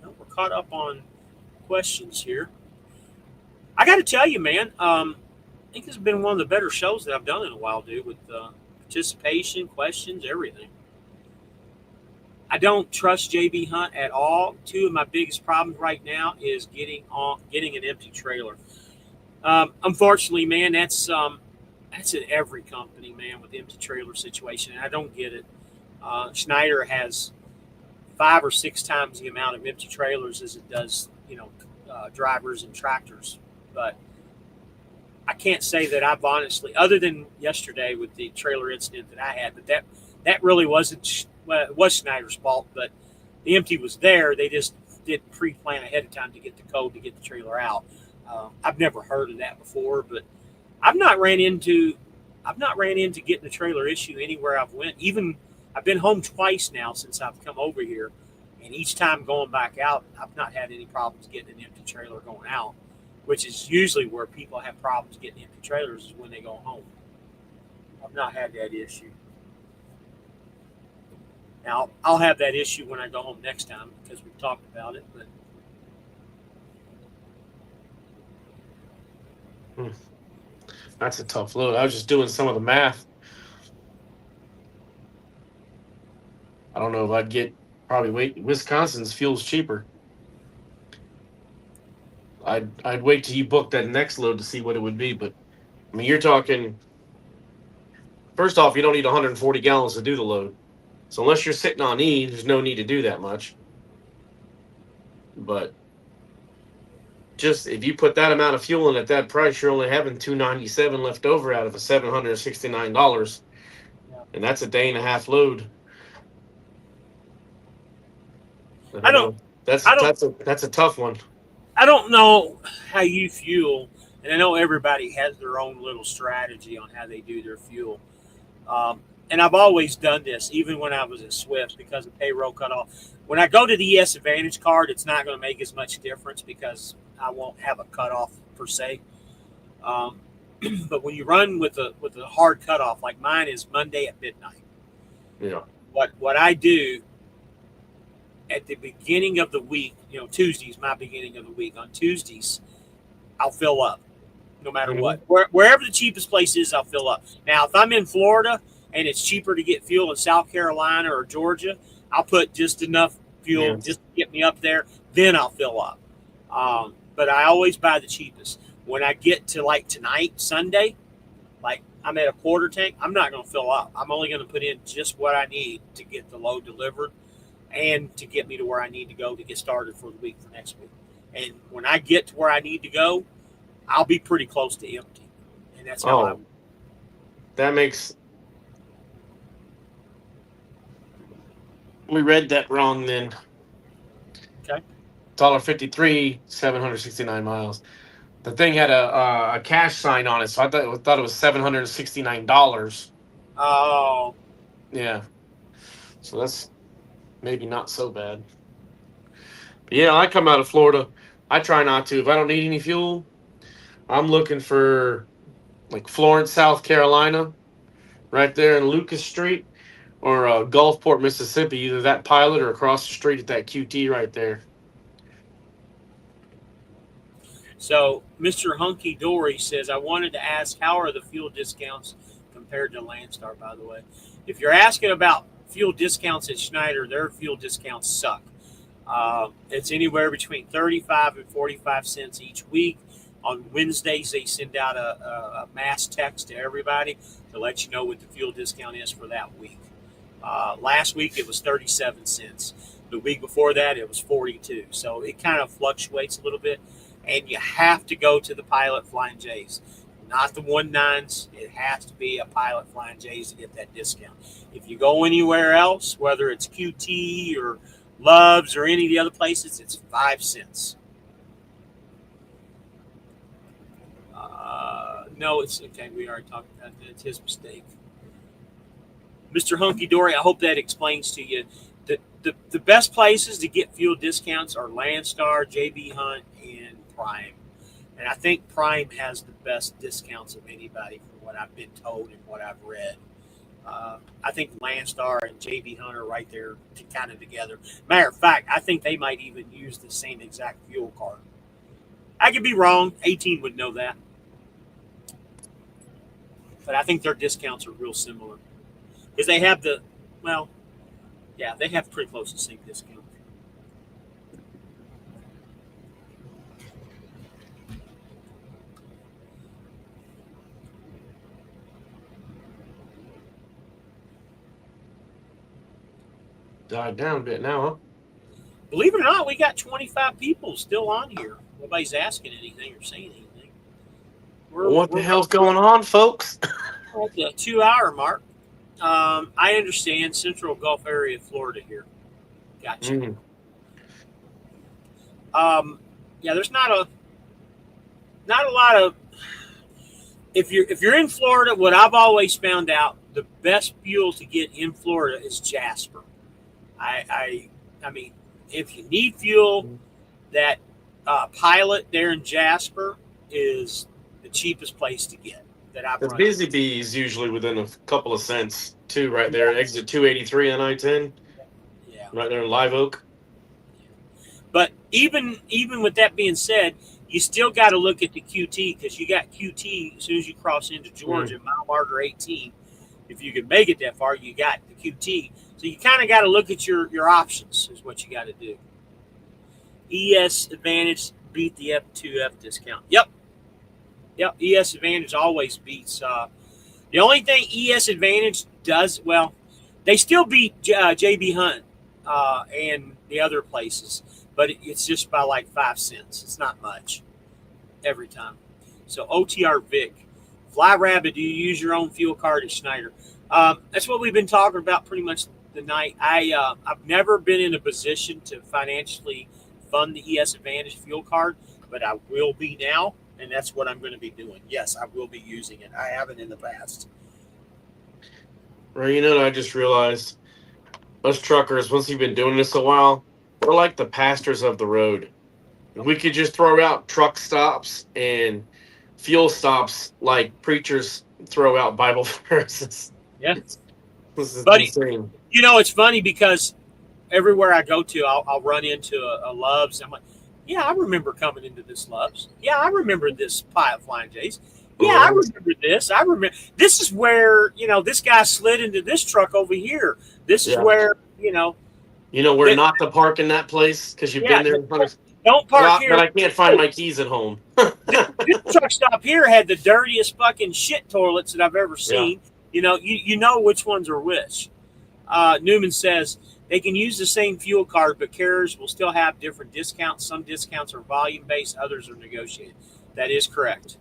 Well, we're caught up on questions here. I got to tell you, man, I think this has been one of the better shows that I've done in a while, dude, with participation, questions, everything. I don't trust JB Hunt at all. 2 of my biggest problems right now is getting an empty trailer. Unfortunately, man, that's at every company, man, with the empty trailer situation, and I don't get it. Schneider has 5 or 6 times the amount of empty trailers as it does, drivers and tractors. But I can't say that I've honestly, other than yesterday with the trailer incident that I had, but that really wasn't. Well, it was Schneider's fault, but the empty was there. They just didn't pre-plan ahead of time to get the code to get the trailer out. I've never heard of that before, but I've not ran into getting a trailer issue anywhere I've went. Even I've been home twice now since I've come over here, and each time going back out, I've not had any problems getting an empty trailer going out, which is usually where people have problems getting empty trailers is when they go home. I've not had that issue. Now, I'll have that issue when I go home next time because we've talked about it. But That's a tough load. I was just doing some of the math. I don't know if I'd get Wisconsin's fuel's cheaper. I'd wait till you book that next load to see what it would be. But I mean, you're talking. First off, you don't need 140 gallons to do the load. So unless you're sitting on E, there's no need to do that much. But just if you put that amount of fuel in at that price, you're only having $297 left over out of a $769, and that's a day and a half load. That's a tough one. I don't know how you fuel, and I know everybody has their own little strategy on how they do their fuel. And I've always done this, even when I was at Swift, because of payroll cutoff. When I go to the ES Advantage card, it's not going to make as much difference because I won't have a cutoff per se. But when you run with a hard cutoff, like mine is Monday at midnight. Yeah. What I do at the beginning of the week, Tuesday's my beginning of the week. On Tuesdays, I'll fill up, no matter what. Wherever the cheapest place is, I'll fill up. Now, if I'm in Florida and it's cheaper to get fuel in South Carolina or Georgia, I'll put just enough fuel just to get me up there. Then I'll fill up. But I always buy the cheapest. When I get to like tonight, Sunday, like I'm at a quarter tank, I'm not going to fill up. I'm only going to put in just what I need to get the load delivered and to get me to where I need to go to get started for the week for next week. And when I get to where I need to go, I'll be pretty close to empty. And that's how that makes We read that wrong then. Okay. $1.53, 769 miles. The thing had a cash sign on it, so I thought it was $769. Oh, Yeah, so that's maybe not so bad. But yeah, I come out of Florida. I try not to. If I don't need any fuel, I'm looking for like Florence, South Carolina, right there in Lucas Street, or Gulfport, Mississippi. Either that Pilot or across the street at that QT right there. so Mr. Hunky Dory says, I wanted to ask, how are the fuel discounts compared to Landstar, by the way? If you're asking about fuel discounts at Schneider, their fuel discounts suck. It's anywhere between 35 and 45 cents each week. On Wednesdays, they send out a mass text to everybody to let you know what the fuel discount is for that week. Last week, it was 37 cents. The week before that, it was 42. So it kind of fluctuates a little bit. And you have to go to the Pilot Flying J's, not the 19s. It has to be a Pilot Flying J's to get that discount. If you go anywhere else, whether it's QT or Love's or any of the other places, it's 5 cents. No, it's okay. We already talked about that. It's his mistake. Mr. Hunky Dory, I hope that explains to you that the best places to get fuel discounts are Landstar, JB Hunt, and Prime. And I think Prime has the best discounts of anybody from what I've been told and what I've read. I think Landstar and JB Hunt are right there kind of together. Matter of fact, I think they might even use the same exact fuel card. I could be wrong. 18 would know that. But I think their discounts are real similar. Because they have they have pretty close to the same discount. Died down a bit now, huh? Believe it or not, we got 25 people still on here. Nobody's asking anything or saying anything. What the hell's going on, folks? At the 2-hour mark. I understand Central Gulf area of Florida here. Gotcha. Yeah, there's not a lot of. If you're in Florida, what I've always found out, the best fuel to get in Florida is Jasper. I mean, if you need fuel, that Pilot there in Jasper is the cheapest place to get. The Busy Bee is usually within a couple of cents too, right there. Exit 283 on I-10. Yeah, right there in Live Oak. But even with that being said, you still got to look at the QT, because you got QT as soon as you cross into Georgia, mile marker 18. If you can make it that far, you got the QT. So you kind of got to look at your options is what you got to do. ES Advantage beat the F2F discount. Yep. ES Advantage always beats. The only thing ES Advantage does, well, they still beat JB Hunt and the other places, but it's just by like 5 cents. It's not much every time. So OTR Vic, Fly Rabbit, do you use your own fuel card at Schneider? That's what we've been talking about pretty much the night. I've never been in a position to financially fund the ES Advantage fuel card, but I will be now, and that's what I'm going to be doing. Yes, I will be using it. I haven't in the past. Right, you know what I just realized? Us truckers, once you've been doing this a while, we're like the pastors of the road. We could just throw out truck stops and fuel stops like preachers throw out Bible verses. Yeah. This is Buddy, insane. You know, it's funny because everywhere I go to, I'll run into a Love's. I'm like, yeah, I remember coming into this Love's. Yeah, I remember this Pilot Flying J's. Yeah, I remember this. I remember this is where, this guy slid into this truck over here. This is where, where not to park in that place because you've been there. Don't park here. But I can't find my keys at home. This truck stop here had the dirtiest fucking shit toilets that I've ever seen. Yeah. You know which ones are which. Newman says they can use the same fuel card, but carriers will still have different discounts. Some discounts are volume-based, others are negotiated. That is correct.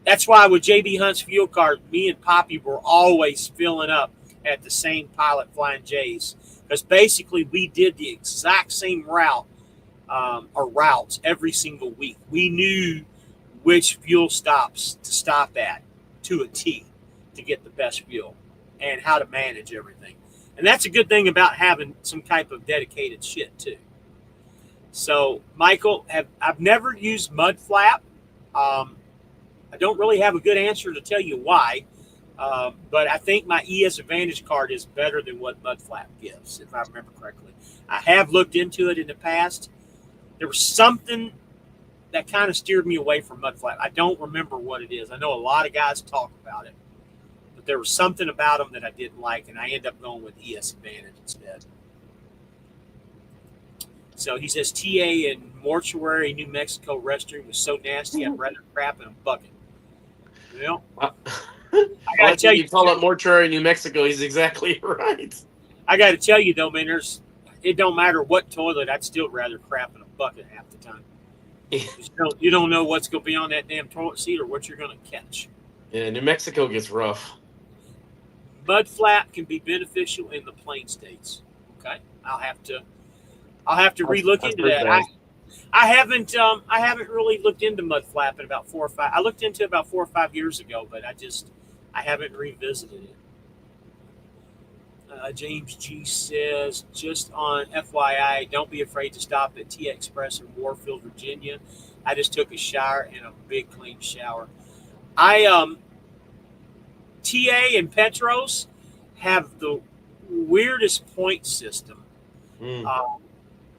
That's why with JB Hunt's fuel card, me and Poppy were always filling up at the same Pilot Flying J's. because basically we did the exact same route or routes every single week. We knew which fuel stops to stop at to a T to get the best fuel and how to manage everything. And that's a good thing about having some type of dedicated shit too. So, Michael, I've never used Mud Flap. I don't really have a good answer to tell you why, but I think my ES Advantage card is better than what Mud Flap gives, if I remember correctly. I have looked into it in the past. There was something that kind of steered me away from Mud Flap. I don't remember what it is. I know a lot of guys talk about it, but there was something about them that I didn't like, and I ended up going with ES Advantage instead. So he says, TA in mortuary New Mexico restroom was so nasty, I'd rather crap in a bucket. Well, I gotta tell you, call it mortuary New Mexico. He's exactly right. I got to tell you though, man, it don't matter what toilet, I'd still rather crap in a bucket half the time. You don't know what's going to be on that damn toilet seat or what you're going to catch. Yeah, New Mexico gets rough. Mud Flap can be beneficial in the plain states. Okay, I'll have to relook into that. I haven't really looked into Mud Flap in about 4 or 5. I looked into it about 4 or 5 years ago, but I haven't revisited it. James G says, just on FYI, don't be afraid to stop at T Express in Warfield, Virginia. I just took a shower in a big clean shower. TA and Petros have the weirdest point system.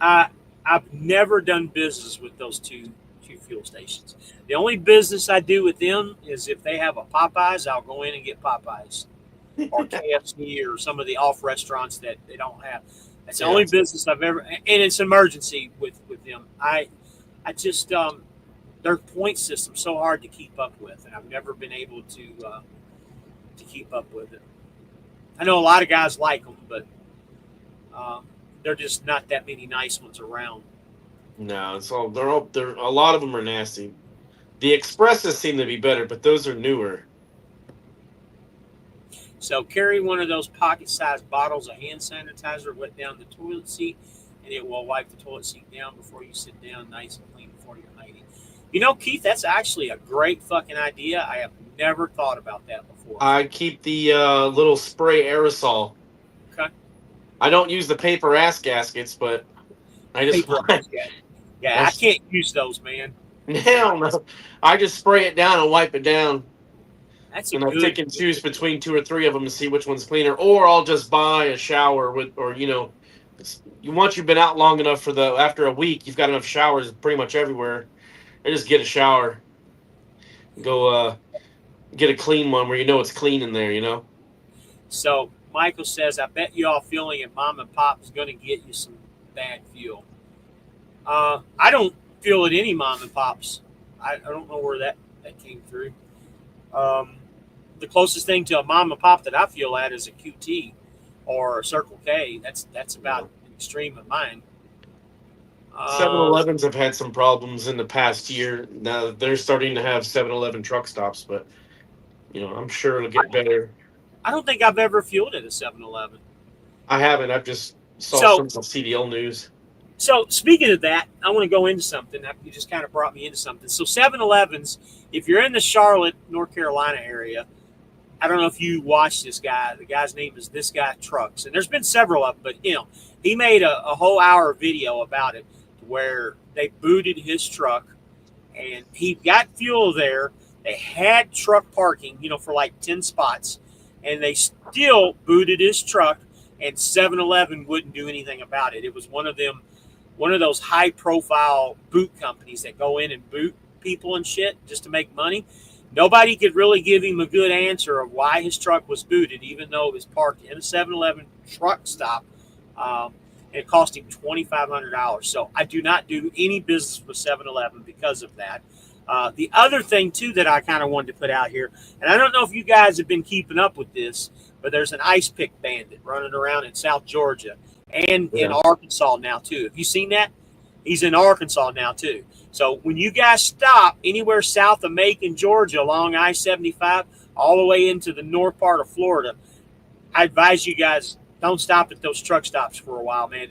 I've never done business with those two fuel stations. The only business I do with them is if they have a Popeyes, I'll go in and get Popeyes. Or KFC or some of the off restaurants that they don't have. That's the only business I've ever, and it's an emergency with them. I just their point system's so hard to keep up with, and I've never been able to keep up with it. I know a lot of guys like them, but they're just not that many nice ones around. No, it's all they're a lot of them are nasty. The Expresses seem to be better, but those are newer. So carry one of those pocket-sized bottles of hand sanitizer wet down the toilet seat, and it will wipe the toilet seat down before you sit down, nice and clean before you're hiding. You know, Keith, that's actually a great fucking idea. I have never thought about that before. I keep the little spray aerosol. Okay. I don't use the paper ass gaskets, but I just yeah, I can't use those, man. Hell no. I just spray it down and wipe it down. That's and I pick and choose between 2 or 3 of them to see which one's cleaner, or I'll just buy a shower with, or once you've been out long enough after a week, you've got enough showers pretty much everywhere. I just get a shower, go get a clean one where it's clean in there. So Michael says, I bet you all feeling it. Mom and Pop is going to get you some bad fuel. I don't feel it any Mom and Pops. I don't know where that came through. The closest thing to a Mom and Pop that I feel at is a QT or a Circle K. That's about an extreme of mine. 7-Elevens have had some problems in the past year. Now they're starting to have 7-Eleven truck stops, but I'm sure it'll get better. I don't think I've ever fueled at a 7-Eleven. I haven't. I've just saw some CDL news. So speaking of that, I want to go into something. You just kind of brought me into something. So 7-Elevens, if you're in the Charlotte, North Carolina area, I don't know if you watched this guy. The guy's name is This Guy Trucks. And there's been several of them, but he made a whole hour video about it where they booted his truck and he got fuel there. They had truck parking, for like 10 spots, and they still booted his truck, and 7-Eleven wouldn't do anything about it. It was one of those high profile boot companies that go in and boot people and shit just to make money. Nobody could really give him a good answer of why his truck was booted, even though it was parked in a 7-Eleven truck stop. And it cost him $2,500. So I do not do any business with 7-Eleven because of that. The other thing, too, that I kind of wanted to put out here, and I don't know if you guys have been keeping up with this, but there's an ice pick bandit running around in South Georgia and in Arkansas now, too. Have you seen that? He's in Arkansas now, too. So when you guys stop anywhere south of Macon, Georgia, along I-75, all the way into the north part of Florida, I advise you guys don't stop at those truck stops for a while, man.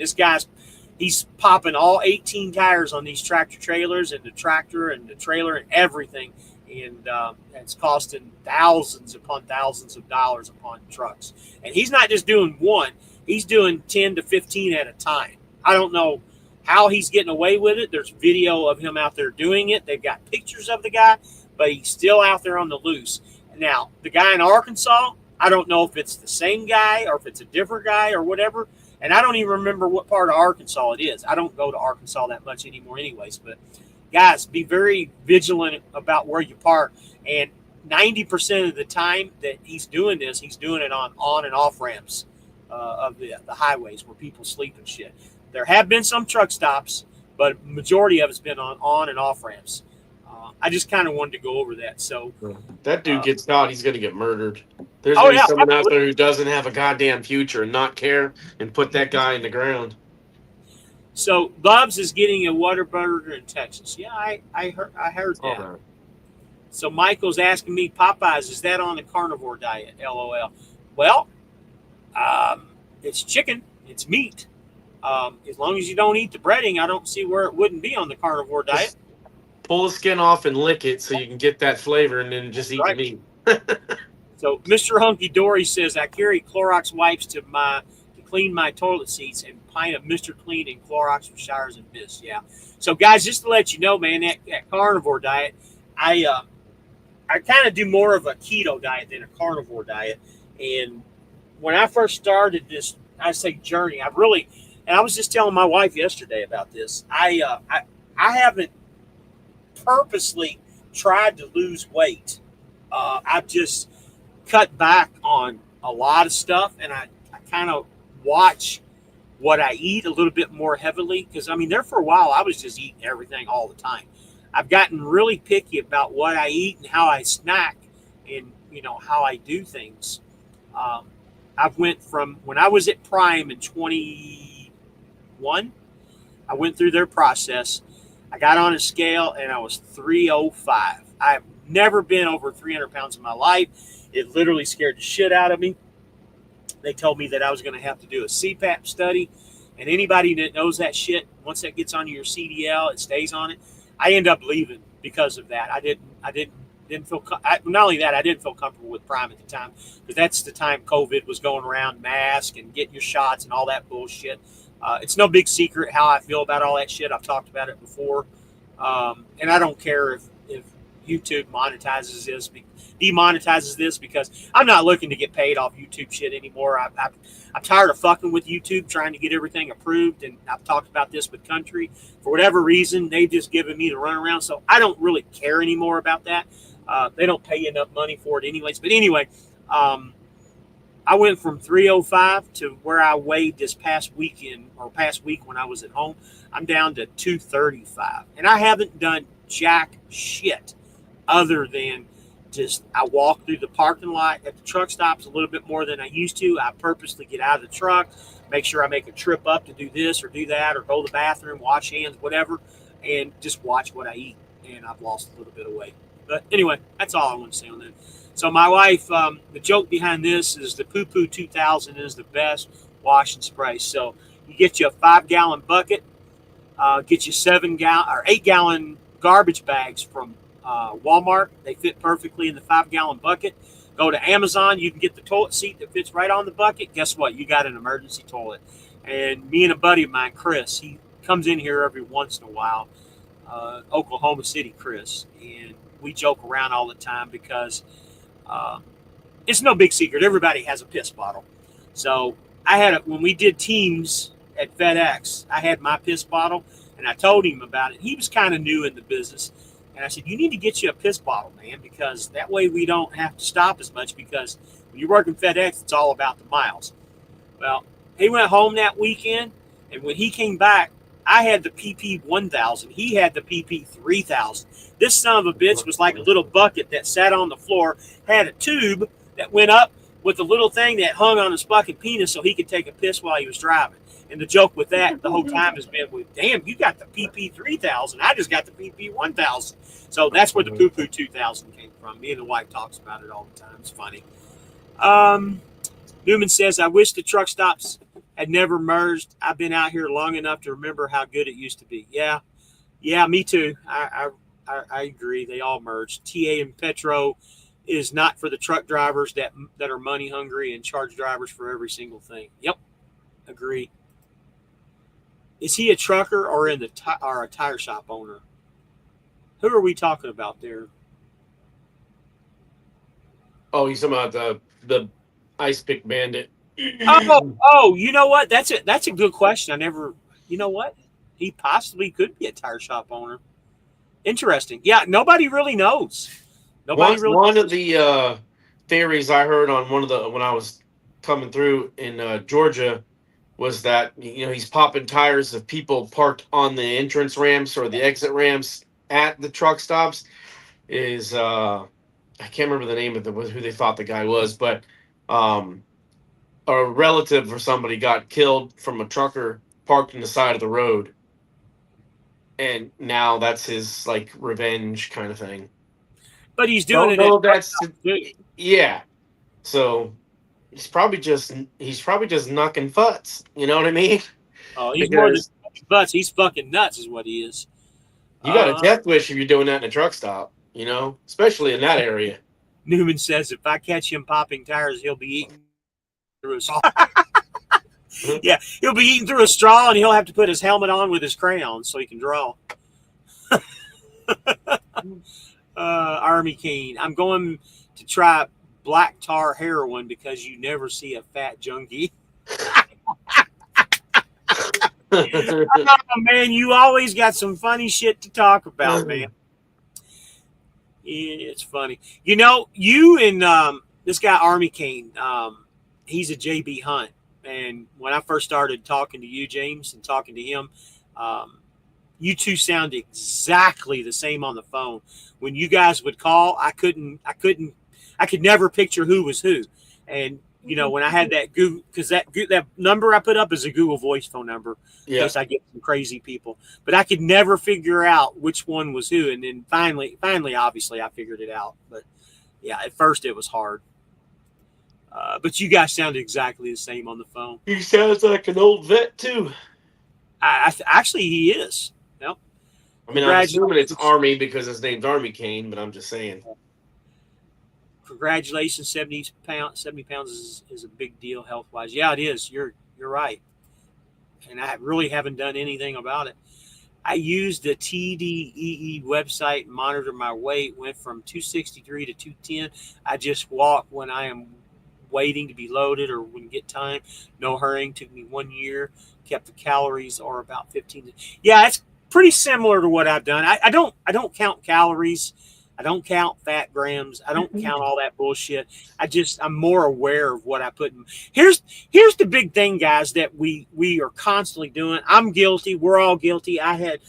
He's popping all 18 tires on these tractor trailers and the tractor and the trailer and everything. And it's costing thousands upon thousands of dollars upon trucks. And he's not just doing one, he's doing 10 to 15 at a time. I don't know how he's getting away with it. There's video of him out there doing it. They've got pictures of the guy, but he's still out there on the loose. Now, the guy in Arkansas, I don't know if it's the same guy or if it's a different guy or whatever. And I don't even remember what part of Arkansas it is. I don't go to Arkansas that much anymore anyways. But, guys, be very vigilant about where you park. And 90% of the time that he's doing this, he's doing it on and off ramps of the highways where people sleep and shit. There have been some truck stops, but majority of it's been on and off ramps. I just kind of wanted to go over that. So that dude gets caught, he's going to get murdered. There's going to be someone out there who doesn't have a goddamn future and not care and put that guy in the ground. So Bubs is getting a Whataburger in Texas. Yeah, I heard that. Right. So Michael's asking me, Popeyes, is that on the carnivore diet? LOL. Well, it's chicken. It's meat. As long as you don't eat the breading, I don't see where it wouldn't be on the carnivore diet. Pull the skin off and lick it so you can get that flavor and then just eat the meat. So Mr. Hunky Dory says, I carry Clorox wipes to clean my toilet seats and pint of Mr. Clean and Clorox for showers and mist. Yeah. So guys, just to let you know, man, that carnivore diet, I kind of do more of a keto diet than a carnivore diet. And when I first started this, I say journey, and I was just telling my wife yesterday about this. I haven't purposely tried to lose weight. I've just cut back on a lot of stuff, and I kind of watch what I eat a little bit more heavily, because I mean, there for a while I was just eating everything all the time. I've gotten really picky about what I eat and how I snack, and how I do things. I've went from when I was at Prime in 21, I went through their process. I got on a scale and I was 305. I've never been over 300 pounds in my life. It literally scared the shit out of me. They told me that I was going to have to do a CPAP study. And anybody that knows that shit, once that gets on your CDL, it stays on it. I end up leaving because of that. I didn't feel, not only that, I didn't feel comfortable with Prime at the time, because that's the time COVID was going around, mask and getting your shots and all that bullshit. It's no big secret how I feel about all that shit. I've talked about it before. And I don't care if YouTube demonetizes this, because I'm not looking to get paid off YouTube shit anymore. I'm tired of fucking with YouTube, trying to get everything approved. And I've talked about this with Country. For whatever reason, they've just given me the runaround. So I don't really care anymore about that. They don't pay you enough money for it anyways. But anyway, I went from 305 to where I weighed this past week when I was at home. I'm down to 235. And I haven't done jack shit other than just I walk through the parking lot at the truck stops a little bit more than I used to. I purposely get out of the truck, make sure I make a trip up to do this or do that or go to the bathroom, wash hands, whatever, and just watch what I eat. And I've lost a little bit of weight. But anyway, that's all I want to say on that. So my wife, the joke behind this is the Poo Poo 2000 is the best wash and spray. So you get you a 5-gallon bucket, get you 8-gallon garbage bags from Walmart. They fit perfectly in the 5-gallon bucket. Go to Amazon. You can get the toilet seat that fits right on the bucket. Guess what? You got an emergency toilet. And me and a buddy of mine, Chris, he comes in here every once in a while, Oklahoma City Chris, and we joke around all the time because it's no big secret. Everybody has a piss bottle. So I had when we did teams at FedEx, I had my piss bottle, and I told him about it. He was kind of new in the business. And I said, you need to get you a piss bottle, man, because that way we don't have to stop as much, because when you're working FedEx, it's all about the miles. Well, he went home that weekend, and when he came back, I had the PP 1000. He had the PP 3000. This son of a bitch was like a little bucket that sat on the floor, had a tube that went up with a little thing that hung on his fucking penis so he could take a piss while he was driving. And the joke with that the whole time has been, well, damn, you got the PP 3000. I just got the PP 1000. So that's where the Poo Poo 2000 came from. Me and the wife talks about it all the time. It's funny. Newman says, I wish the truck stops had never merged. I've been out here long enough to remember how good it used to be. Yeah, me too. I agree. They all merged. TA and Petro is not for the truck drivers that are money hungry and charge drivers for every single thing. Yep, agree. Is he a trucker or or a tire shop owner? Who are we talking about there? Oh, he's talking about the Ice Pick Bandit. Oh, you know what? That's a good question. I never, you know what? He possibly could be a tire shop owner. Interesting. Yeah, nobody really knows. One of the theories I heard on when I was coming through in Georgia was that he's popping tires of people parked on the entrance ramps or the exit ramps at the truck stops. Is I can't remember the name of who they thought the guy was, but a relative or somebody got killed from a trucker parked in the side of the road, and now that's his like revenge kind of thing. But he's doing it. No, that's yeah. So he's probably just knocking futs. You know what I mean? Oh, he's more than butts. He's fucking nuts, is what he is. You got a death wish if you're doing that in a truck stop. Especially in that area. Newman says if I catch him popping tires, he'll be eating through a straw. Yeah, he'll be eating through a straw, and he'll have to put his helmet on with his crayon so he can draw. Army Keen, I'm going to try black tar heroin because you never see a fat junkie. Oh, man, you always got some funny shit to talk about, man. Yeah, it's funny. You and this guy Army Kane, he's a JB Hunt. And when I first started talking to you, James, and talking to him, you two sound exactly the same on the phone. When you guys would call, I could never picture who was who. And when I had that Google, because that number I put up is a Google Voice phone number. Yeah. I get some crazy people, but I could never figure out which one was who. And then finally, obviously, I figured it out. But yeah, at first it was hard. But you guys sounded exactly the same on the phone. He sounds like an old vet too. Actually, he is. Yep. I mean, I'm assuming it's Army because his name's Army Kane, but I'm just saying. Congratulations, 70 pounds is a big deal health wise. Yeah, it is. You're right, and I really haven't done anything about it. I used the TDEE website and monitored my weight. Went from 263 to 210. I just walk when I am waiting to be loaded or when get time. No hurrying. Took me 1 year. Kept the calories or about 15. Yeah, it's pretty similar to what I've done. I don't count calories. I don't count fat grams. I don't count all that bullshit. I'm more aware of what I put in. Here's the big thing, guys, that we are constantly doing. I'm guilty. We're all guilty. I had,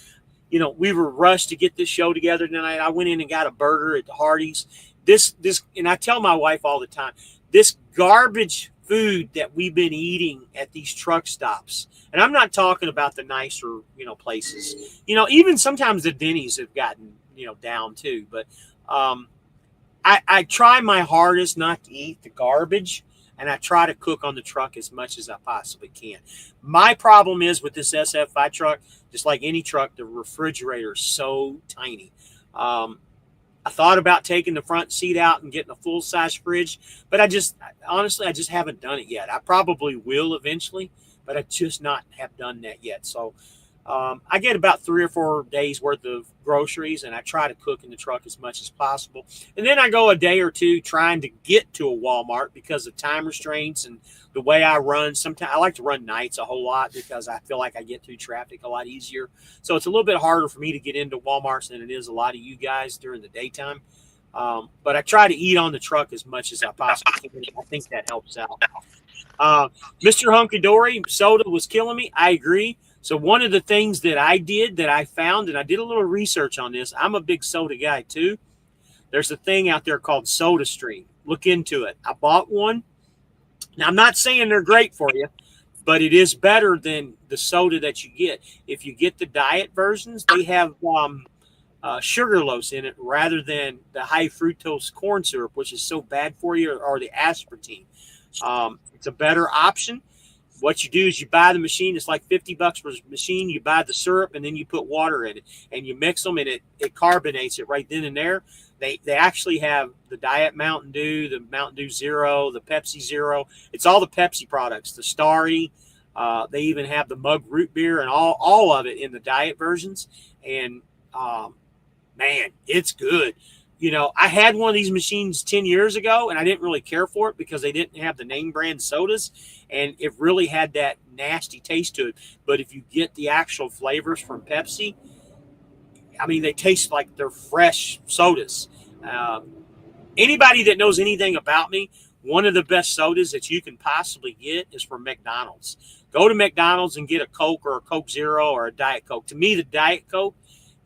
we were rushed to get this show together tonight. I went in and got a burger at the Hardee's. This, and I tell my wife all the time, this garbage food that we've been eating at these truck stops. And I'm not talking about the nicer, places. Even sometimes the Denny's have gotten, down too. But I try my hardest not to eat the garbage, and I try to cook on the truck as much as I possibly can. My problem is with this SFI truck, just like any truck, the refrigerator is so tiny. I thought about taking the front seat out and getting a full-size fridge, but I just haven't done it yet. I probably will eventually, but I just not have done that yet. So I get about 3 or 4 days worth of groceries, and I try to cook in the truck as much as possible. And then I go a day or two trying to get to a Walmart because of time restraints and the way I run. Sometimes I like to run nights a whole lot because I feel like I get through traffic a lot easier. So it's a little bit harder for me to get into Walmarts than it is a lot of you guys during the daytime. But I try to eat on the truck as much as I possibly can. I think that helps out. Mr. Hunky Dory, soda was killing me. I agree. So one of the things that I did that I found, and I did a little research on this, I'm a big soda guy too. There's a thing out there called SodaStream. Look into it. I bought one. Now, I'm not saying they're great for you, but it is better than the soda that you get. If you get the diet versions, they have sugarlose in it rather than the high fructose corn syrup, which is so bad for you, or the aspartame. It's a better option. What you do is you buy the machine. It's like $50 per machine. You buy the syrup and then you put water in it and you mix them and it carbonates it right then and there. They actually have the Diet Mountain Dew, the Mountain Dew Zero, the Pepsi Zero. It's all the Pepsi products, the Starry. They even have the mug root beer and all of it in the diet versions. And man, it's good. You know, I had one of these machines 10 years ago and I didn't really care for it because they didn't have the name brand sodas and it really had that nasty taste to it. But if you get the actual flavors from Pepsi, I mean, they taste like they're fresh sodas. Anybody that knows anything about me, one of the best sodas that you can possibly get is from McDonald's. Go to McDonald's and get a Coke or a Coke Zero or a Diet Coke. To me, the Diet Coke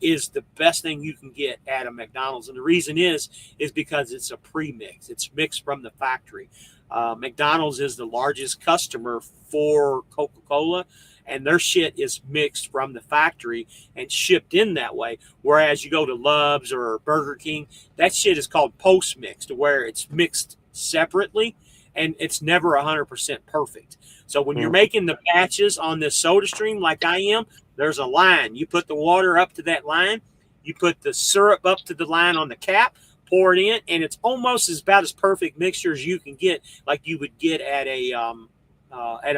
is the best thing you can get at a McDonald's. And the reason is because it's a pre-mix. It's mixed from the factory. McDonald's is the largest customer for Coca-Cola, and their shit is mixed from the factory and shipped in that way. Whereas you go to Love's or Burger King, that shit is called post-mixed, where it's mixed separately, and it's never 100% perfect. So when you're making the batches on this soda stream like I am, there's a line. You put the water up to that line. You put the syrup up to the line on the cap, pour it in, and it's almost about as perfect mixture as you can get, like you would get at a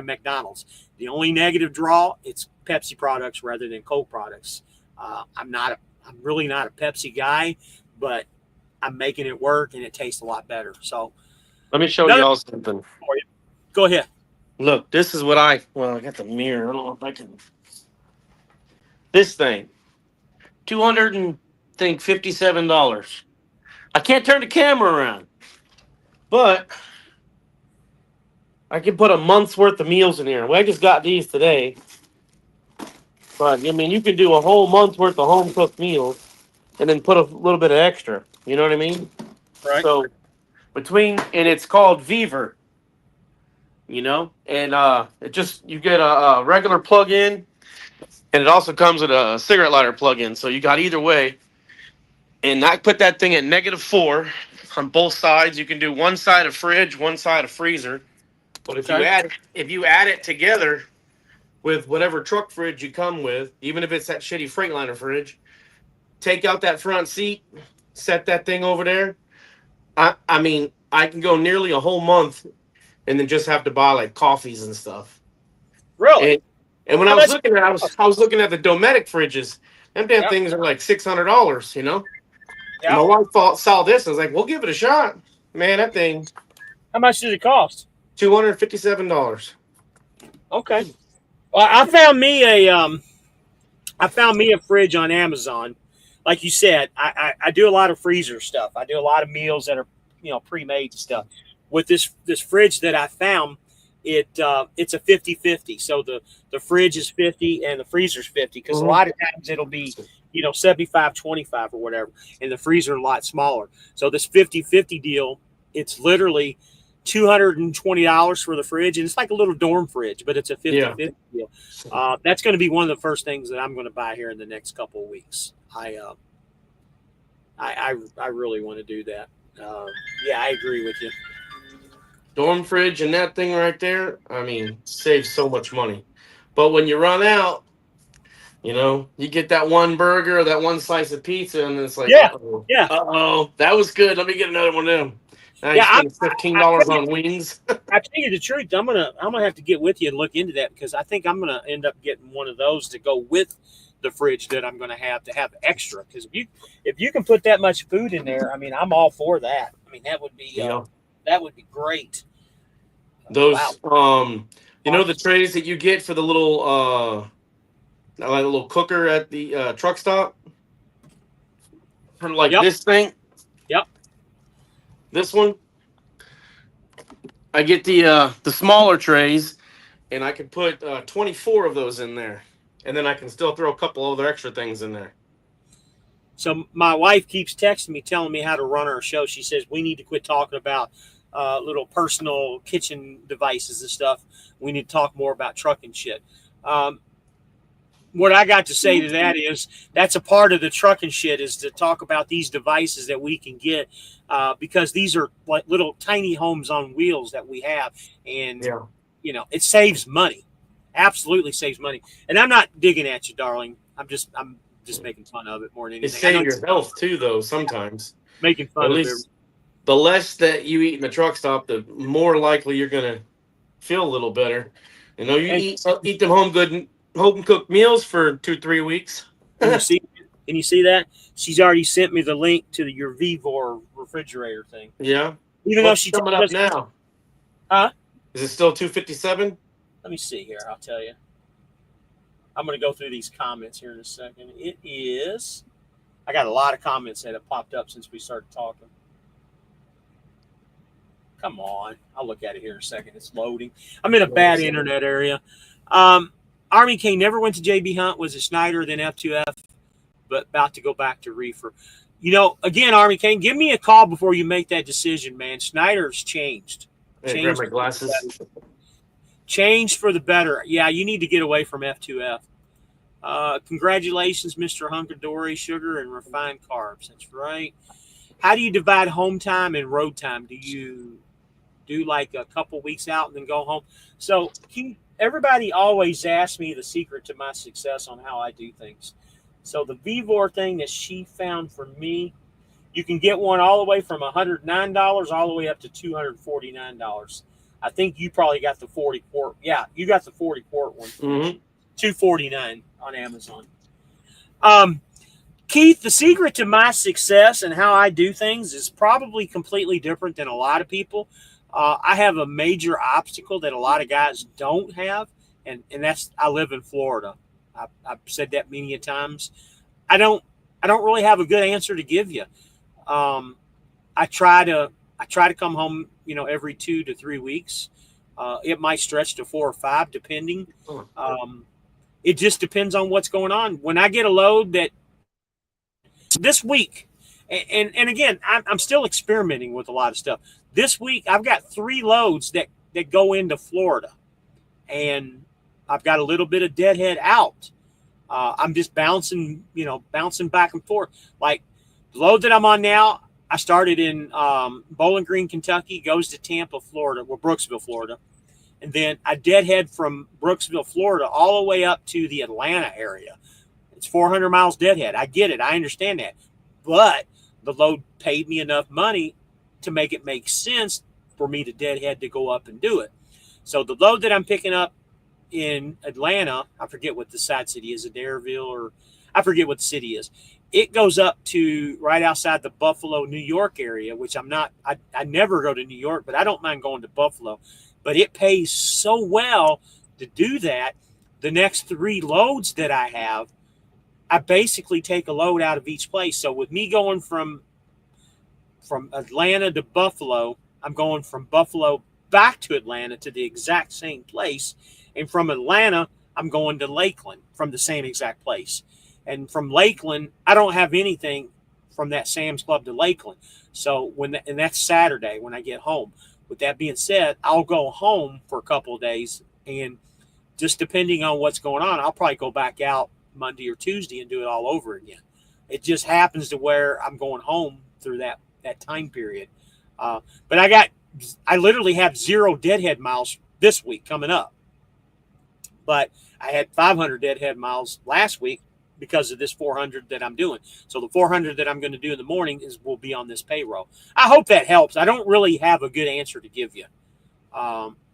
McDonald's. The only negative draw, it's Pepsi products rather than Coke products. I'm really not a Pepsi guy, but I'm making it work and it tastes a lot better. So let me show y'all something. Go ahead. Look, this is what I got the mirror. I don't know if I can. This thing, $257. I can't turn the camera around, but I can put a month's worth of meals in here. Well, I just got these today, but I mean, you can do a whole month's worth of home cooked meals, and then put a little bit of extra. You know what I mean? Right. So and it's called Viver. You know, and you get a regular plug-in, and it also comes with a cigarette lighter plug-in. So you got either way. And I put that thing at -4 on both sides. You can do one side of fridge, one side of freezer. But if you add it together with whatever truck fridge you come with, even if it's that shitty Freightliner fridge, take out that front seat, set that thing over there. I mean, I can go nearly a whole month and then just have to buy like coffees and stuff. Really? And when I was looking at I was looking at the Dometic fridges. Them damn things are like $600, you know? Yep. And my wife saw this. I was like, we'll give it a shot. Man, that thing. How much did it cost? $257. Okay. Well, I found me a fridge on Amazon. Like you said, I do a lot of freezer stuff. I do a lot of meals that are, pre-made stuff. With this fridge that I found, it's a 50-50. So the fridge is 50 and the freezer's 50, because a lot of times it'll be 75-25 or whatever, and the freezer a lot smaller. So this 50-50 deal, it's literally $220 for the fridge, and it's like a little dorm fridge, but it's a 50-50 deal. That's going to be one of the first things that I'm going to buy here in the next couple of weeks. I really want to do that. I agree with you. Dorm fridge and that thing right there, I mean, saves so much money. But when you run out, you get that one burger or that one slice of pizza, and it's like, uh-oh, that was good. Let me get another one of them. Now you spend $15 on wings. I tell you the truth, I'm gonna have to get with you and look into that, because I think I'm gonna end up getting one of those to go with the fridge that I'm gonna have to have extra. Because if you can put that much food in there, I mean, I'm all for that. I mean, that would be great. Those the trays that you get for the little like a little cooker at the truck stop, for like this thing. Yep. This one, I get the smaller trays, and I can put 24 of those in there, and then I can still throw a couple other extra things in there. So my wife keeps texting me, telling me how to run our show. She says we need to quit talking about little personal kitchen devices and stuff. We need to talk more about trucking shit. what I got to say to that is that's a part of the trucking shit, is to talk about these devices that we can get, because these are like little tiny homes on wheels that we have, and Yeah. it saves money, absolutely saves money. And I'm not digging at you, darling. I'm just making fun of it more than It anything. I know saves your health too, though. Sometimes, making at fun of it. least the less that you eat in the truck stop, the more likely you're gonna feel a little better. You know, you And eat them home cooked meals for 2-3 weeks. can you see that she's already sent me the link to your Vivor refrigerator thing, Yeah. even though What's she coming up now? Huh? Is it still 257? Let me see here. I'll tell you. I'm going to go through these comments here in a second. It is. I got a lot of comments that have popped up since we started talking. Come on. I'll look at it here in a second. It's loading. I'm in a bad internet area. Army King never went to JB Hunt. Was a Schneider, then F2F, but about to go back to reefer. Again, Army King, give me a call before you make that decision, man. Schneider's changed. Hey, grab my glasses. Changed for the better. Yeah, you need to get away from F2F. Congratulations, Mr. Hunkadory, sugar and refined carbs. That's right. How do you divide home time and road time? Do you do like a couple weeks out and then go home? So everybody always asks me the secret to my success on how I do things. So the Vivor thing that she found for me, you can get one all the way from $109 all the way up to $249. I think you probably got the 40 quart. Yeah, you got the 40 quart one. Mm-hmm. $249 on Amazon. Keith, the secret to my success and how I do things is probably completely different than a lot of people. I have a major obstacle that a lot of guys don't have, and that's I live in Florida. I've said that many a times. I don't really have a good answer to give you. I try to come home, every 2 to 3 weeks. It might stretch to 4 or 5, depending. It just depends on what's going on. When I get a load that this week, and again, I'm still experimenting with a lot of stuff. This week, I've got 3 loads that go into Florida, and I've got a little bit of deadhead out. I'm just bouncing back and forth. Like the load that I'm on now, I started in Bowling Green, Kentucky, goes to Tampa, Florida, Brooksville, Florida. And then I deadhead from Brooksville, Florida, all the way up to the Atlanta area. It's 400 miles deadhead. I get it. I understand that. But the load paid me enough money to make it make sense for me to deadhead to go up and do it. So the load that I'm picking up in Atlanta, I forget what the side city is, Adairville, or I forget what the city is. It goes up to right outside the Buffalo, New York area, which I never go to New York, but I don't mind going to Buffalo. But it pays so well to do that. The next 3 loads that I have, I basically take a load out of each place. So with me going from Atlanta to Buffalo, I'm going from Buffalo back to Atlanta to the exact same place. And from Atlanta, I'm going to Lakeland from the same exact place. And from Lakeland, I don't have anything from that Sam's Club to Lakeland. So and that's Saturday when I get home. With that being said, I'll go home for a couple of days, and just depending on what's going on, I'll probably go back out Monday or Tuesday and do it all over again. It just happens to where I'm going home through that time period. But I literally have 0 deadhead miles this week coming up. But I had 500 deadhead miles last week because of this 400 that I'm doing. So the 400 that I'm going to do in the morning will be on this payroll. I hope that helps. I don't really have a good answer to give you,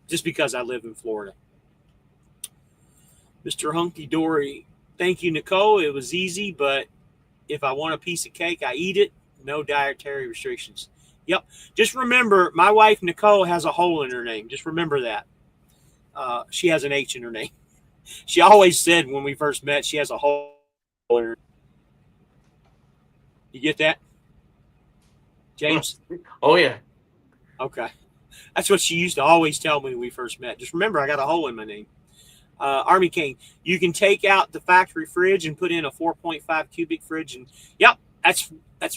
just because I live in Florida. Mr. Hunky Dory, thank you, Nicole. It was easy, but if I want a piece of cake, I eat it. No dietary restrictions. Yep. Just remember, my wife, Nicole, has a hole in her name. Just remember that. She has an H in her name. She always said when we first met, she has a hole in her. You get that, James? Oh, yeah. Okay. That's what she used to always tell me when we first met. Just remember, I got a hole in my name. Army King, you can take out the factory fridge and put in a 4.5 cubic fridge. And yep, that's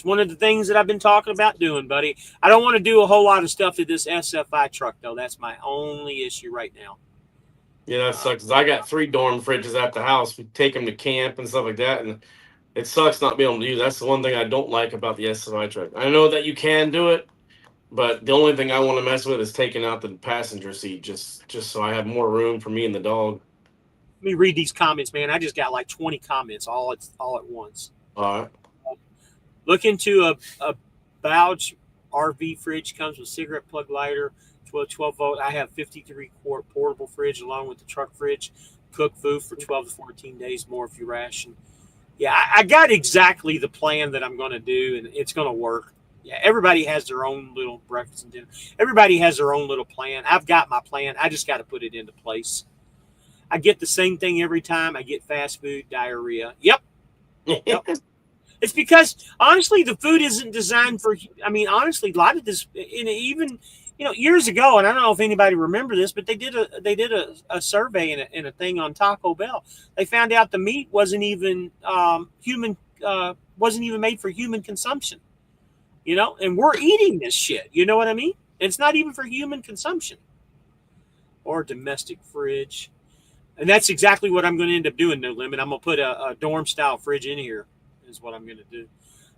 one of the things that I've been talking about doing, buddy. I don't want to do a whole lot of stuff to this SFI truck, though. That's my only issue right now. Yeah, that sucks. 'Cause I got 3 dorm fridges at the house. We take them to camp and stuff like that, and it sucks not being able to use. That's the one thing I don't like about the SMI truck. I know that you can do it, but the only thing I want to mess with is taking out the passenger seat, just so I have more room for me and the dog. Let me read these comments, man. I just got like 20 comments all at once. All right. Look into a Bouge RV fridge. Comes with cigarette plug lighter, 12 volt. I have 53 quart portable fridge along with the truck fridge. Cook food for 12 to 14 days more if you ration. Yeah, I got exactly the plan that I'm going to do, and it's going to work. Yeah, everybody has their own little breakfast and dinner. Everybody has their own little plan. I've got my plan. I just got to put it into place. I get the same thing every time. I get fast food diarrhea. Yep. It's because honestly, the food isn't designed for. I mean, honestly, a lot of this, even years ago, and I don't know if anybody remember this, but they did a survey and a thing on Taco Bell. They found out the meat wasn't even wasn't even made for human consumption. And we're eating this shit. You know what I mean? It's not even for human consumption or domestic fridge. And that's exactly what I'm going to end up doing, No Limit. I'm going to put a dorm-style fridge in here is what I'm going to do.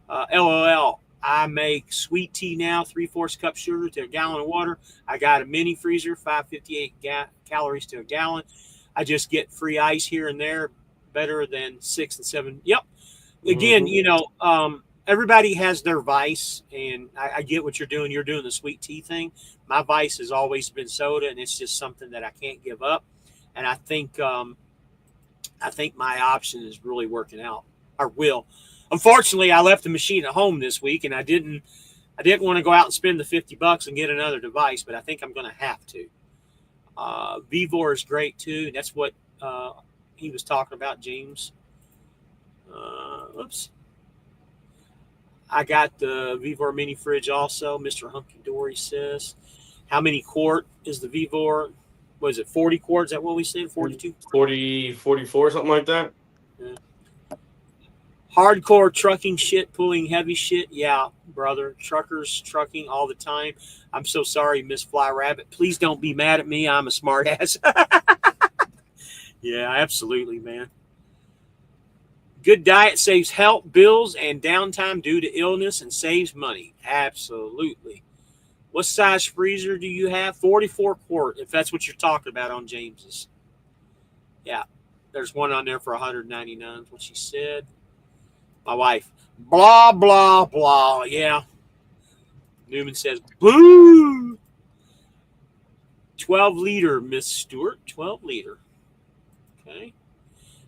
LOL, I make sweet tea now, 3/4 cup sugar to a gallon of water. I got a mini freezer, 558 calories to a gallon. I just get free ice here and there, better than 6 and 7. Yep. Again, everybody has their vice, and I get what you're doing. You're doing the sweet tea thing. My vice has always been soda, and it's just something that I can't give up. And I think my option is really working out. Or will. Unfortunately, I left the machine at home this week, and I didn't want to go out and spend the $50 and get another device, but I think I'm going to have to. VEVOR is great too. That's what he was talking about, James. Oops. I got the VEVOR mini fridge also. Mr. Hunky Dory says, how many quart is the VEVOR? Was it 40 quarts? Is that what we said? 42? 40, 44, something like that. Yeah. Hardcore trucking shit, pulling heavy shit. Yeah, brother. Truckers trucking all the time. I'm so sorry, Miss Fly Rabbit. Please don't be mad at me. I'm a smart ass. Yeah, absolutely, man. Good diet saves health, bills, and downtime due to illness and saves money. Absolutely. What size freezer do you have? 44 quart, if that's what you're talking about on James's. Yeah, there's one on there for $199, is what she said. My wife, blah, blah, blah. Yeah. Newman says, boo. 12 liter, Miss Stewart. 12 liter. Okay.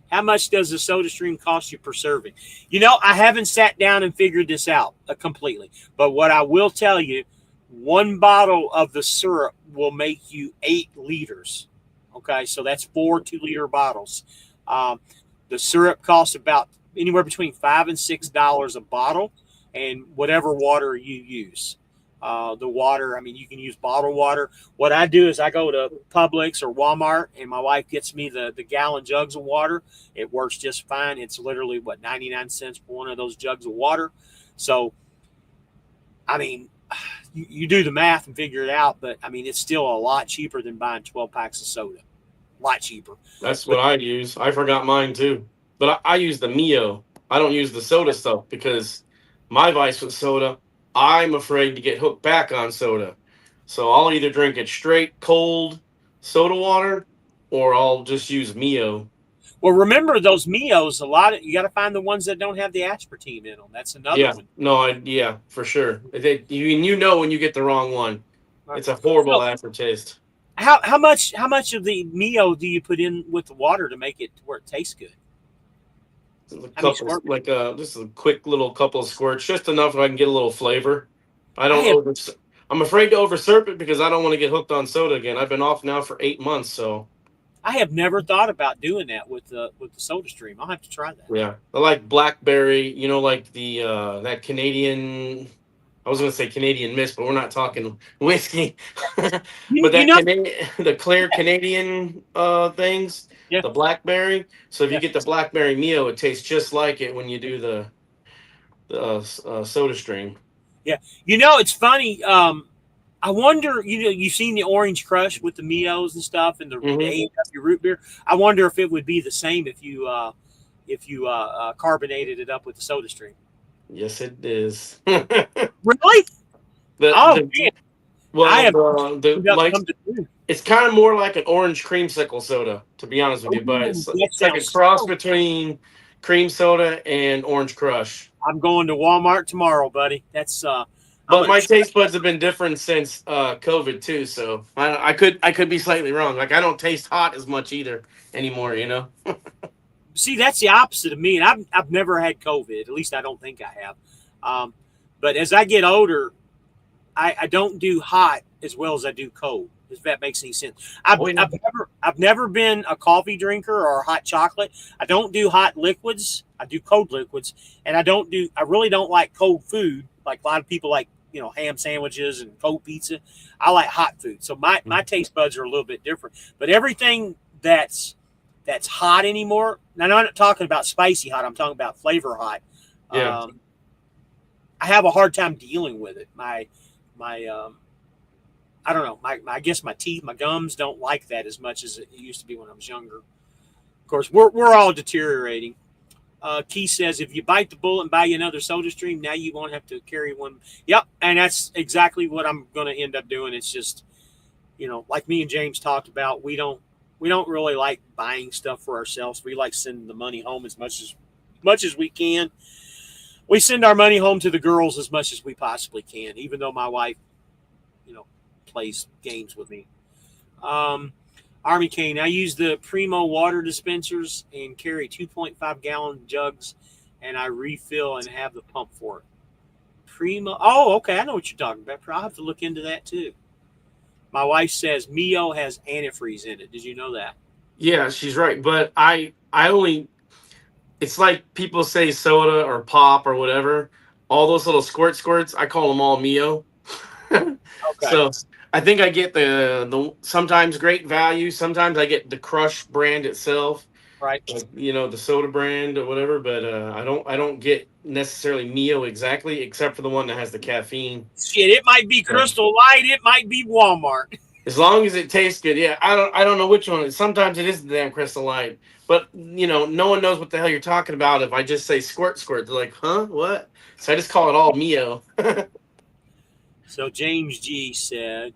How much does the SodaStream cost you per serving? I haven't sat down and figured this out completely. But what I will tell you, one bottle of the syrup will make you 8 liters. Okay, so that's 4 2-liter bottles. The syrup costs about anywhere between $5 and $6 a bottle, and whatever water you use. The water, I mean, you can use bottled water. What I do is I go to Publix or Walmart, and my wife gets me the gallon jugs of water. It works just fine. It's literally, 99 cents for one of those jugs of water. So, I mean, you do the math and figure it out, but, I mean, it's still a lot cheaper than buying 12 packs of soda. A lot cheaper. That's what I use. I forgot mine, too. But I use the Mio. I don't use the soda stuff because my vice with soda, I'm afraid to get hooked back on soda. So I'll either drink it straight, cold soda water, or I'll just use Mio. Well, remember those Mios, you got to find the ones that don't have the aspartame in them. That's another one. No, for sure. You know when you get the wrong one. It's a horrible aftertaste. How much of the Mio do you put in with the water to make it to where it tastes good? Just a quick little couple of squirts, just enough so I can get a little flavor. I'm afraid to overserve it because I don't want to get hooked on soda again. I've been off now for 8 months, so I have never thought about doing that with the SodaStream. I'll have to try that. Yeah, I like blackberry. Like the that Canadian. I was going to say Canadian Mist, but we're not talking whiskey. But the clear Canadian things. Yeah. The blackberry. So if you get the blackberry Mio, it tastes just like it when you do the SodaStream. Yeah. It's funny. I wonder, you've seen the Orange Crush with the Mios and stuff, and the Hmm. A&W root beer. I wonder if it would be the same if you carbonated it up with the Soda Stream. Yes, it is. the Really? Oh the man, I have the enough like come to do. it's kind of more like an orange creamsicle soda, to be honest with you, but Ooh, that it's like a sounds cross so. between cream soda and Orange Crush. I'm going to Walmart tomorrow, buddy. That's I'm But gonna my try. taste buds have been different since COVID too, so I could be slightly wrong. Like I don't taste hot as much either anymore. You know. See, that's the opposite of me, and I've never had COVID. At least I don't think I have. Um, but as I get older, I don't do hot as well as I do cold. If that makes any sense. Oh yeah. I've never been a coffee drinker or hot chocolate. I don't do hot liquids. I do cold liquids, and I really don't like cold food. Like a lot of people like ham sandwiches and cold pizza. I like hot food, so my taste buds are a little bit different. But everything that's hot anymore. Now I'm not talking about spicy hot. I'm talking about flavor hot. Yeah. I have a hard time dealing with it. My I don't know. I guess my teeth, my gums don't like that as much as it used to be when I was younger. Of course, we're all deteriorating. Keith says, if you bite the bullet and buy you another Soda Stream, now you won't have to carry one. Yep, and that's exactly what I'm going to end up doing. It's just, like me and James talked about, we don't really like buying stuff for ourselves. We like sending the money home as much as we can. We send our money home to the girls as much as we possibly can, even though my wife, plays games with me. Army Kane, I use the Primo water dispensers and carry 2.5 gallon jugs, and I refill and have the pump for it. Primo. Oh, okay. I know what you're talking about. I'll have to look into that too. My wife says Mio has antifreeze in it. Did you know that? Yeah, she's right. But I only it's like people say soda or pop or whatever. All those little squirts, I call them all Mio. Okay. So I think I get the sometimes great value. Sometimes I get the Crush brand itself, Right. like, the soda brand or whatever. But I don't get necessarily Mio exactly, except for the one that has the caffeine. Shit, it might be So Crystal Light. It might be Walmart. as long as it tastes good, yeah. I don't know which one. Sometimes it is the damn Crystal Light, but no one knows what the hell you're talking about. If I just say squirt, they're like, huh, what? So I just call it all Mio. So James G said,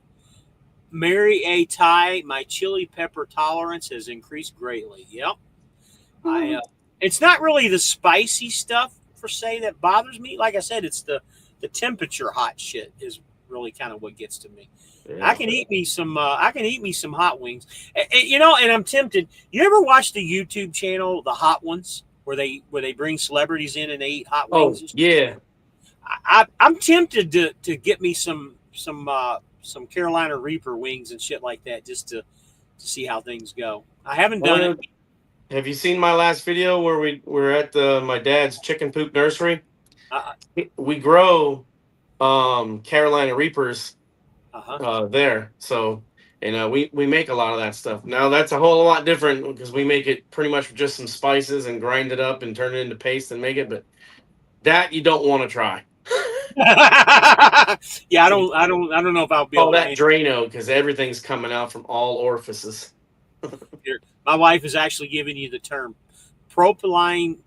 Mary A. Ty, my chili pepper tolerance has increased greatly. Yep. It's not really the spicy stuff per se that bothers me. Like I said, it's the temperature hot shit is really kind of what gets to me. I Yeah. can eat me some. I can eat me some hot wings. And I'm tempted. You ever watch the YouTube channel, the Hot Ones, where they bring celebrities in and they eat hot Oh wings? And yeah. I'm tempted to get me some Carolina Reaper wings and shit like that just to see how things go. I haven't done it. Have you seen my last video where we were at my dad's chicken poop nursery? Uh We grow Carolina Reapers huh. there, so we make a lot of that stuff. Now that's a whole lot different because we make it pretty much with just some spices and grind it up and turn it into paste and make it. But that you don't want to try. Yeah, I don't know if I'll be Call able to that handle Drano because everything's coming out from all orifices. it. My wife is actually giving you the term propylene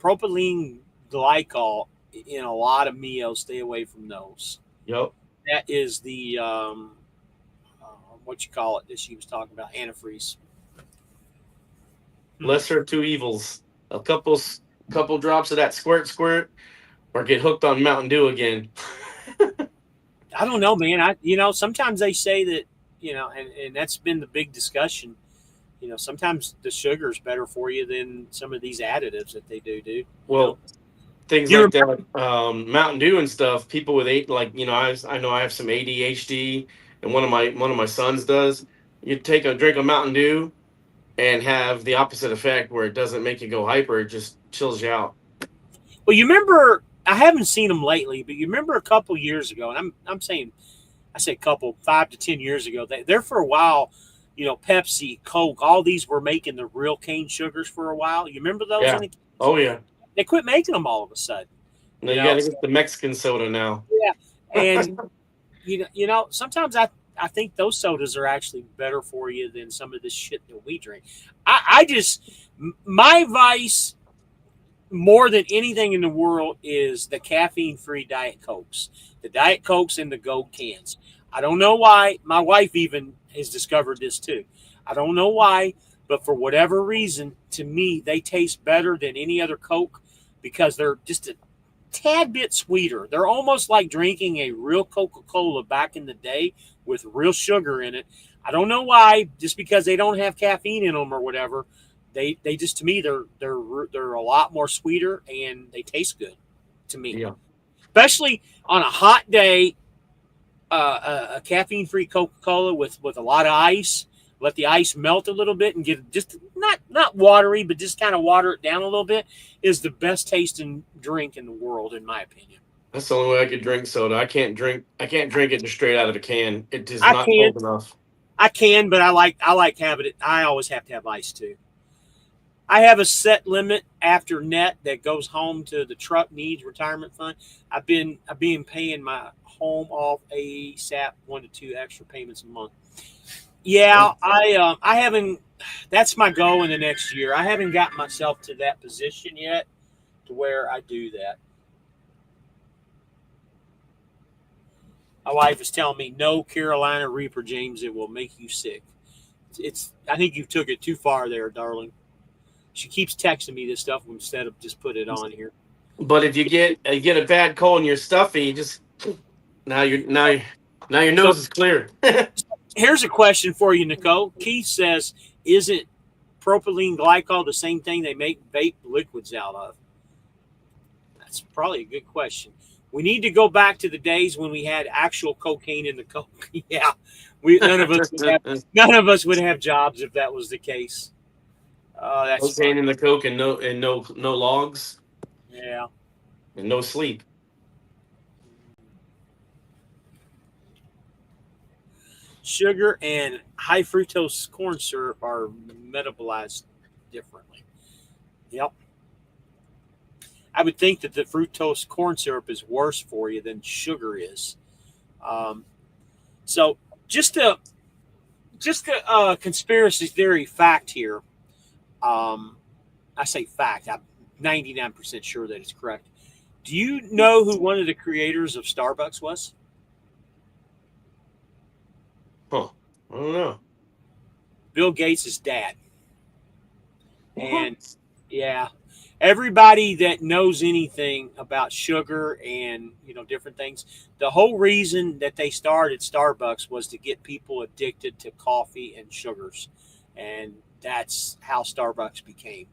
glycol in a lot of meals. Stay away from those. Yep. That is the what you call it that she was talking about, antifreeze. Lesser of two evils. A couple drops of that squirt, or get hooked on Mountain Dew again. I don't know, man. Sometimes they say that, and that's been the big discussion. Sometimes the sugar is better for you than some of these additives that they do, dude. Well, things You like that, Mountain Dew and stuff. People with I know I have some ADHD, and one of my sons does. You take a drink of Mountain Dew and have the opposite effect where it doesn't make you go hyper; it just chills you out. Well, you remember, I haven't seen them lately, but you remember a couple years ago, and I'm saying, I say couple, 5 to 10 years ago, there for a while, Pepsi, Coke, all these were making the real cane sugars for a while. You remember those? Yeah. Oh yeah. They quit making them all of a sudden. No, you got to get the Mexican soda now. Yeah, and sometimes I think those sodas are actually better for you than some of this shit that we drink. I just my vice more than anything in the world is the caffeine-free Diet Cokes, the Diet Cokes in the gold cans. I don't know why. My wife even has discovered this too. I don't know why, but for whatever reason, to me, they taste better than any other Coke because they're just a tad bit sweeter. They're almost like drinking a real Coca-Cola back in the day with real sugar in it. I don't know why, just because they don't have caffeine in them or whatever. They just, to me, they're a lot more sweeter and they taste good to me. Yeah. Especially on a hot day, a caffeine-free Coca-Cola with a lot of ice. Let the ice melt a little bit and get just not watery, but just kind of water it down a little bit is the best tasting drink in the world, in my opinion. That's the only way I could drink soda. I can't drink it just straight out of the can. It is I not can, cold enough. but I like having it. I always have to have ice too. I have a set limit after net that goes home to the truck needs retirement fund. I've been paying my home off ASAP 1 to 2 extra payments a month. Yeah, I haven't. That's my goal in the next year. I haven't got myself to that position yet, to where I do that. My wife is telling me, no Carolina Reaper, James. It will make you sick. I think you took it too far there, darling. She keeps texting me this stuff instead of just put it on here. But if you get a bad cold and you're stuffy, you just now your nose is clear. Here's a question for you, Nicole. Keith says, isn't propylene glycol the same thing they make vape liquids out of? That's probably a good question. We need to go back to the days when we had actual cocaine in the Coke. Yeah, none of us would have jobs if that was the case. That's cocaine fun. in the Coke and no logs. Yeah. And no sleep. Sugar and high fructose corn syrup are metabolized differently. Yep. I would think that the fructose corn syrup is worse for you than sugar is. So just a conspiracy theory fact here. I say fact. I'm 99% sure that it's correct. Do you know who one of the creators of Starbucks was? Huh. I don't know. Bill Gates' dad. And yeah, everybody that knows anything about sugar and different things, the whole reason that they started Starbucks was to get people addicted to coffee and sugars, and that's how Starbucks became.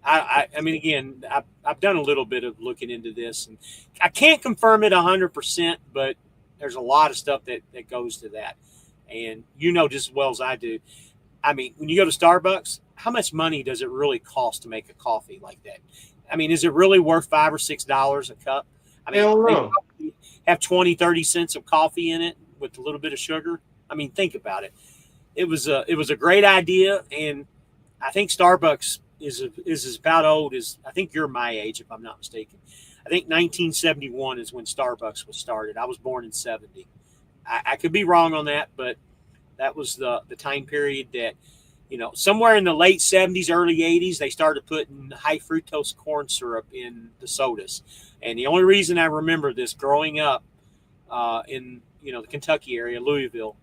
I mean, again, I've done a little bit of looking into this, and I can't confirm it 100%, but there's a lot of stuff that goes to that. And just as well as I do. I mean, when you go to Starbucks, how much money does it really cost to make a coffee like that? I mean, is it really worth $5 or $6 a cup? I mean, they probably have 20, 30 cents of coffee in it with a little bit of sugar. I mean, think about it. It was a great idea, and I think Starbucks is about old as, I think you're my age, if I'm not mistaken. I think 1971 is when Starbucks was started. I was born in 70. I could be wrong on that, but that was the time period that, somewhere in the late 70s, early 80s, they started putting high fructose corn syrup in the sodas. And the only reason I remember this growing up in, the Kentucky area, Louisville,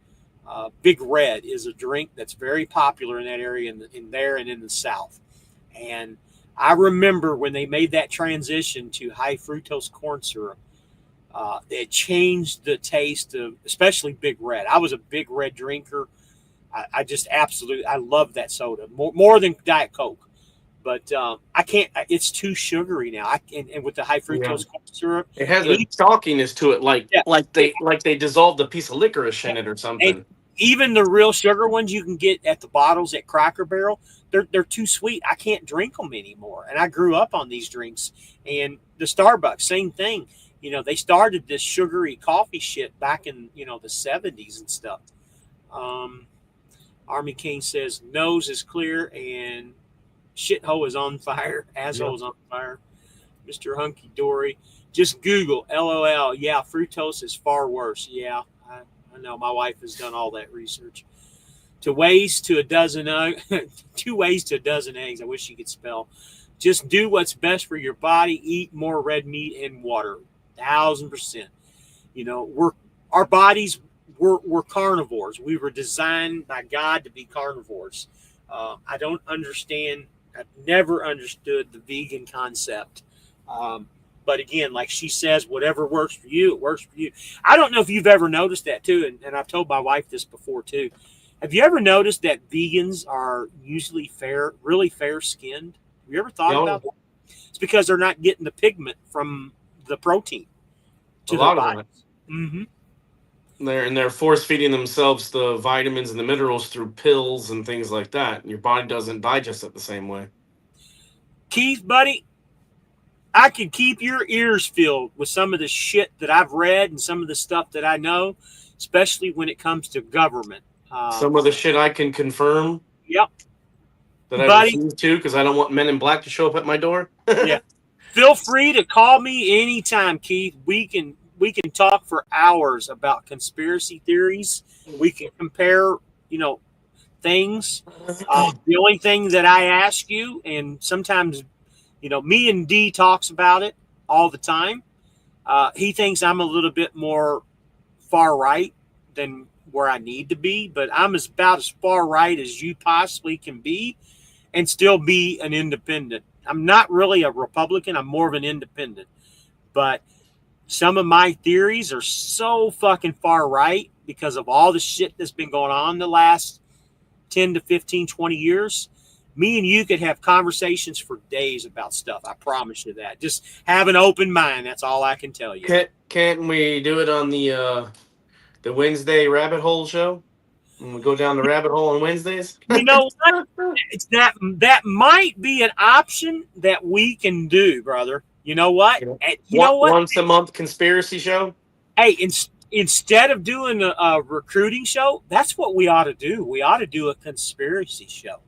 Big Red is a drink that's very popular in that area, in there and in the South. And I remember when they made that transition to high fructose corn syrup, it changed the taste of, especially Big Red. I was a Big Red drinker. I just absolutely, I love that soda more than Diet Coke. But I can't. It's too sugary now. And with the high fructose corn syrup, it has a chalkiness to it, like they dissolved a piece of licorice in it or something. Even the real sugar ones you can get at the bottles at Cracker Barrel, they're too sweet. I can't drink them anymore. And I grew up on these drinks. And the Starbucks, same thing. They started this sugary coffee shit back in the 70s and stuff. Army King says nose is clear and shithole is on fire. Asshole is on fire. Mr. Hunky Dory, just Google LOL. Yeah, fructose is far worse. Yeah, I I know my wife has done all that research. To waste to a dozen, 2 ways to a dozen eggs. I wish she could spell. Just do what's best for your body. Eat more red meat and water. 1,000%. You know, our bodies. We're carnivores. We were designed by God to be carnivores. I don't understand. I've never understood the vegan concept. But again, like she says, whatever works for you, it works for you. I don't know if you've ever noticed that too, and I've told my wife this before too. Have you ever noticed that vegans are usually really fair skinned? Have you ever thought about that? It's because they're not getting the pigment from the protein to their bodies. Mm-hmm. They're force feeding themselves the vitamins and the minerals through pills and things like that. And your body doesn't digest it the same way. Keith, buddy, I could keep your ears filled with some of the shit that I've read and some of the stuff that I know, especially when it comes to government. Some of the shit I can confirm. Yep. That I refuse to because I don't want Men in Black to show up at my door. Yeah. Feel free to call me anytime, Keith. We can talk for hours about conspiracy theories. We can compare, things. The only thing that I ask you, and sometimes, me and D talks about it all the time. He thinks I'm a little bit more far right than where I need to be, but I'm about as far right as you possibly can be and still be an independent. I'm not really a Republican. I'm more of an independent. But some of my theories are so fucking far right because of all the shit that's been going on the last 10 to 15, 20 years. Me and you could have conversations for days about stuff. I promise you that. Just have an open mind. That's all I can tell you. Can't we do it on the Wednesday rabbit hole show? And we go down the rabbit hole on Wednesdays? You know what? It's that might be an option that we can do, brother. You know what? You know what? Once a month conspiracy show? Hey, instead of doing a recruiting show, that's what we ought to do. We ought to do a conspiracy show.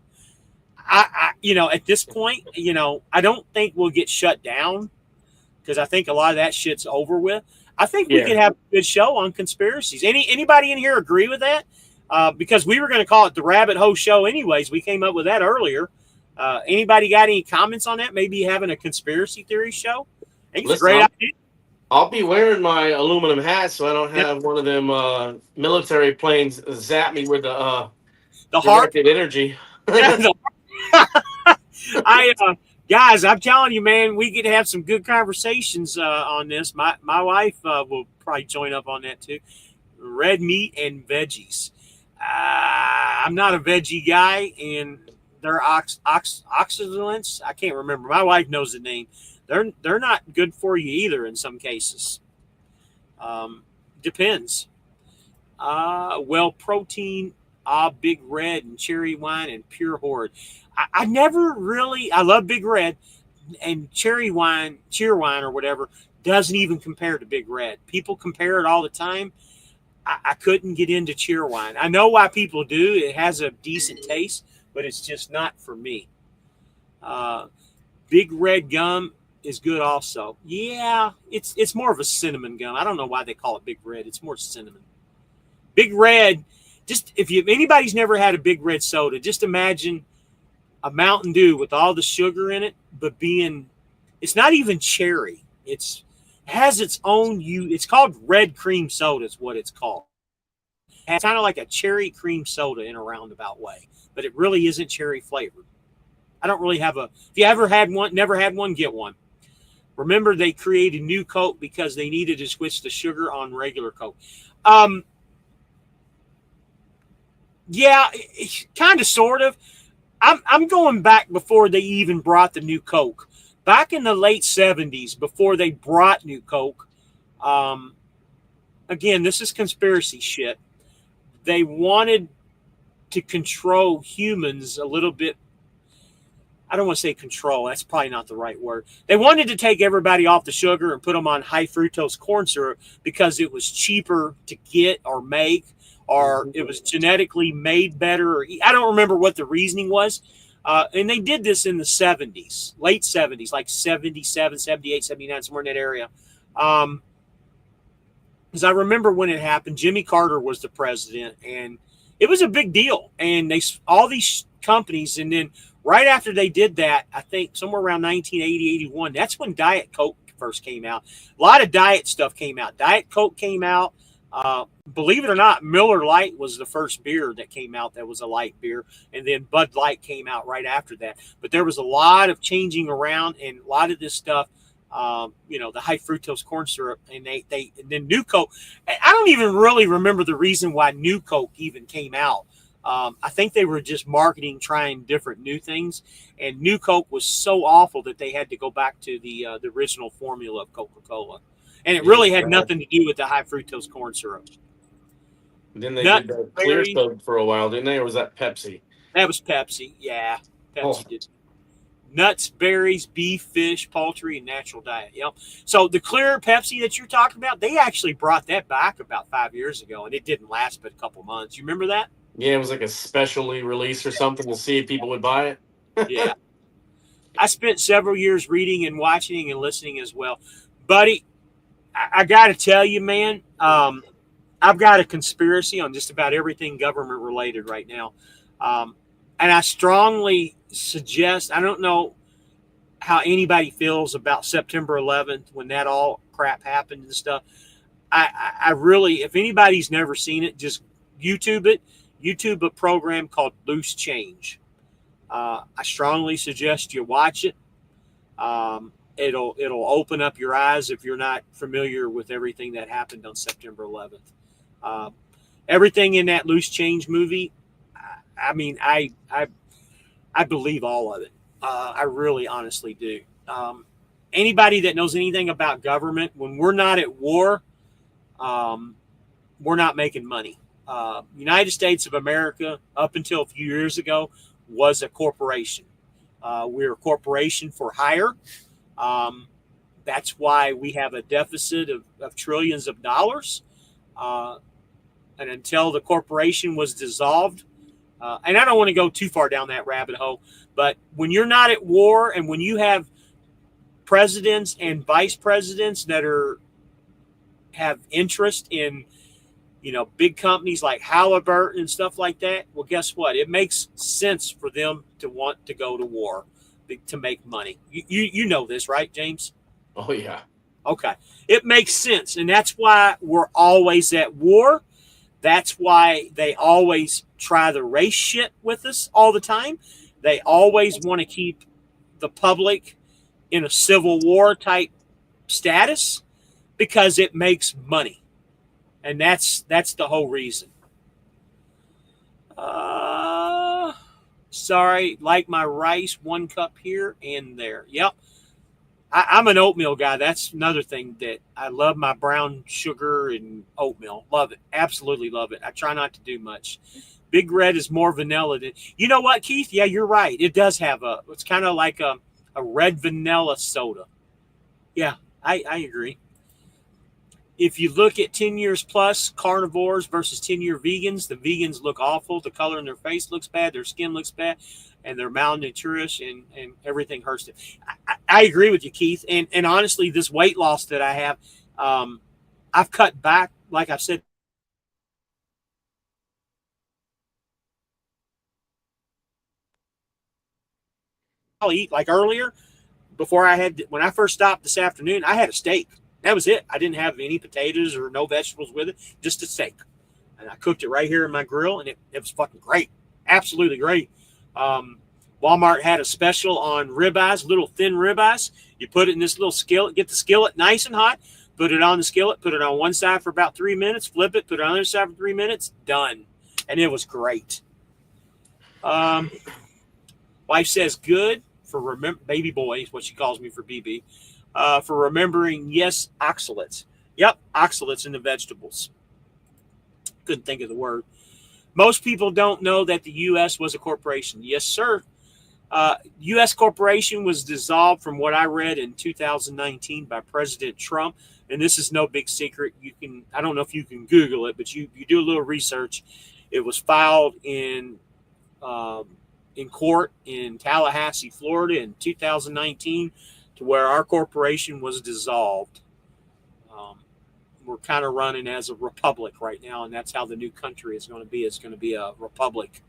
I at this point, I don't think we'll get shut down because I think a lot of that shit's over with. I think we could have a good show on conspiracies. Anybody in here agree with that? Because we were going to call it the Rabbit Hole Show anyways. We came up with that earlier. Anybody got any comments on that? Maybe having a conspiracy theory show? I think it's a great idea. I'll be wearing my aluminum hat so I don't have one of them military planes zap me with the directed energy. Guys, I'm telling you, man, we could have some good conversations on this. My wife will probably join up on that too. Red meat and veggies. I'm not a veggie guy, and they're oxidants. I can't remember. My wife knows the name. They're not good for you either in some cases. Depends. Protein, Big Red and cherry wine and pure horde. I love Big Red, and cheer wine or whatever doesn't even compare to Big Red. People compare it all the time. I couldn't get into cheer wine. I know why people do. It has a decent taste, but it's just not for me. Big Red gum is good also. Yeah, it's more of a cinnamon gum. I don't know why they call it Big Red. It's more cinnamon. Big Red, just if anybody's never had a Big Red soda, just imagine a Mountain Dew with all the sugar in it, but it's not even cherry. It has its own it's called red cream soda is what it's called. It's kind of like a cherry cream soda in a roundabout way, but it really isn't cherry flavored. I don't really have if you never had one, get one. Remember, they created new Coke because they needed to switch the sugar on regular Coke. Yeah, kind of, sort of. I'm going back before they even brought the new Coke. Back in the late 70s, before they brought new Coke, again, this is conspiracy shit. They wanted to control humans a little bit. I don't want to say control. That's probably not the right word. They wanted to take everybody off the sugar and put them on high fructose corn syrup because it was cheaper to get or make, or it was genetically made better. Or I don't remember what the reasoning was. And they did this in the 70s, late 70s, like 77, 78, 79, somewhere in that area. because I remember when it happened, Jimmy Carter was the president, and it was a big deal. And all these companies, and then right after they did that, I think somewhere around 1980, 81, that's when Diet Coke first came out. A lot of diet stuff came out. Diet Coke came out. Believe it or not, Miller Lite was the first beer that came out that was a light beer, and then Bud Light came out right after that. But there was a lot of changing around, and a lot of this stuff, the high fructose corn syrup, and and then New Coke. I don't even really remember the reason why New Coke even came out. I think they were just marketing, trying different new things, and New Coke was so awful that they had to go back to the original formula of Coca-Cola, and it really had nothing to do with the high fructose corn syrup. Then they did the clear soda for a while, didn't they? Or was that Pepsi? That was Pepsi. Yeah, Pepsi did. Nuts, berries, beef, fish, poultry, and natural diet. Yep. So the clear Pepsi that you're talking about, they actually brought that back about 5 years ago, and it didn't last but a couple months. You remember that? Yeah, it was like a specially release or something to see if people would buy it. Yeah. I spent several years reading and watching and listening as well. Buddy, I got to tell you, man, I've got a conspiracy on just about everything government related right now. And I strongly suggest, I don't know how anybody feels about September 11th when that all crap happened and stuff. I really, if anybody's never seen it, just YouTube it. YouTube a program called Loose Change. I strongly suggest you watch it. It'll open up your eyes if you're not familiar with everything that happened on September 11th. Everything in that Loose Change movie, I mean, I believe all of it. I really honestly do. Anybody that knows anything about government, when we're not at war, we're not making money. United States of America, up until a few years ago, was a corporation. We're a corporation for hire. That's why we have a deficit of trillions of dollars. And until the corporation was dissolved, and I don't want to go too far down that rabbit hole, but when you're not at war and when you have presidents and vice presidents that have interest in, big companies like Halliburton and stuff like that, well, guess what? It makes sense for them to want to go to war to make money. You know this, right, James? Oh, yeah. Okay. It makes sense. And that's why we're always at war. That's why they always try the race shit with us all the time. They always want to keep the public in a civil war type status because it makes money. And that's the whole reason. Sorry, like my rice, 1 cup here and there. Yep. I'm an oatmeal guy. That's another thing that I love, my brown sugar and oatmeal. Love it. Absolutely love it. I try not to do much. Big Red is more vanilla than, you know what, Keith? Yeah, you're right. It does have it's kind of like a red vanilla soda. Yeah, I agree. If you look at 10 years plus carnivores versus 10-year vegans, the vegans look awful. The color in their face looks bad. Their skin looks bad. And they're malnourished and everything hurts them. I agree with you, Keith. And honestly, this weight loss that I have, I've cut back, like I said. I'll eat like earlier when I first stopped this afternoon, I had a steak. That was it. I didn't have any potatoes or no vegetables with it, just a steak. And I cooked it right here in my grill, and it was fucking great. Absolutely great. Walmart had a special on ribeyes, little thin ribeyes. You put it in this little skillet, get the skillet nice and hot, put it on the skillet, put it on one side for about 3 minutes, flip it, put it on the other side for 3 minutes, done. And it was great. Wife says good for baby boy is what she calls me for BB. For remembering, yes, oxalates. Yep, oxalates in the vegetables. Couldn't think of the word. Most people don't know that the U.S. was a corporation. Yes, sir. U.S. corporation was dissolved, from what I read, in 2019 by President Trump. And this is no big secret. I don't know if you can Google it, but you do a little research. It was filed in court in Tallahassee, Florida in 2019, to where our corporation was dissolved. we're kind of running as a republic right now, and that's how the new country is going to be. It's going to be a republic.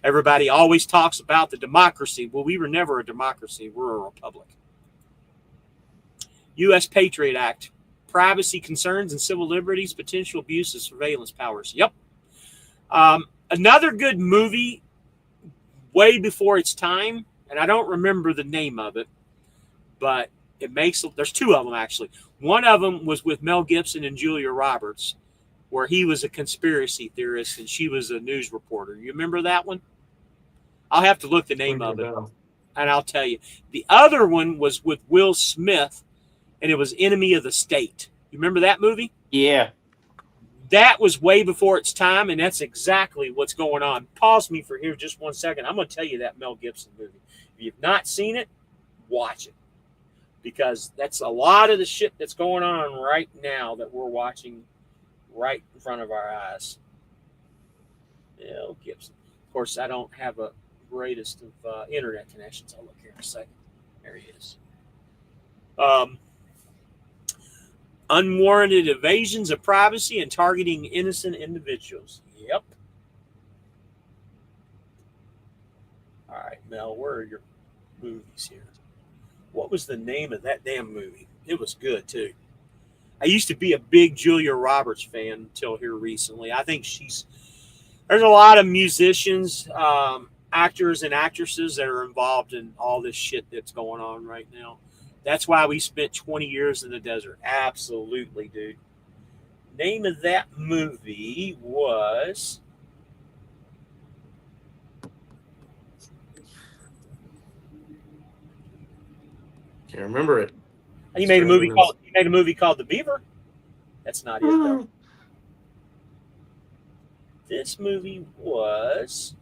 Everybody always talks about the democracy. Well, we were never a democracy. We're a republic. U.S. Patriot Act. Privacy concerns and civil liberties, potential abuse of surveillance powers. Yep. Another good movie way before its time, and I don't remember the name of it, but there's two of them actually. One of them was with Mel Gibson and Julia Roberts, where he was a conspiracy theorist and she was a news reporter. You remember that one? I'll have to look the name of it, and I'll tell you. The other one was with Will Smith, and it was Enemy of the State. You remember that movie? Yeah. That was way before its time, and that's exactly what's going on. Pause me for here just 1 second. I'm going to tell you that Mel Gibson movie. If you've not seen it, watch it. Because that's a lot of the shit that's going on right now that we're watching right in front of our eyes. Mel Gibson. Of course, I don't have a greatest of internet connections. I'll look here in a second. There he is. Unwarranted evasions of privacy and targeting innocent individuals. Yep. All right, Mel, where are your movies here? What was the name of that damn movie? It was good, too. I used to be a big Julia Roberts fan until here recently. I think there's a lot of musicians, actors and actresses that are involved in all this shit that's going on right now. That's why we spent 20 years in the desert. Absolutely, dude. Name of that movie was... Can't remember it. He made a movie called The Beaver. That's not it, though. This movie was...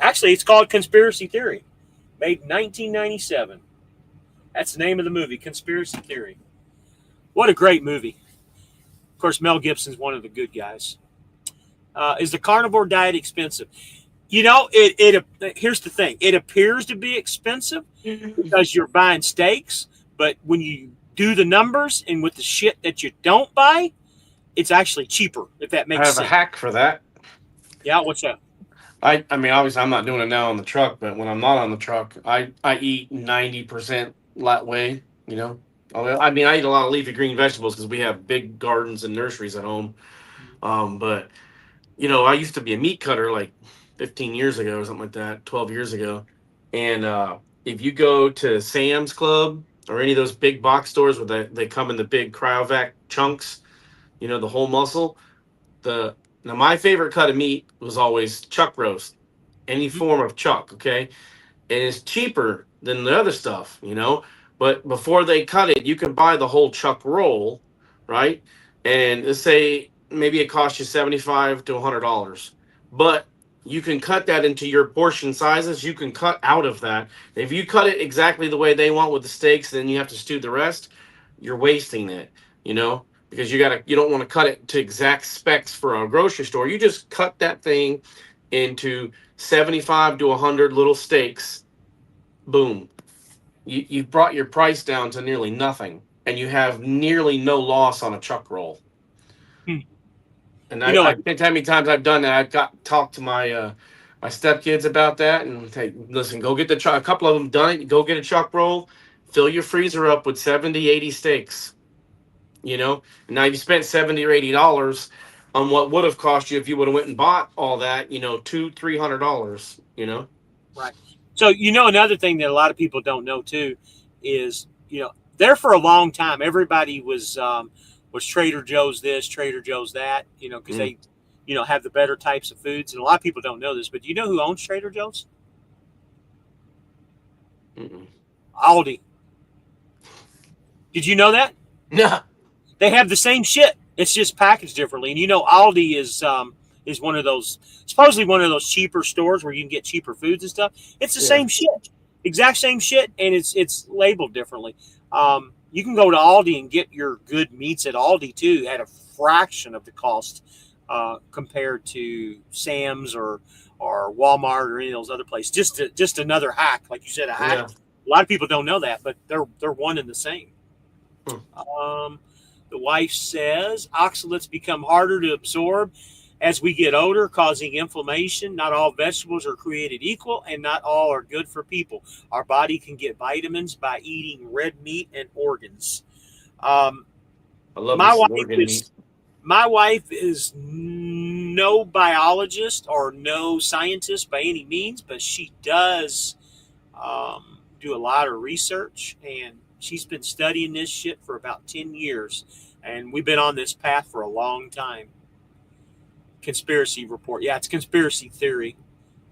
Actually, it's called Conspiracy Theory. Made 1997. That's the name of the movie, Conspiracy Theory. What a great movie. Of course, Mel Gibson's one of the good guys. Is the carnivore diet expensive? You know, here's the thing. It appears to be expensive because you're buying steaks, but when you do the numbers and with the shit that you don't buy, it's actually cheaper, if that makes sense. I have a hack for that. Yeah, what's up? I mean, obviously, I'm not doing it now on the truck, but when I'm not on the truck, I eat 90% that way, you know. I mean, I eat a lot of leafy green vegetables because we have big gardens and nurseries at home. But, you know, I used to be a meat cutter like 15 years ago or something like that, 12 years ago. And if you go to Sam's Club or any of those big box stores where they come in the big cryovac chunks, you know, the whole muscle, now, my favorite cut of meat was always chuck roast, any form of chuck, okay? And it's cheaper than the other stuff, you know? But before they cut it, you can buy the whole chuck roll, right? And let's say maybe it costs you $75 to $100. But you can cut that into your portion sizes. You can cut out of that. If you cut it exactly the way they want with the steaks, then you have to stew the rest. You're wasting it, you know? Because you don't want to cut it to exact specs for a grocery store. You just cut that thing into 75 to 100 little steaks. Boom. You've brought your price down to nearly nothing, and you have nearly no loss on a chuck roll. And I can't tell how many times I've done that. I've talked to my stepkids about that, and hey, listen, go get the chuck. A couple of them done it. Go get a chuck roll. Fill your freezer up with 70, 80 steaks. You know, and now you spent $70 or $80 on what would have cost you if you would have went and bought all that, you know, $200-300, you know. Right. So, you know, another thing that a lot of people don't know too is, you know, there for a long time, everybody was Trader Joe's this, Trader Joe's that, you know, because they, you know, have the better types of foods. And a lot of people don't know this, but do you know who owns Trader Joe's? Aldi. Did you know that? No. They have the same shit. It's just packaged differently. And you know, Aldi is one of those, supposedly one of those cheaper stores where you can get cheaper foods and stuff. It's the same shit, exact same shit, and it's labeled differently. You can go to Aldi and get your good meats at Aldi too at a fraction of the cost compared to Sam's or Walmart or any of those other places. Just another hack, like you said, a hack. lot of people don't know that, but they're one and the same. Hmm. The wife says oxalates become harder to absorb as we get older, causing inflammation. Not all vegetables are created equal, and not all are good for people. Our body can get vitamins by eating red meat and organs. Um, I love me my some wife organ is meat. my wife is no biologist or no scientist by any means, but she does do a lot of research, and she's been studying this shit for about 10 years. And we've been on this path for a long time. Conspiracy report. Yeah, it's conspiracy theory.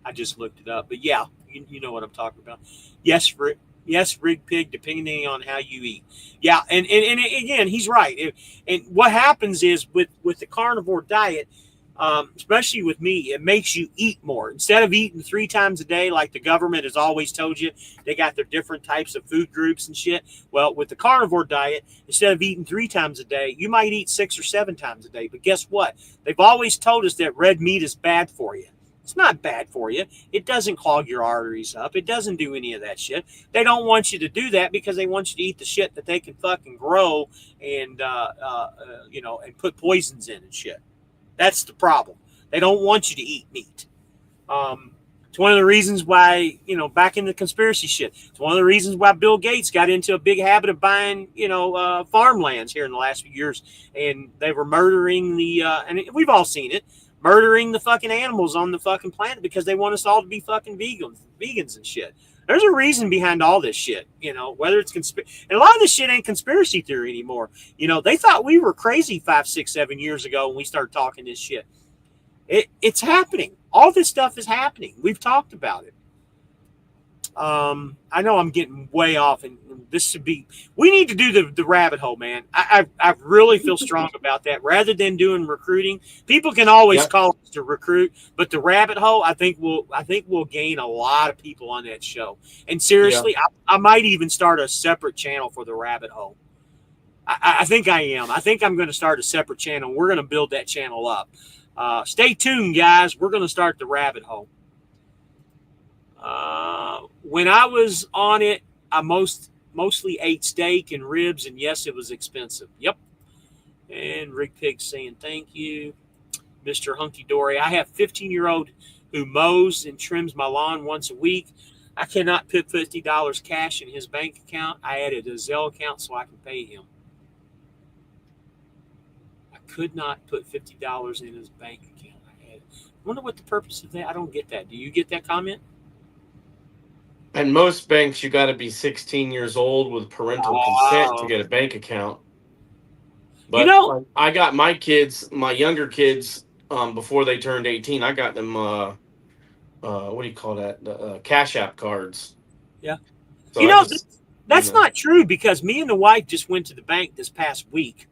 I just looked it up. But yeah, you know what I'm talking about. Yes, yes, rig pig, depending on how you eat. Yeah, and again, he's right. And what happens is with the carnivore diet, especially with me, it makes you eat more. Instead of eating 3 times a day, like the government has always told you, they got their different types of food groups and shit. Well, with the carnivore diet, instead of eating 3 times a day, you might eat 6 or 7 times a day. But guess what? They've always told us that red meat is bad for you. It's not bad for you. It doesn't clog your arteries up. It doesn't do any of that shit. They don't want you to do that because they want you to eat the shit that they can fucking grow and and put poisons in and shit. That's the problem. They don't want you to eat meat. It's one of the reasons why, back in the conspiracy shit, it's one of the reasons why Bill Gates got into a big habit of buying, farmlands here in the last few years. And they were murdering and we've all seen it, murdering the fucking animals on the fucking planet because they want us all to be fucking vegans and shit. There's a reason behind all this shit, whether it's conspiracy. And a lot of this shit ain't conspiracy theory anymore. They thought we were crazy 5, 6, 7 years ago when we started talking this shit. It's happening. All this stuff is happening. We've talked about it. I know I'm getting way off, and this should be. We need to do the rabbit hole, man. I really feel strong about that. Rather than doing recruiting, people can always call us to recruit, but the rabbit hole, I think we'll gain a lot of people on that show. And seriously, I might even start a separate channel for the rabbit hole. I think I am. I think I'm going to start a separate channel. We're going to build that channel up. Stay tuned, guys. We're going to start the rabbit hole. When I was on it, I mostly ate steak and ribs, and yes, it was expensive. Yep. And Rig Pig saying thank you. Mr. Hunky Dory, I have a 15-year-old who mows and trims my lawn once a week. I cannot put $50 cash in his bank account. I added a Zelle account so I can pay him. I could not put $50 in his bank account. I wonder what the purpose of that. I don't get that. Do you get that comment? And most banks, you got to be 16 years old with parental consent to get a bank account. But I got my younger kids, before they turned 18. I got them, what do you call that? Cash App cards. Yeah. So that's not true, because me and the wife just went to the bank this past week.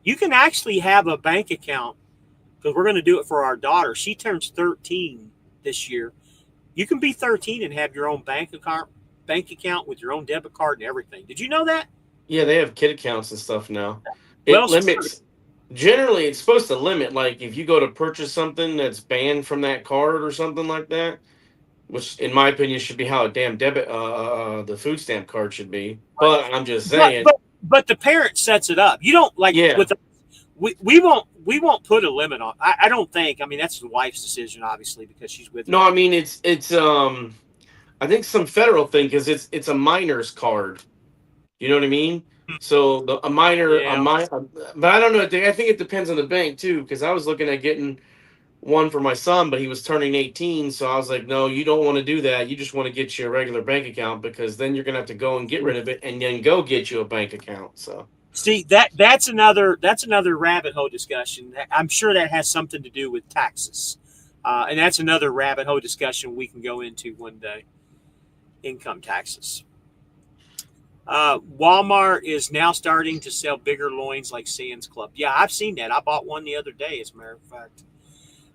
You can actually have a bank account, because we're going to do it for our daughter. She turns 13 this year. You can be 13 and have your own bank account with your own debit card and everything. Did you know that? Yeah, they have kid accounts and stuff now. It limits. Generally, it's supposed to limit, like, if you go to purchase something that's banned from that card or something like that, which, in my opinion, should be how a damn debit, the food stamp card should be. But I'm just saying. But the parent sets it up. You don't with. We won't put a limit on. I don't think. I mean, that's the wife's decision, obviously, because she's with. No, I mean it's I think some federal thing, because it's a minor's card. You know what I mean? So a minor, but I don't know. I think it depends on the bank too, because I was looking at getting one for my son, but he was turning 18, so I was like, no, you don't want to do that. You just want to get you a regular bank account, because then you're gonna have to go and get rid of it, and then go get you a bank account. So. See, that's another rabbit hole discussion. I'm sure that has something to do with taxes, and that's another rabbit hole discussion we can go into one day. Income taxes. Walmart is now starting to sell bigger loins like Sam's Club. Yeah, I've seen that. I bought one the other day, as a matter of fact.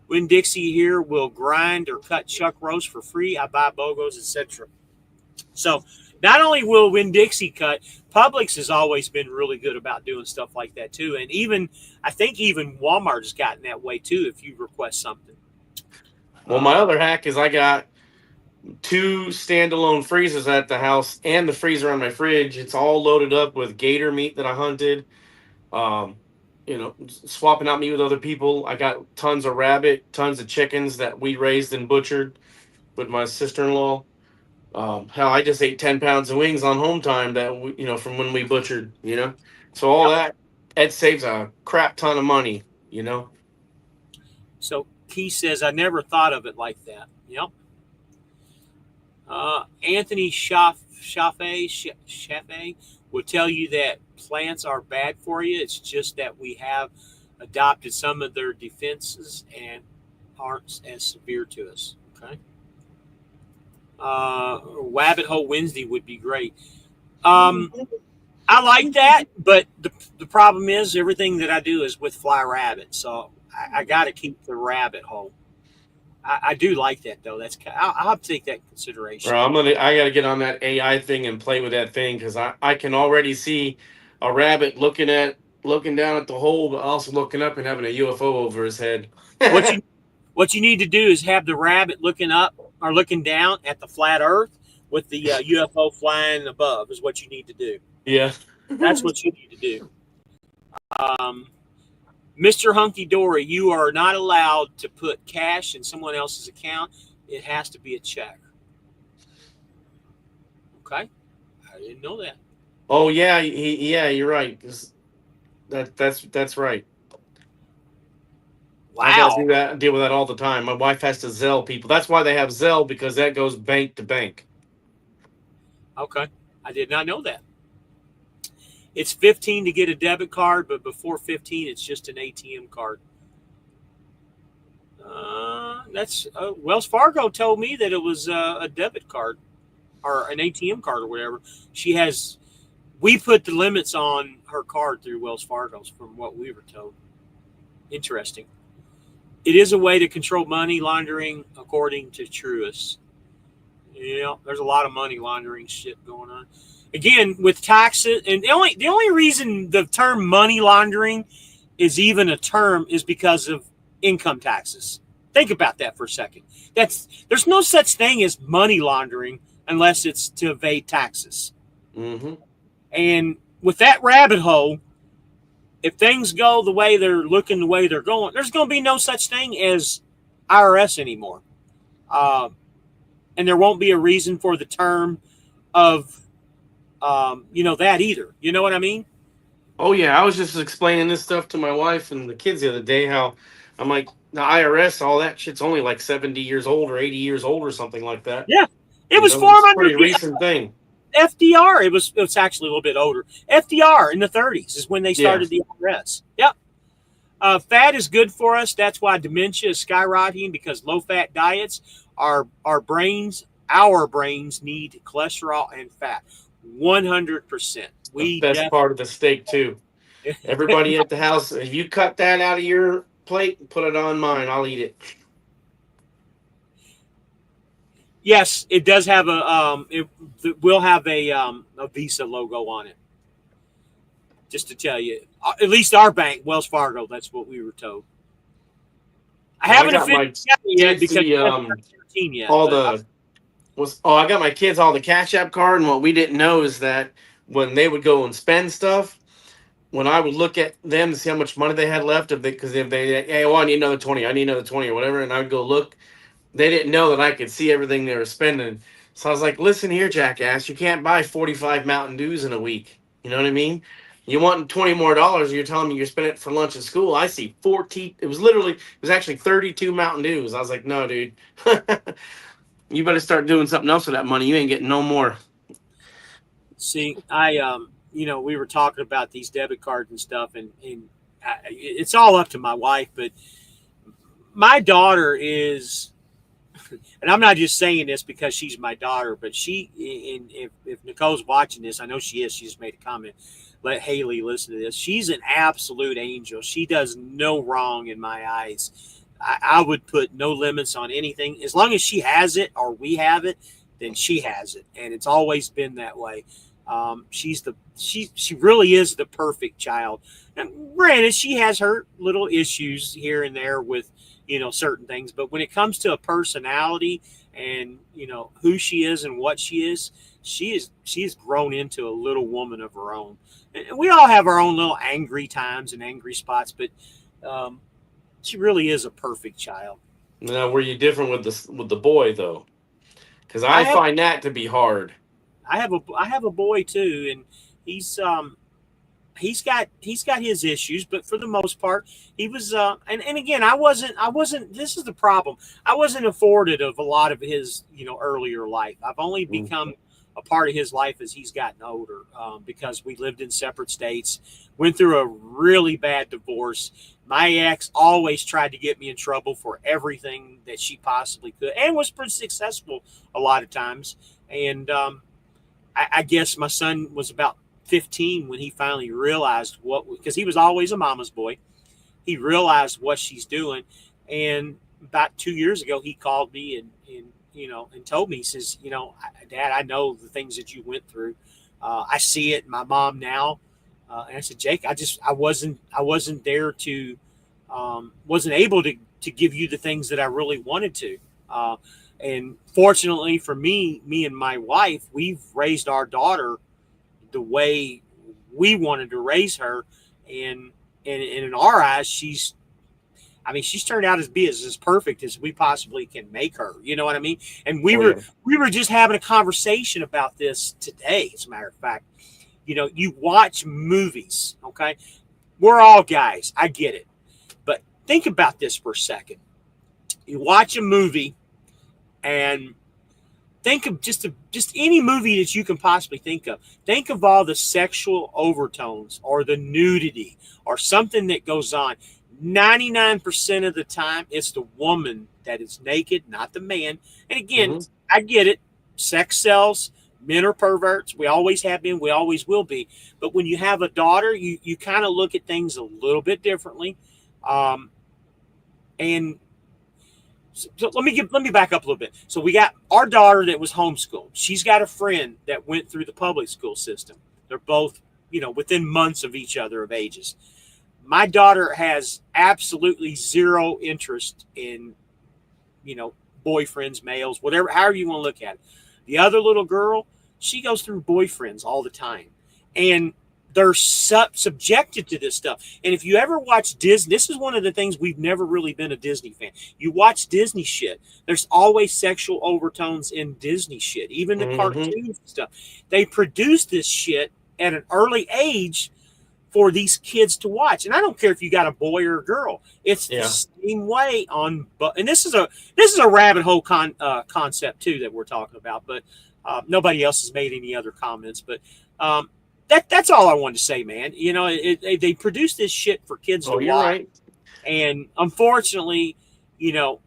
Winn-Dixie here will grind or cut chuck roast for free. I buy BOGOs, etc. So not only will Winn-Dixie cut, Publix has always been really good about doing stuff like that too. And I think even Walmart has gotten that way too if you request something. Well, my other hack is I got 2 standalone freezers at the house and the freezer on my fridge. It's all loaded up with gator meat that I hunted. Um, swapping out meat with other people. I got tons of rabbit, tons of chickens that we raised and butchered with my sister-in-law. Hell, I just ate 10 pounds of wings on home time that from when we butchered. So all Yep. that it saves a crap ton of money. So Keith says, I never thought of it like that. Yep. Anthony Chaffee will tell you that plants are bad for you. It's just that we have adopted some of their defenses and aren't as severe to us. Okay. Rabbit Hole Wednesday would be great. I like that, but the problem is everything that I do is with fly rabbit, so I got to keep the rabbit hole. I do like that though. I'll have to take that in consideration. Bro, I gotta get on that AI thing and play with that thing because I can already see a rabbit looking down at the hole, but also looking up and having a UFO over his head. What you need to do is have the rabbit looking up or looking down at the flat Earth with the UFO flying above. Is what you need to do. Yeah, That's what you need to do. Mr. Hunky Dory, you are not allowed to put cash in someone else's account. It has to be a check. Okay, I didn't know that. Oh yeah, yeah, you're right. That's right. I gotta Wow. do that. Deal with that all the time. My wife has to Zelle people. That's why they have Zelle because that goes bank to bank. Okay, I did not know that. It's 15 to get a debit card, but before 15, it's just an ATM card. That's Wells Fargo told me that it was a debit card or an ATM card or whatever. We put the limits on her card through Wells Fargo's from what we were told. Interesting. It is a way to control money laundering, according to Truist. There's a lot of money laundering shit going on. Again, with taxes, and the only reason the term money laundering is even a term is because of income taxes. Think about that for a second. There's no such thing as money laundering unless it's to evade taxes. Mm-hmm. And with that rabbit hole, if things go the way they're looking, the way they're going, there's going to be no such thing as IRS anymore. And there won't be a reason for the term of that either. You know what I mean? Oh yeah, I was just explaining this stuff to my wife and the kids the other day. How I'm like the IRS, all that shit's only like 70 years old or 80 years old or something like that. Yeah, it was It's formed a under pretty recent thing. FDR. It was actually a little bit older. FDR in the 30s is when they started the IRS. Yep. Fat is good for us. That's why dementia is skyrocketing because low-fat diets. Our brains need cholesterol and fat. 100%. The best part of the steak too. Everybody at the house, if you cut that out of your plate and put it on mine, I'll eat it. Yes, it does have it will have a Visa logo on it. Just to tell you, at least our bank, Wells Fargo, that's what we were told. I haven't officially yet because I haven't 13 yet. I got my kids all the Cash App card, and what we didn't know is that when they would go and spend stuff, when I would look at them to see how much money they had left, because if they, hey, well, I need another 20, I need another 20 or whatever, and I would go look, they didn't know that I could see everything they were spending. So I was like, listen here, jackass, you can't buy 45 Mountain Dews in a week. You know what I mean? You want $20 more, you're telling me you're spending it for lunch at school. I see 14, it was actually 32 Mountain Dews. I was like, no, dude. You better start doing something else with that money. You ain't getting no more. See, we were talking about these debit cards and stuff, and it's all up to my wife, but my daughter is, and I'm not just saying this because she's my daughter, but if Nicole's watching this, I know she is. She just made a comment. Let Haley listen to this. She's an absolute angel. She does no wrong in my eyes. I would put no limits on anything. As long as she has it or we have it, then she has it. And it's always been that way. She really is the perfect child. And granted, she has her little issues here and there with, certain things. But when it comes to a personality and who she is and what she has grown into a little woman of her own. And we all have our own little angry times and angry spots, but um, she really is a perfect child. Now, were you different with the boy though? Because I I have find that to be hard. I have a boy too, and he's he's got his issues, but for the most part, he was. And again, I wasn't. This is the problem. I wasn't afforded of a lot of his earlier life. I've only Mm. become a part of his life as he's gotten older, because we lived in separate states, went through a really bad divorce. My ex always tried to get me in trouble for everything that she possibly could, and was pretty successful a lot of times. And I guess my son was about 15 when he finally realized because he was always a mama's boy. He realized what she's doing. And about 2 years ago, he called me and told me, he says, Dad, I know the things that you went through. I see it in my mom now. And I said, Jake, I wasn't there to, wasn't able to give you the things that I really wanted to. And fortunately for me and my wife, we've raised our daughter the way we wanted to raise her, and in our eyes, she's turned out as perfect as we possibly can make her. You know what I mean? And we Oh were yeah. we were just having a conversation about this today. As a matter of fact, you watch movies, okay? We're all guys, I get it, but think about this for a second. You watch a movie and think of just any movie that you can possibly think of. Think of all the sexual overtones or the nudity or something that goes on. 99% of the time, it's the woman that is naked, not the man. And again, Hmm. I get it. Sex sells. Men are perverts. We always have been. We always will be. But when you have a daughter, you kind of look at things a little bit differently. Um, and so let me back up a little bit. So we got our daughter that was homeschooled. She's got a friend that went through the public school system. They're both, within months of each other of ages. My daughter has absolutely zero interest in, you know, boyfriends, males, whatever, however you want to look at it. The other little girl, she goes through boyfriends all the time. And they're subjected to this stuff. And if you ever watch Disney, this is one of the things we've never really been a Disney fan. You watch Disney shit, there's always sexual overtones in Disney shit, even the Hmm. cartoons and stuff. They produce this shit at an early age for these kids to watch. And I don't care if you got a boy or a girl. It's the Yeah. same way on. And this is a rabbit hole concept too that we're talking about. But nobody else has made any other comments. But that's all I wanted to say, man. You know, they produce this shit for kids to Oh, you're watch, right. and unfortunately,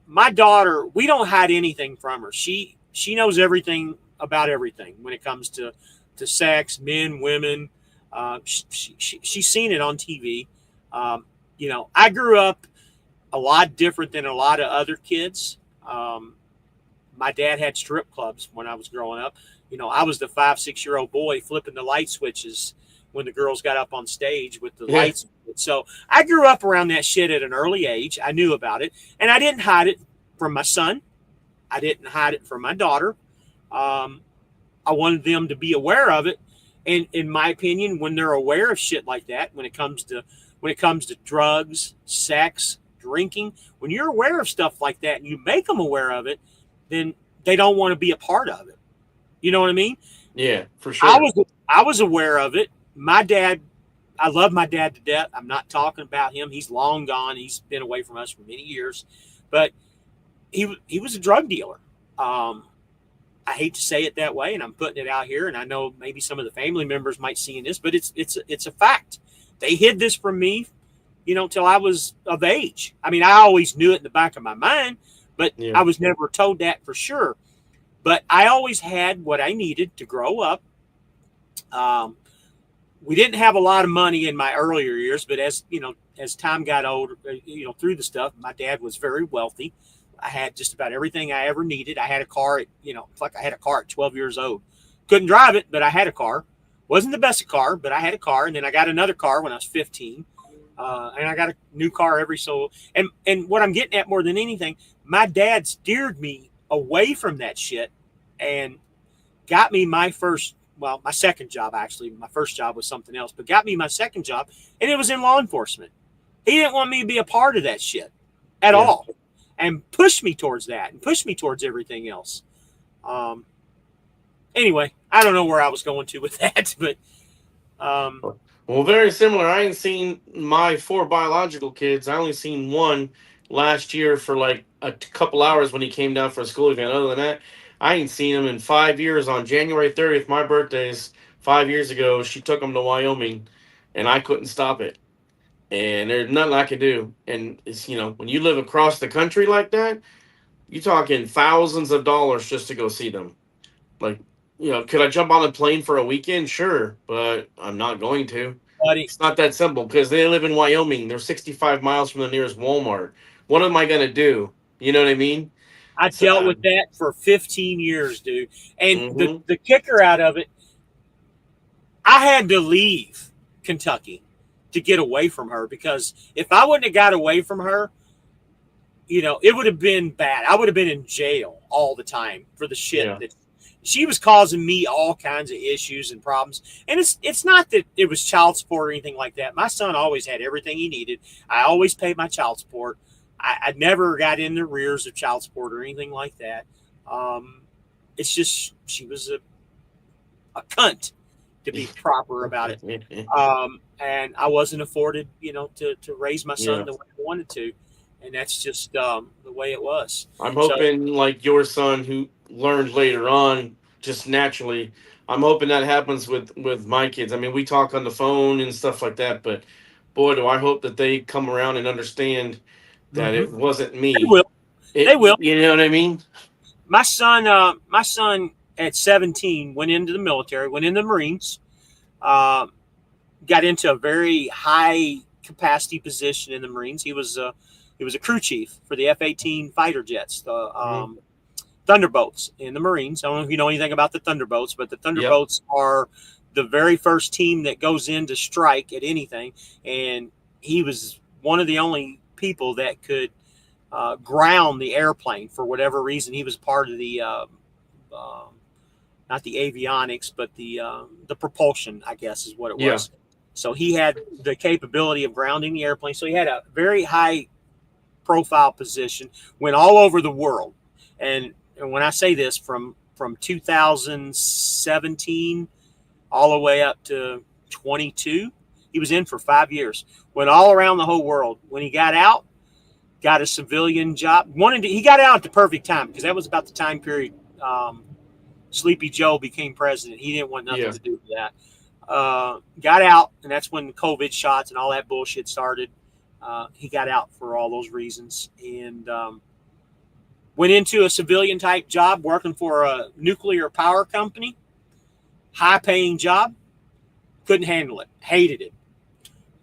my daughter, we don't hide anything from her. She knows everything about everything when it comes to sex, men, women. She's seen it on TV. I grew up a lot different than a lot of other kids. My dad had strip clubs when I was growing up. I was the 5, 6 year old boy flipping the light switches when the girls got up on stage with the Yeah. lights. So I grew up around that shit at an early age. I knew about it, and I didn't hide it from my son. I didn't hide it from my daughter. Um, I wanted them to be aware of it. And in my opinion, when they're aware of shit like that, when it comes to drugs, sex, drinking, when you're aware of stuff like that and you make them aware of it, then they don't want to be a part of it. You know what I mean? Yeah, for I sure. was I was aware of it. My dad, I love my dad to death. I'm not talking about him. He's long gone. He's been away from us for many years, but he was a drug dealer. Um, I hate to say it that way, and I'm putting it out here. And I know maybe some of the family members might see in this, but it's a fact. They hid this from me, till I was of age. I mean, I always knew it in the back of my mind, but Yeah. I was never told that for sure. But I always had what I needed to grow up. Um, we didn't have a lot of money in my earlier years, but as time got older, through the stuff, my dad was very wealthy. I had just about everything I ever needed. I had a car it's like I had a car at 12 years old. Couldn't drive it, but I had a car. Wasn't the best car, but I had a car. And then I got another car when I was 15. And I got a new car every so. And what I'm getting at more than anything, my dad steered me away from that shit and got me my second job, actually. My first job was something else, but got me my second job, and it was in law enforcement. He didn't want me to be a part of that shit at all, and pushed me towards that and pushed me towards everything else. Anyway, I don't know where I was going to with that, but well, very similar. I ain't seen my 4 biological kids. I only seen one last year for like a couple hours when he came down for a school event. Other than that, I ain't seen him in 5 years. On January 30th, my birthday's 5 years ago. She took him to Wyoming, and I couldn't stop it. And there's nothing I could do. And it's, when you live across the country like that, you're talking thousands of dollars just to go see them. Like, could I jump on a plane for a weekend? Sure, but I'm not going to. buddy, It's not that simple because they live in Wyoming. They're 65 miles from the nearest Walmart. What am I going to do? You know what I mean? I So, dealt with that for 15 years, dude. And mhm. the kicker out of it, I had to leave Kentucky to get away from her, because if I wouldn't have got away from her, it would have been bad. I would have been in jail all the time for the shit Yeah. that she was causing me all kinds of issues and problems. And it's not that it was child support or anything like that. My son always had everything he needed. I always paid my child support. I never got in the rears of child support or anything like that. It's just she was a cunt, to be proper about it. And I wasn't afforded, to raise my son Yeah. the way I wanted to. And that's just the way it was. I'm So, hoping like your son who learned later on just naturally. I'm hoping that happens with my kids. I mean, we talk on the phone and stuff like that, but boy, do I hope that they come around and understand that it wasn't they me. will. They will. You know what I mean? My son at 17 went into the military, went into the Marines, got into a very high capacity position in the Marines. He was a crew chief for the F-18 fighter jets, the Thunderbolts in the Marines. I don't know if you know anything about the Thunderbolts, but the Thunderbolts are the very first team that goes in to strike at anything. And he was one of the only people that could ground the airplane for whatever reason. He was part of the not the avionics, but the propulsion, I guess, is what it was. So he had the capability of grounding the airplane. So he had a very high profile position, went all over the world. And when I say this, from 2017 all the way up to 22, he was in for 5 years, went all around the whole world. When he got out, got a civilian job. He got out at the perfect time, because that was about the time period Sleepy Joe became president. He didn't want nothing to do with that. Got out, and that's when the COVID shots and all that bullshit started. He got out for all those reasons, and went into a civilian type job working for a nuclear power company. High paying job. Couldn't handle it. Hated it.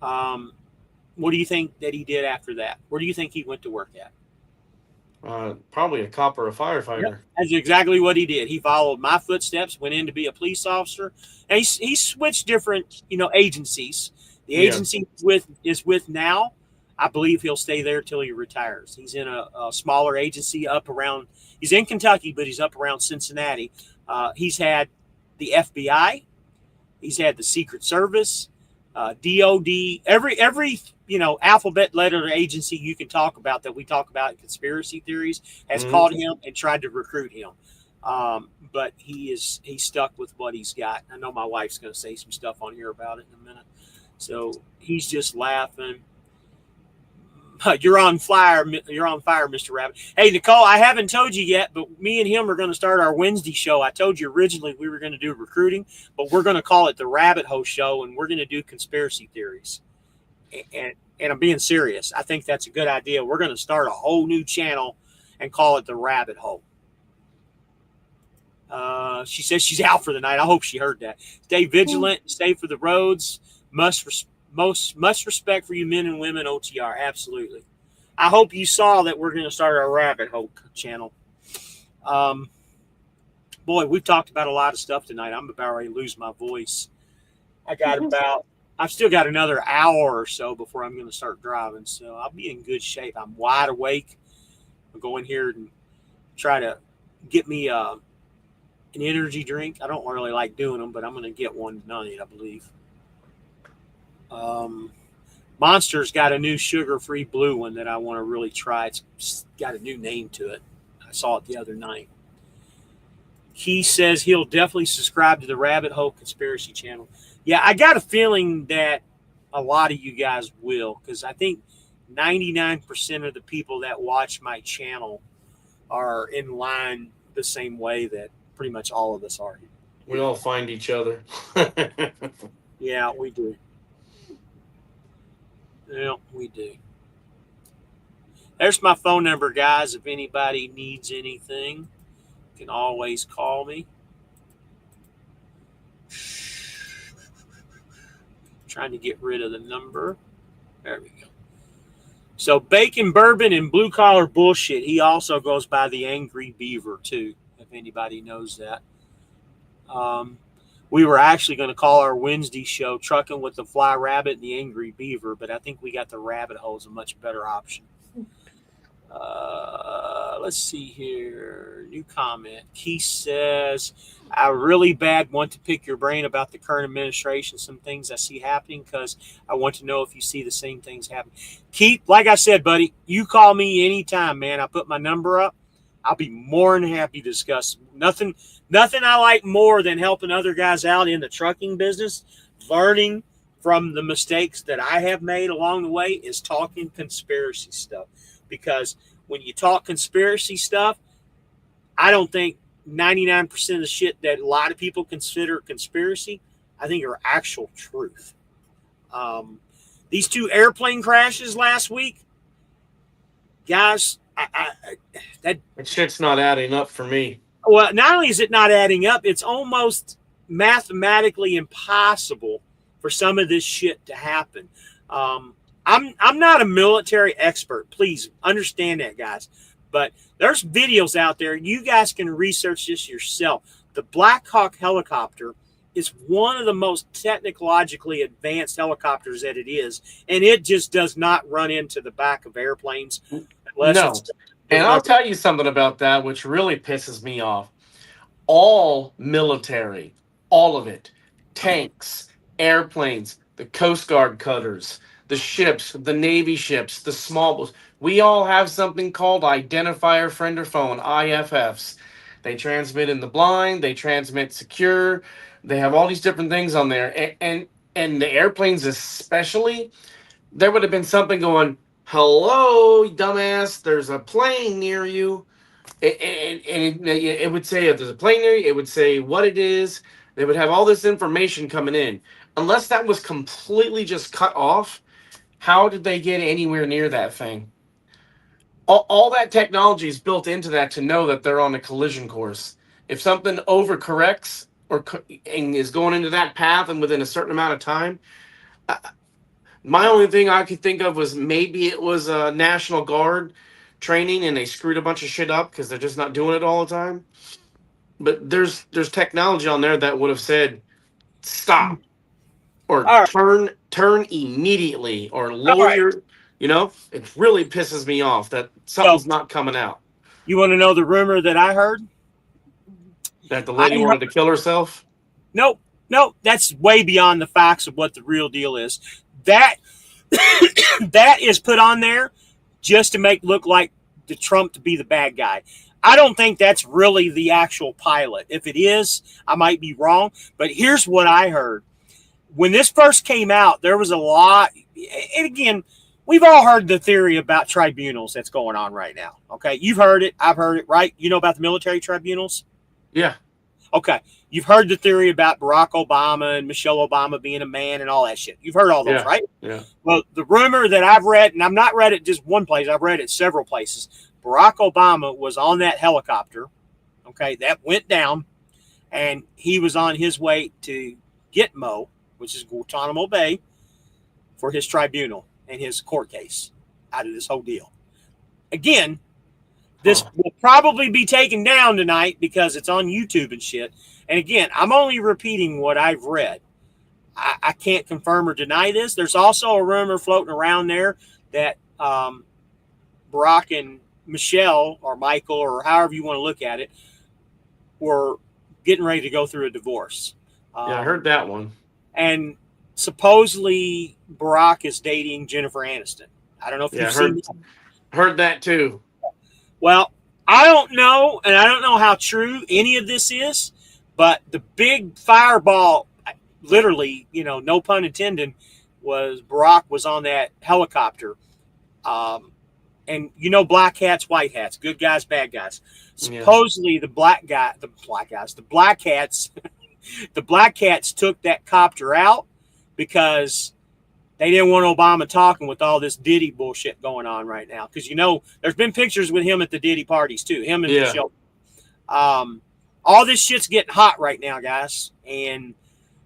What do you think that he did after that? Where do you think he went to work at? Probably a cop or a firefighter. Yep. That's exactly what he did. He followed my footsteps, went in to be a police officer, and he switched different, agencies. The agency is with now, I believe he'll stay there till he retires. He's in a smaller agency he's in Kentucky, but he's up around Cincinnati. He's had the FBI, he's had the Secret Service, DOD, every alphabet letter agency you can talk about that we talk about in conspiracy theories has called him and tried to recruit him. But he's stuck with what he's got. I know my wife's going to say some stuff on here about it in a minute. So he's just laughing. You're on fire, Mr. Rabbit. Hey, Nicole, I haven't told you yet, but me and him are going to start our Wednesday show. I told you originally we were going to do recruiting, but we're going to call it the Rabbit Hole Show, and we're going to do conspiracy theories. And I'm being serious. I think that's a good idea. We're going to start a whole new channel and call it the Rabbit Hole. She says she's out for the night. I hope she heard that. Stay vigilant. Stay for the roads. Much respect for you men and women, OTR. Absolutely. I hope you saw that we're going to start our Rabbit Hole channel. Boy, we've talked about a lot of stuff tonight. I'm about ready to lose my voice. I've still got another hour or so before I'm going to start driving, so I'll be in good shape. I'm wide awake. I'll go in here and try to get me an energy drink. I don't really like doing them, but I'm going to get one tonight, I believe. Monster's got a new sugar-free blue one that I want to really try. It's got a new name to it. I saw it the other night. He says he'll definitely subscribe to the Rabbit Hole Conspiracy Channel. Yeah, I got a feeling that a lot of you guys will, because I think 99% of the people that watch my channel are in line the same way that pretty much all of us are. We all find each other. Yeah, we do. Yeah, we do. There's my phone number, guys. If anybody needs anything, you can always call me. Trying to get rid of the number. There we go. So Bacon Bourbon and Blue Collar Bullshit. He also goes by the Angry Beaver too, if anybody knows that. We were actually going to call our Wednesday show Trucking with the Fly Rabbit and the Angry Beaver, but I think we got the Rabbit Hole as a much better option. Let's see here. New comment. Keith says, I really bad want to pick your brain about the current administration, some things I see happening, because I want to know if you see the same things happen. Keith, like I said, buddy, you call me anytime, man. I put my number up. I'll be more than happy to discuss. Nothing I like more than helping other guys out in the trucking business, learning from the mistakes that I have made along the way, is talking conspiracy stuff. Because when you talk conspiracy stuff, I don't think 99% of the shit that a lot of people consider conspiracy, I think are actual truth. These 2 airplane crashes last week, guys, that shit's not adding up for me. Well, not only is it not adding up, it's almost mathematically impossible for some of this shit to happen. I'm not a military expert. Please understand that, guys. But there's videos out there. You guys can research this yourself. The Black Hawk helicopter is one of the most technologically advanced helicopters that it is, and it just does not run into the back of airplanes. No. And I'll tell you something about that, which really pisses me off. All military, all of it, tanks, airplanes, the Coast Guard cutters, the ships, the Navy ships, the small boats, we all have something called Identifier Friend or Phone, IFFs. They transmit in the blind, they transmit secure, they have all these different things on there. And the airplanes especially, there would have been something going, hello, dumbass, there's a plane near you. And it would say if there's a plane near you, it would say what it is. They would have all this information coming in. Unless that was completely just cut off, how did they get anywhere near that thing? All that technology is built into that to know that they're on a collision course. If something overcorrects and is going into that path and within a certain amount of time, my only thing I could think of was maybe it was a National Guard training and they screwed a bunch of shit up because they're just not doing it all the time. But there's technology on there that would have said stop or turn immediately or lower your, it really pisses me off that something's not coming out. You want to know the rumor that I heard? That the lady wanted to kill herself? Nope. That's way beyond the facts of what the real deal is. That that is put on there just to make look like the Trump to be the bad guy. I don't think that's really the actual pilot. If it is, I might be wrong. But here's what I heard. When this first came out, there was a lot. And again, we've all heard the theory about tribunals that's going on right now. Okay. You've heard it. I've heard it, right? You know about the military tribunals? Yeah. Okay. You've heard the theory about Barack Obama and Michelle Obama being a man and all that shit. You've heard all those, right? Yeah. Well, the rumor that I've read, and I've not read it just one place, I've read it several places. Barack Obama was on that helicopter, okay, that went down, and he was on his way to Gitmo, which is Guantanamo Bay, for his tribunal and his court case out of this whole deal. Again, this will probably be taken down tonight because it's on YouTube and shit. And again, I'm only repeating what I've read. I can't confirm or deny this. There's also a rumor floating around there that Barack and Michelle or Michael or however you want to look at it were getting ready to go through a divorce. Yeah, I heard that one. And supposedly Barack is dating Jennifer Aniston. I don't know if Yeah, you've seen that. heard that too. Well, I don't know, and I don't know how true any of this is, but the big fireball, literally, no pun intended, was Barack was on that helicopter. And black hats, white hats, good guys, bad guys. Supposedly the black hats, the black cats took that copter out because they didn't want Obama talking with all this Diddy bullshit going on right now. Because, there's been pictures with him at the Diddy parties, too. Him and Michelle. All this shit's getting hot right now, guys. And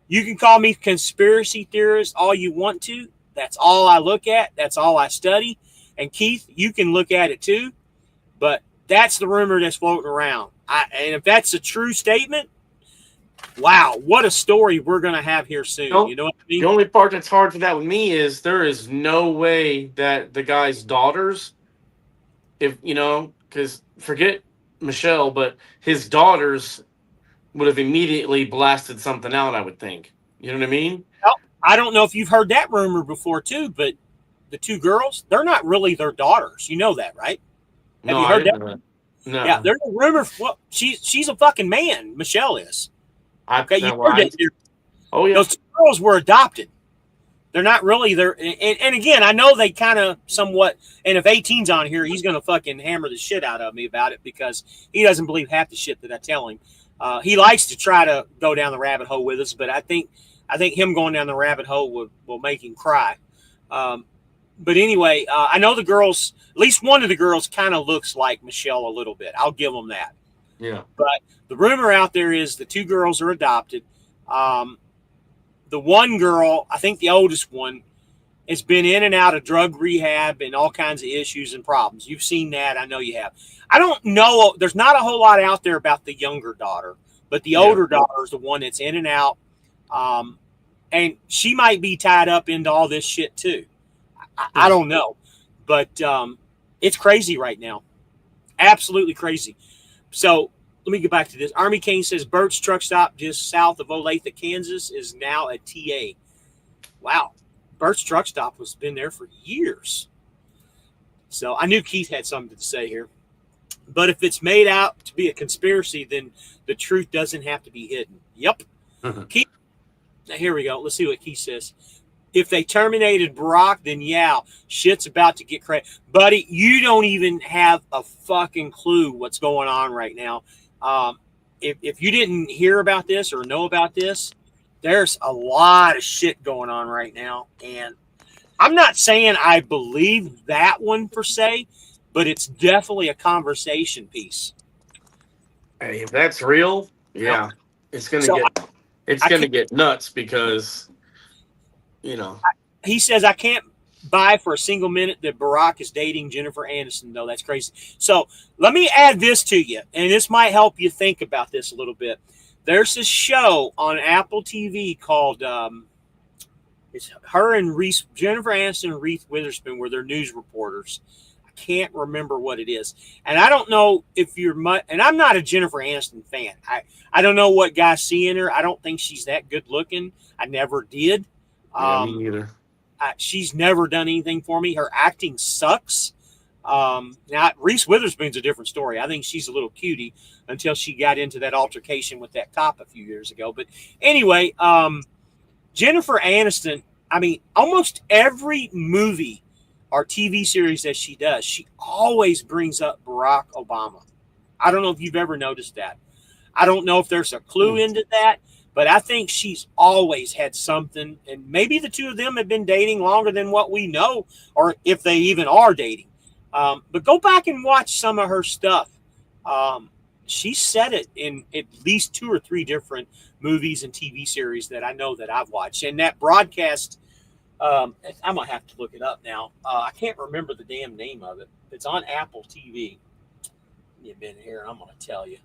you can call me conspiracy theorist all you want to. That's all I look at. That's all I study. And, Keith, you can look at it, too. But that's the rumor that's floating around. And if that's a true statement, wow, what a story we're going to have here soon. You know what I mean? The only part that's hard for that with me is there is no way that the guy's daughters, because forget Michelle, but his daughters would have immediately blasted something out, I would think. You know what I mean? Well, I don't know if you've heard that rumor before, too, but the two girls, they're not really their daughters. You know that, right? Have you heard that? No. Yeah, there's a rumor. Well, she's a fucking man. Michelle is. Okay, you heard that. Oh, yeah. Those two girls were adopted. They're not really there. And again, I know they kind of somewhat. And if 18's on here, he's going to fucking hammer the shit out of me about it because he doesn't believe half the shit that I tell him. He likes to try to go down the rabbit hole with us, but I think him going down the rabbit hole will make him cry. But anyway, I know the girls. At least one of the girls kind of looks like Michelle a little bit. I'll give them that. Yeah. But the rumor out there is the two girls are adopted. The one girl, I think the oldest one, has been in and out of drug rehab and all kinds of issues and problems. You've seen that. I know you have. I don't know. There's not a whole lot out there about the younger daughter, but the older daughter is the one that's in and out. And she might be tied up into all this shit too. I don't know. But it's crazy right now. Absolutely crazy. So let me get back to this. Army Kane says Burt's truck stop just south of Olathe, Kansas is now a TA. Wow. Burt's truck stop has been there for years. So I knew Keith had something to say here. But if it's made out to be a conspiracy, then the truth doesn't have to be hidden. Yep. Keith, now here we go. Let's see what Keith says. If they terminated Barack, then yeah, shit's about to get crazy. Buddy, you don't even have a fucking clue what's going on right now. If you didn't hear about this or know about this, there's a lot of shit going on right now. And I'm not saying I believe that one per se, but it's definitely a conversation piece. Hey, if that's real, yeah, it's gonna get nuts because he says I can't buy for a single minute that Barack is dating Jennifer Aniston, though. That's crazy. So let me add this to you, and this might help you think about this a little bit. There's this show on Apple TV called it's her and Jennifer Aniston and Reese Witherspoon were their news reporters. I can't remember what it is. And I don't know if and I'm not a Jennifer Aniston fan. I don't know what guys see in her. I don't think she's that good looking. I never did. Me either. She's never done anything for me. Her acting sucks. Now, Reese Witherspoon's a different story. I think she's a little cutie until she got into that altercation with that cop a few years ago. But anyway, Jennifer Aniston, I mean, almost every movie or TV series that she does, she always brings up Barack Obama. I don't know if you've ever noticed that. I don't know if there's a clue into that, but I think she's always had something, and maybe the two of them have been dating longer than what we know, or if they even are dating. But go back and watch some of her stuff. She said it in at least 2 or 3 different movies and TV series that I know that I've watched. And that broadcast, I'm going to have to look it up now. I can't remember the damn name of it. It's on Apple TV. You've been here, I'm going to tell you.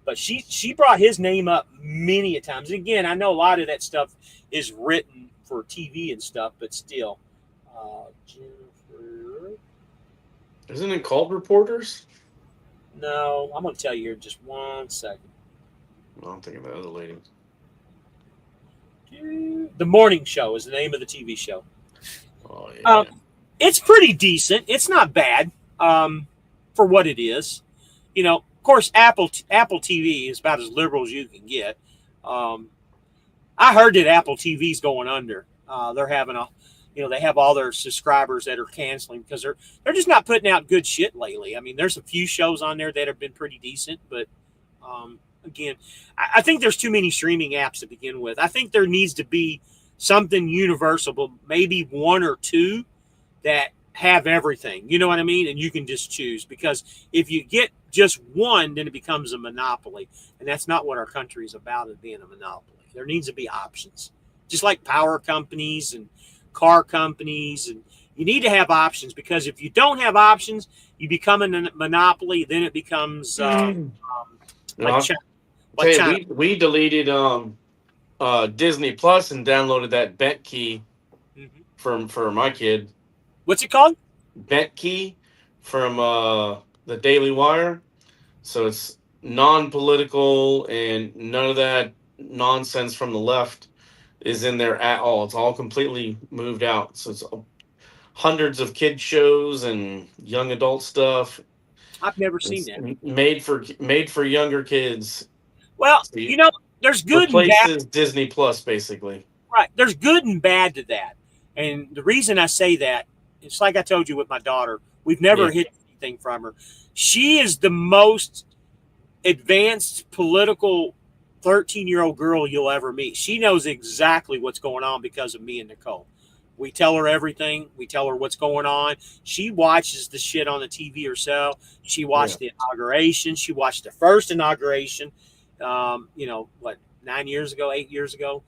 But she brought his name up many a times. And again, I know a lot of that stuff is written for TV and stuff, but still. Jennifer. Isn't it called Reporters? No, I'm going to tell you here in just 1 second. Well, I'm thinking of the other lady. The Morning Show is the name of the TV show. Oh yeah. It's pretty decent. It's not bad for what it is. Of course, Apple TV is about as liberal as you can get. I heard that Apple TV's going under. They're having they have all their subscribers that are canceling because they're just not putting out good shit lately. I mean, there's a few shows on there that have been pretty decent, but again, I think there's too many streaming apps to begin with. I think there needs to be something universal, but maybe one or two that have everything. You know what I mean? And you can just choose, because if you get just one, then it becomes a monopoly, and that's not what our country is about, is being a monopoly. There needs to be options, just like power companies and car companies, and you need to have options, because if you don't have options, you become a monopoly. Then it becomes like China. We deleted Disney Plus and downloaded that BentKey for my kid. What's it called? BentKey from the Daily Wire. So it's non-political, and none of that nonsense from the left is in there at all. It's all completely moved out. So it's hundreds of kid shows and young adult stuff. I've never seen that. Made for younger kids. Well, there's good and bad. Disney Plus, basically. Right. There's good and bad to that. And the reason I say that, it's like I told you with my daughter. We've never hid anything from her. She is the most advanced political 13-year-old girl you'll ever meet. She knows exactly what's going on because of me and Nicole. We tell her everything. We tell her what's going on. She watches the shit on the TV herself. She watched the inauguration. She watched the first inauguration. 9 years ago, 8 years ago.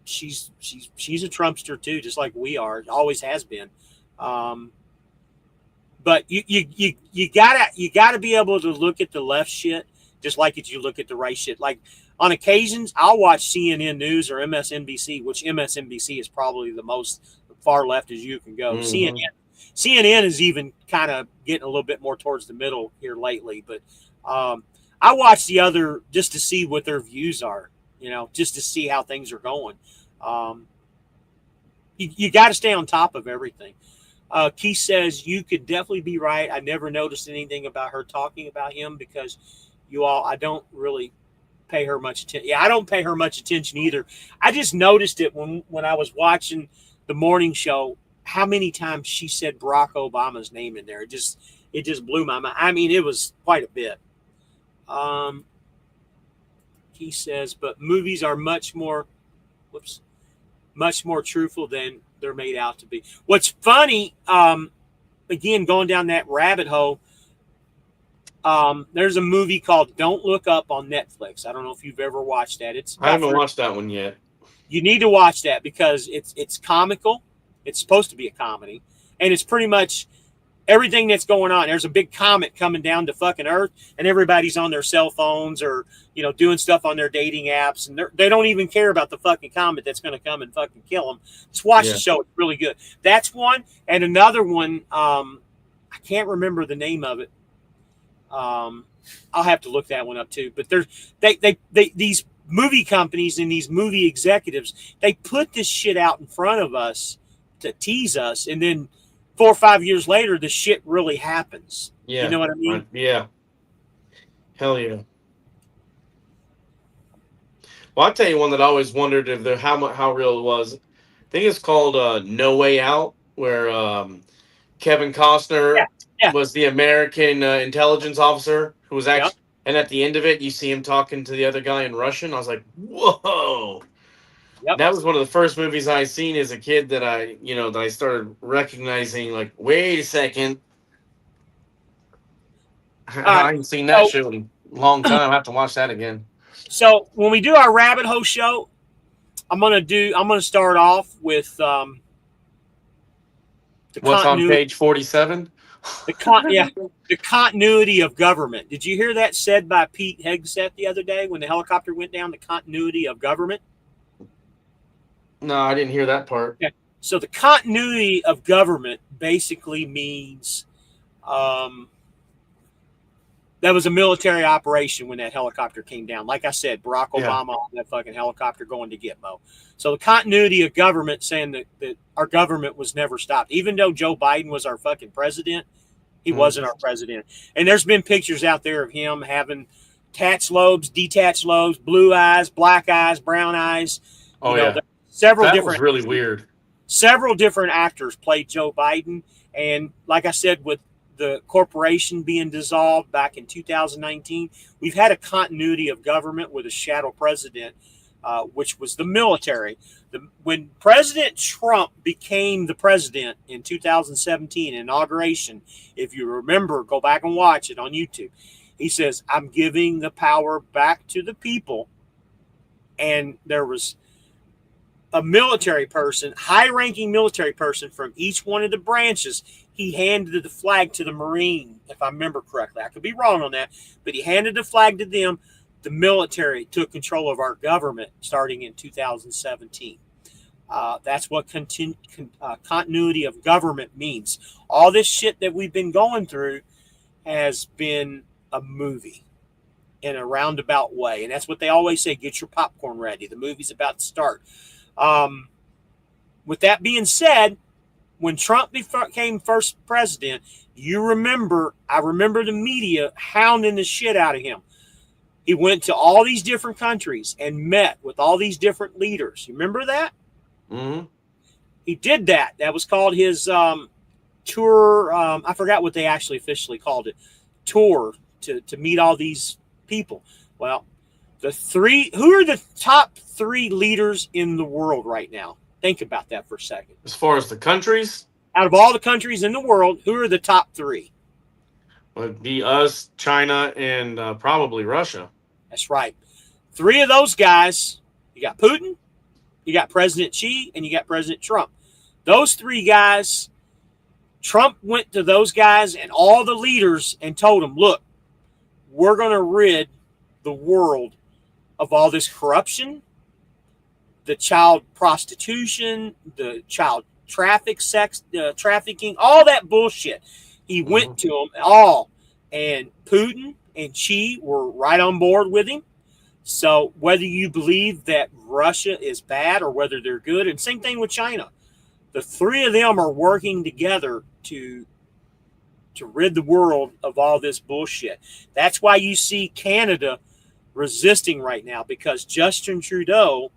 She's a Trumpster too, just like we are. Always has been. But you gotta be able to look at the left shit just like if you look at the right shit. Like on occasions, I'll watch CNN News or MSNBC, which MSNBC is probably the most far left as you can go. Mm-hmm. CNN is even kind of getting a little bit more towards the middle here lately. But I watch the other just to see what their views are, just to see how things are going. You got to stay on top of everything. Keith says, you could definitely be right. I never noticed anything about her talking about him because I don't really pay her much attention. Yeah, I don't pay her much attention either. I just noticed it when I was watching the morning show, how many times she said Barack Obama's name in there. It just blew my mind. I mean, it was quite a bit. He says, but movies are much more truthful than they're made out to be. What's funny, again, going down that rabbit hole, there's a movie called Don't Look Up on Netflix. I don't know if you've ever watched that. I haven't watched that one yet. You need to watch that because it's comical. It's supposed to be a comedy, and it's pretty much everything that's going on. There's a big comet coming down to fucking Earth, and everybody's on their cell phones or doing stuff on their dating apps, and they don't even care about the fucking comet that's going to come and fucking kill them. Just watch the show; it's really good. That's one, and another one. I can't remember the name of it. I'll have to look that one up too. But these movie companies and these movie executives, they put this shit out in front of us to tease us, and then 4 or 5 years later, the shit really happens. Yeah. You know what I mean? Yeah. Hell yeah. Well, I'll tell you one that I always wondered how real it was. I think it's called No Way Out, where Kevin Costner was the American intelligence officer who was actually, and at the end of it, you see him talking to the other guy in Russian. I was like, whoa. Yep. That was one of the first movies I seen as a kid that I started recognizing, like, wait a second. I haven't seen that show in a long time. I have to watch that again. So when we do our rabbit hole show, I'm gonna start off with what's on page 47? The continuity of government. Did you hear that said by Pete Hegseth the other day when the helicopter went down? The continuity of government. No, I didn't hear that part. Yeah. So the continuity of government basically means That was a military operation when that helicopter came down. Like I said, Barack Yeah. Obama on that fucking helicopter going to Gitmo. So the continuity of government saying that our government was never stopped. Even though Joe Biden was our fucking president, he wasn't our president. And there's been pictures out there of him having attached lobes, detached lobes, blue eyes, black eyes, brown eyes. Oh, You know, yeah. several That different was really weird. several different actors played Joe Biden. And like I said, with the corporation being dissolved back in 2019, we've had a continuity of government with a shadow president, which was the military. When President Trump became the president in 2017, inauguration, if you remember, go back and watch it on YouTube. He says, I'm giving the power back to the people. And there was a military person, high-ranking military person from each one of the branches. He handed the flag to the Marine, if I remember correctly. I could be wrong on that, but he handed the flag to them. The military took control of our government starting in 2017. That's what continuity of government means. All this shit that we've been going through has been a movie in a roundabout way. And that's what they always say, get your popcorn ready. The movie's about to start. With that being said, when Trump became first president, I remember the media hounding the shit out of him. He went to all these different countries and met with all these different leaders. You remember that? Mm-hmm. He did that. That was called his tour. I forgot what they actually officially called it. Tour to meet all these people. Well, who are the top 3 leaders in the world right now? Think about that for a second. As far as the countries, Out of all the countries in the world, who are the top 3? would be us, China, and probably Russia. That's right. 3 of those guys, you got Putin, you got President Xi, and you got President Trump. Those 3 guys, Trump went to those guys and all the leaders and told them, look, we're going to rid the world of all this corruption, the child prostitution, the child trafficking, all that bullshit. He went to them all, and Putin and Xi were right on board with him. So whether you believe that Russia is bad or whether they're good, and same thing with China, the 3 of them are working together to rid the world of all this bullshit. That's why you see Canada resisting right now, because Justin Trudeau,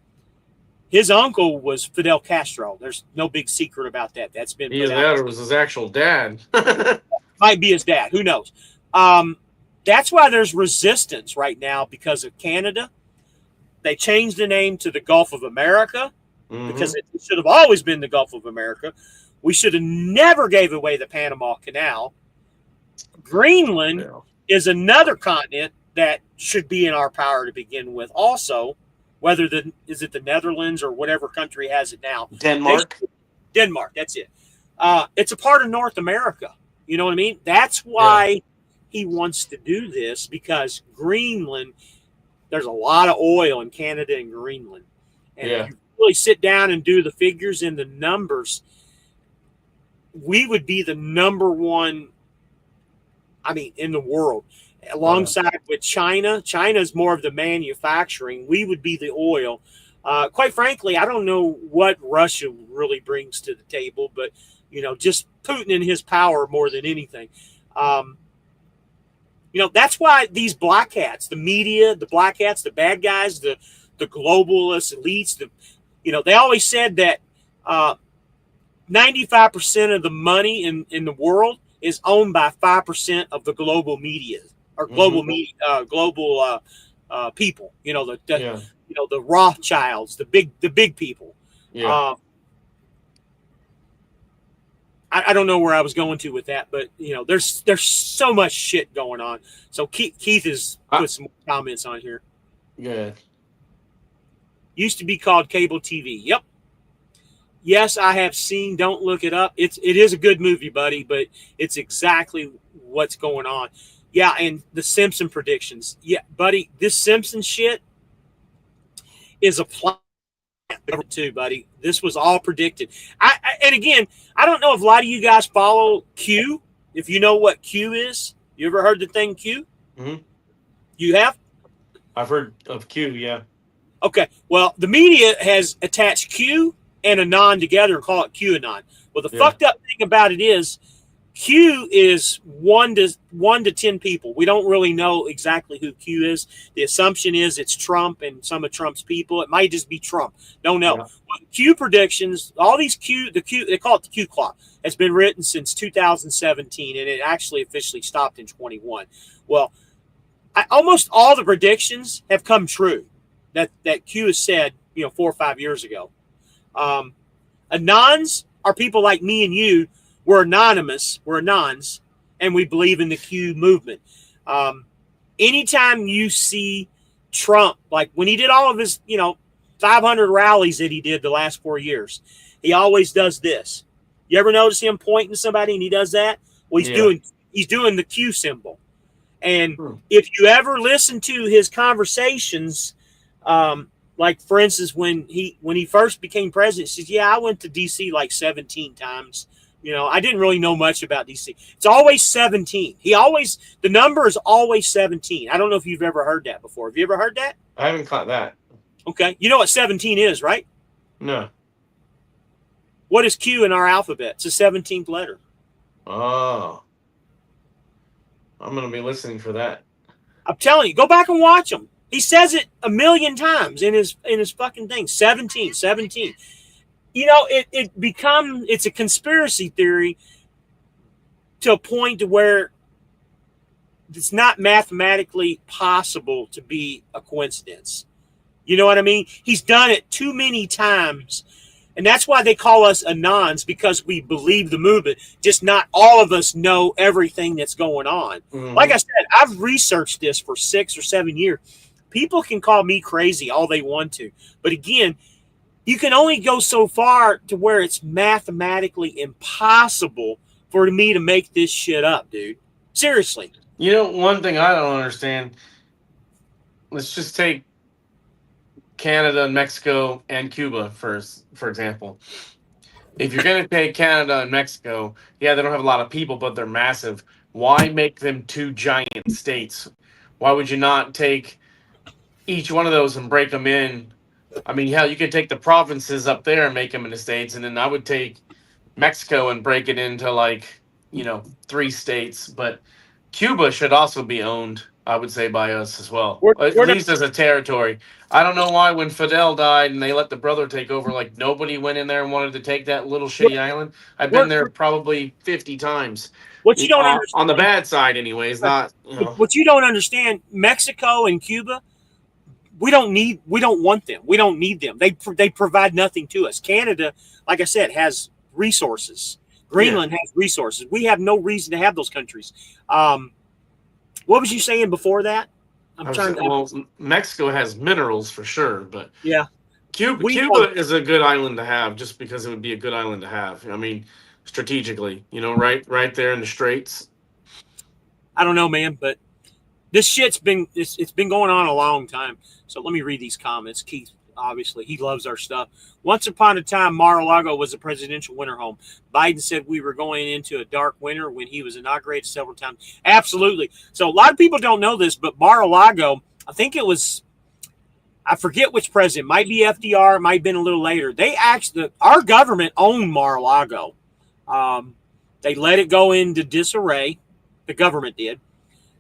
his uncle was Fidel Castro. There's no big secret about that. That's been Either that or was his actual dad. might be his dad. Who knows? That's why there's resistance right now because of Canada. They changed the name to the Gulf of America because it should have always been the Gulf of America. We should have never gave away the Panama Canal. Greenland is another continent that should be in our power to begin with. Also, is it the Netherlands or whatever country has it now? Denmark. Denmark, that's it. It's a part of North America. You know what I mean? That's why he wants to do this, because Greenland, there's a lot of oil in Canada and Greenland. And if you really sit down and do the figures and the numbers, we would be the number one, in the world. Alongside with China. China is more of the manufacturing. We would be the oil. Quite frankly, I don't know what Russia really brings to the table, but, just Putin and his power more than anything. That's why these black hats, the media, the black hats, the bad guys, the globalist elites, they always said that 95% of the money in the world is owned by 5% of the global media or global media, global people. The Rothschilds, the big people. Yeah. I don't know where I was going to with that, but there's so much shit going on. So Keith has put some comments on here. Yeah. Used to be called cable TV. Yep. Yes, I have seen. Don't look it up. It is a good movie, buddy, but it's exactly what's going on. Yeah, and the Simpson predictions. Yeah, buddy, this Simpson shit is a plan too, buddy. This was all predicted. And again, I don't know if a lot of you guys follow Q. If you know what Q is, you ever heard the thing Q? Mhm. You have? I've heard of Q. Yeah. Okay. Well, the media has attached Q and Anon together and call it QAnon. Well, the Yeah. fucked up thing about it is Q is one to 10 people. We don't really know exactly who Q is. The assumption is it's Trump and some of Trump's people. It might just be Trump. Don't know. Yeah. But Q predictions, all these Q, they call it the Q clock. It's been written since 2017, and it actually officially stopped in 21. Well, almost all the predictions have come true that Q has said, 4 or 5 years ago. Anons are people like me and you. We're anonymous. We're anons, and we believe in the Q movement. Anytime you see Trump, like when he did all of his, 500 rallies that he did the last 4 years, he always does this. You ever notice him pointing to somebody and he does that? Well, he's doing the Q symbol. And if you ever listen to his conversations, like for instance, when he first became president, he says, "Yeah, I went to DC like 17 times. I didn't really know much about DC. It's always 17. The number is always 17. I don't know if you've ever heard that before. Have you ever heard that? I haven't caught that. Okay, you know what 17 is, right? No. What is Q in our alphabet? It's the 17th letter. Oh. I'm gonna be listening for that. I'm telling you, go back and watch him. He says it a million times in his fucking thing. 17. It's a conspiracy theory to a point to where it's not mathematically possible to be a coincidence. You know what I mean? He's done it too many times. And that's why they call us Anons, because we believe the movement. Just not all of us know everything that's going on. Mhm. Like I said, I've researched this for 6 or 7 years. People can call me crazy all they want to. But again, you can only go so far to where it's mathematically impossible for me to make this shit up, dude. Seriously. One thing I don't understand. Let's just take Canada, Mexico, and Cuba for example. If you're going to take Canada and Mexico, yeah, they don't have a lot of people, but they're massive. Why make them two giant states? Why would you not take each one of those and break them in? I mean, hell, you could take the provinces up there and make them into states, and then I would take Mexico and break it into 3 states. But Cuba should also be owned, I would say, by us as well, at least as a territory. I don't know why when Fidel died and they let the brother take over, nobody went in there and wanted to take that little shitty island. I've been there probably 50 times. What you don't understand, on the bad side, anyways. Not what you don't understand, Mexico and Cuba, we don't want them. We don't need them. They provide nothing to us. Canada, like I said, has resources. Greenland has resources. We have no reason to have those countries. What was you saying before that? Mexico has minerals for sure, but yeah, Cuba is a good island to have, just because it would be a good island to have. I mean, strategically, right there in the Straits. I don't know, man, but this shit's been going on a long time. So let me read these comments. Keith, obviously, he loves our stuff. Once upon a time, Mar-a-Lago was a presidential winter home. Biden said we were going into a dark winter when he was inaugurated several times. Absolutely. So a lot of people don't know this, but Mar-a-Lago, I think it was, I forget which president, might be FDR, it might have been a little later. Our government owned Mar-a-Lago. They let it go into disarray. The government did.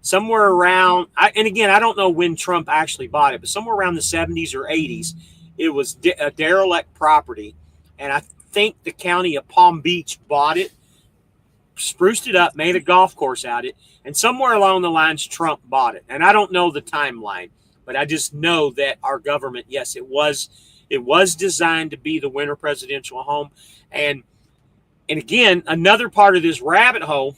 Somewhere around, and again, I don't know when Trump actually bought it, but somewhere around the 70s or 80s, it was a derelict property. And I think the county of Palm Beach bought it, spruced it up, made a golf course out of it, and somewhere along the lines, Trump bought it. And I don't know the timeline, but I just know that our government, yes, it was designed to be the winter presidential home. And again, another part of this rabbit hole,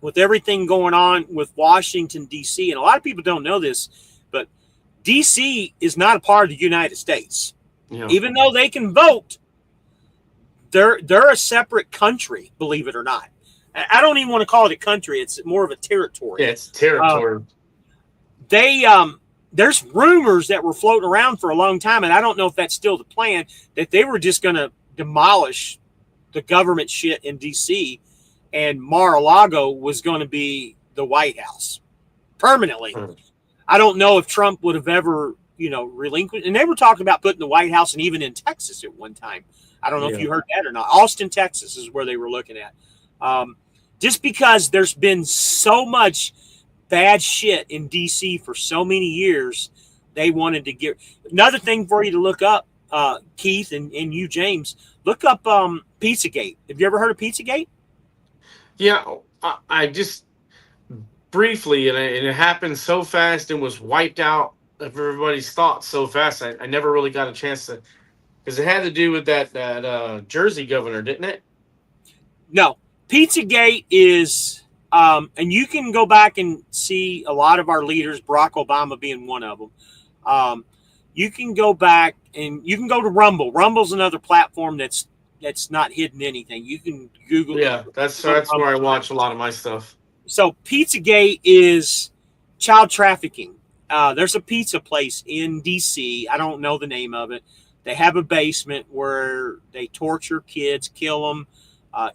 with everything going on with Washington, D.C., and a lot of people don't know this, but D.C. is not a part of the United States. Yeah. Even though they can vote, they're a separate country, believe it or not. I don't even want to call it a country. It's more of a territory. Yeah, it's territory. There's rumors that were floating around for a long time, and I don't know if that's still the plan, that they were just going to demolish the government shit in D.C., and Mar-a-Lago was going to be the White House. permanently. Hmm. I don't know if Trump would have ever, relinquished. And they were talking about putting the White House and even in Texas at one time. I don't know if Yeah. you heard that or not. Austin, Texas is where they were looking at. Just because there's been so much bad shit in D.C. for so many years, they wanted to get. Another thing for you to look up, Keith and you, James, look up Pizzagate. Have you ever heard of Pizzagate? Yeah, I just briefly, and it happened so fast and was wiped out of everybody's thoughts so fast. I never really got a chance to, because it had to do with that Jersey governor, didn't it? No, Pizzagate is, and you can go back and see a lot of our leaders, Barack Obama being one of them. You can go back and you can go to Rumble. Rumble's another platform that's not hidden anything. You can Google. Yeah, that's where I watch a lot of my stuff. So Pizzagate is child trafficking. There's a pizza place in D.C. I don't know the name of it. They have a basement where they torture kids, kill them,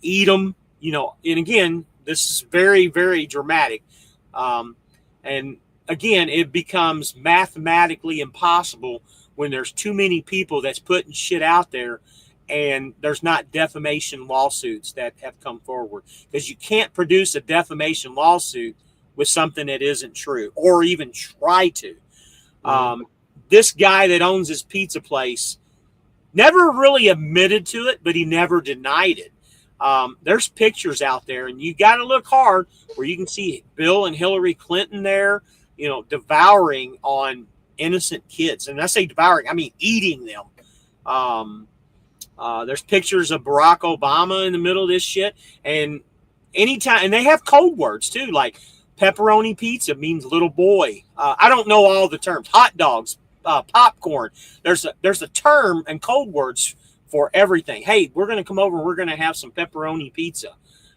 eat them. And again, this is very, very dramatic. And again, it becomes mathematically impossible when there's too many people that's putting shit out there and there's not defamation lawsuits that have come forward, because you can't produce a defamation lawsuit with something that isn't true or even try to. This guy that owns this pizza place never really admitted to it, but he never denied it. There's pictures out there, and you got to look hard where you can see Bill and Hillary Clinton there, devouring on innocent kids. And I say devouring, I mean eating them. There's pictures of Barack Obama in the middle of this shit. And anytime, and they have code words too, like pepperoni pizza means little boy. I don't know all the terms. Hot dogs, popcorn. There's a term and code words for everything. Hey, we're going to come over and we're going to have some pepperoni pizza.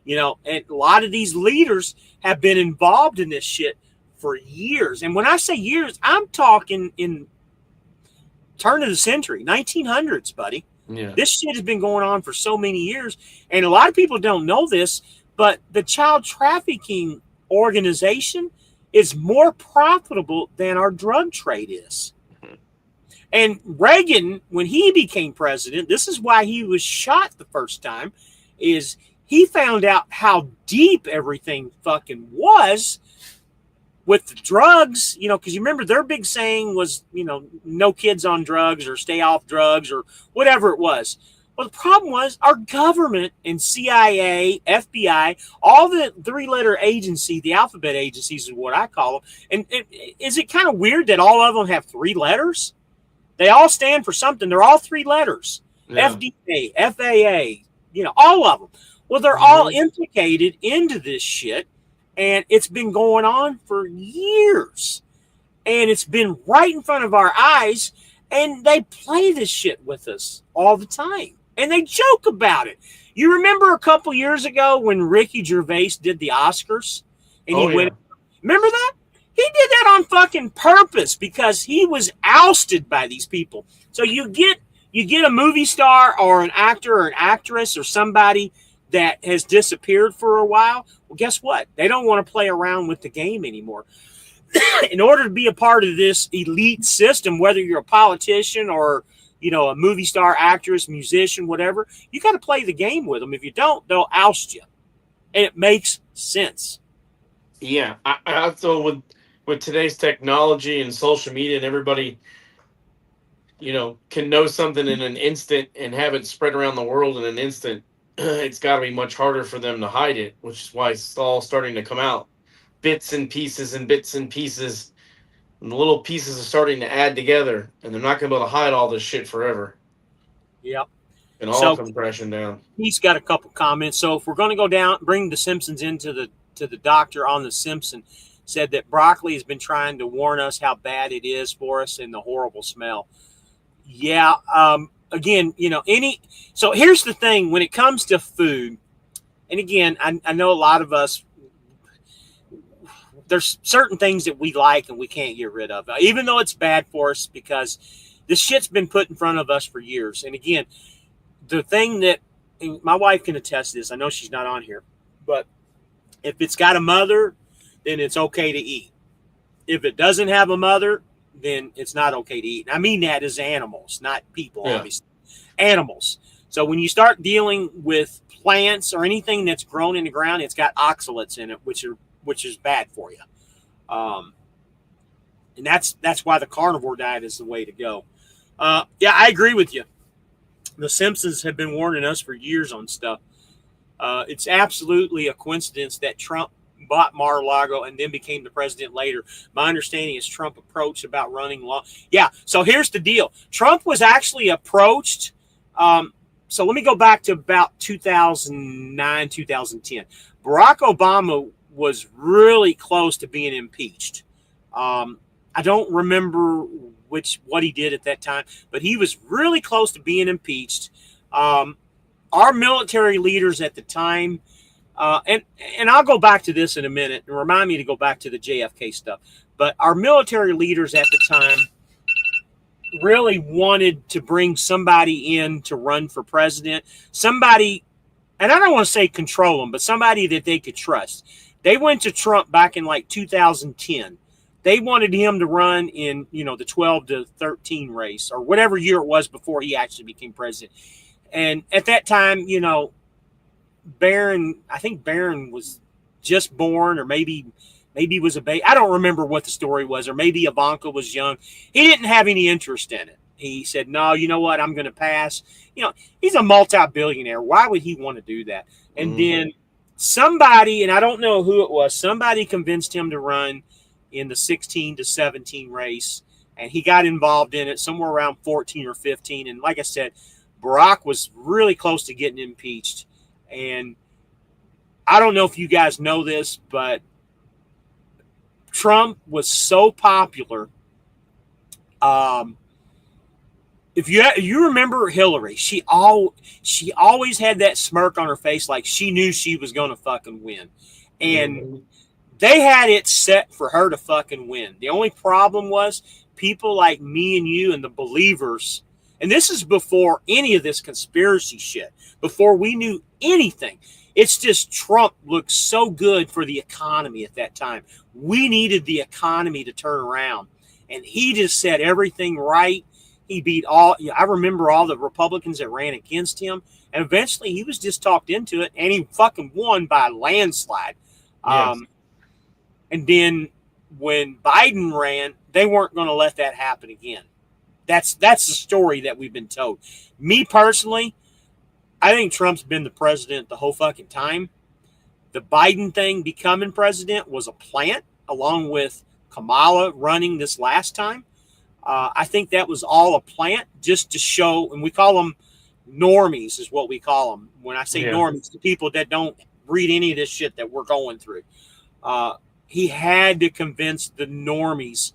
And a lot of these leaders have been involved in this shit for years. And when I say years, I'm talking in turn of the century, 1900s, buddy. Yeah. This shit has been going on for so many years. And a lot of people don't know this, but the child trafficking organization is more profitable than our drug trade is. And Reagan, when he became president, this is why he was shot the first time, is he found out how deep everything fucking was with the drugs, because you remember their big saying was, no kids on drugs or stay off drugs or whatever it was. Well, the problem was our government and CIA, FBI, all the three-letter agency, the alphabet agencies is what I call them. And is it kind of weird that all of them have three letters? They all stand for something. They're all three letters. Yeah. FDA, FAA, all of them. Well, they're all implicated into this shit, and it's been going on for years. And it's been right in front of our eyes, and they play this shit with us all the time. And they joke about it. You remember a couple years ago when Ricky Gervais did the Oscars? And he went. Remember that? He did that on fucking purpose because he was ousted by these people. So you get a movie star or an actor or an actress or somebody that has disappeared for a while. Well, guess what? They don't want to play around with the game anymore. In order to be a part of this elite system, whether you're a politician or, a movie star, actress, musician, whatever, you got to play the game with them. If you don't, they'll oust you. And it makes sense. Yeah. I also, with today's technology and social media and everybody, can know something in an instant and have it spread around the world in an instant, it's got to be much harder for them to hide it, which is why it's all starting to come out. Bits and pieces and bits and pieces. And the little pieces are starting to add together, and they're not going to be able to hide all this shit forever. Yep. And all come crashing down. He's got a couple comments. So if we're going to go down, bring the Simpsons into the doctor on the Simpson, said that broccoli has been trying to warn us how bad it is for us and the horrible smell. Yeah. Again, so here's the thing when it comes to food. And again, I know a lot of us, there's certain things that we like and we can't get rid of, even though it's bad for us, because this shit's been put in front of us for years. And again, the thing that my wife can attest to this, I know she's not on here, but if it's got a mother, then it's okay to eat. if it doesn't have a mother, then it's not okay to eat. And I mean that as animals, not people, Yeah. obviously. Animals. So when you start dealing with plants or anything that's grown in the ground, it's got oxalates in it, which is bad for you. And that's why the carnivore diet is the way to go. Yeah, I agree with you. The Simpsons have been warning us for years on stuff. It's absolutely a coincidence that Trump bought Mar-a-Lago and then became the president later. My understanding is Trump approached about running law. Yeah, so here's the deal. Trump was actually approached. So let me go back to about 2009, 2010. Barack Obama was really close to being impeached. I don't remember what he did at that time, but he was really close to being impeached. Our military leaders at the time, and I'll go back to this in a minute and remind me to go back to the JFK stuff. But our military leaders at the time really wanted to bring somebody in to run for president. Somebody, and I don't want to say control them, but somebody that they could trust. They went to Trump back in like 2010. They wanted him to run in, the 12 to 13 race or whatever year it was before he actually became president. And at that time, Barron, I think Barron was just born, or maybe was a baby. I don't remember what the story was, or maybe Ivanka was young. He didn't have any interest in it. He said, no, you know what? I'm going to pass. He's a multi-billionaire. Why would he want to do that? And then somebody, and I don't know who it was, somebody convinced him to run in the 16 to 17 race, and he got involved in it somewhere around 14 or 15. And like I said, Barack was really close to getting impeached. And I don't know if you guys know this, but Trump was so popular. If you remember Hillary, she always had that smirk on her face, like she knew she was going to fucking win. And they had it set for her to fucking win. The only problem was people like me and you and the believers, and this is before any of this conspiracy shit, before we knew anything. It's just Trump looked so good for the economy at that time. We needed the economy to turn around. And he just said everything right. He beat I remember all the Republicans that ran against him. And eventually he was just talked into it, and he fucking won by a landslide. Yes. And then when Biden ran, they weren't going to let that happen again. That's the story that we've been told. Me personally, I think Trump's been the president the whole fucking time. The Biden thing becoming president was a plant, along with Kamala running this last time. I think that was all a plant just to show, and we call them normies is what we call them. When I say normies, the people that don't read any of this shit that we're going through. He had to convince the normies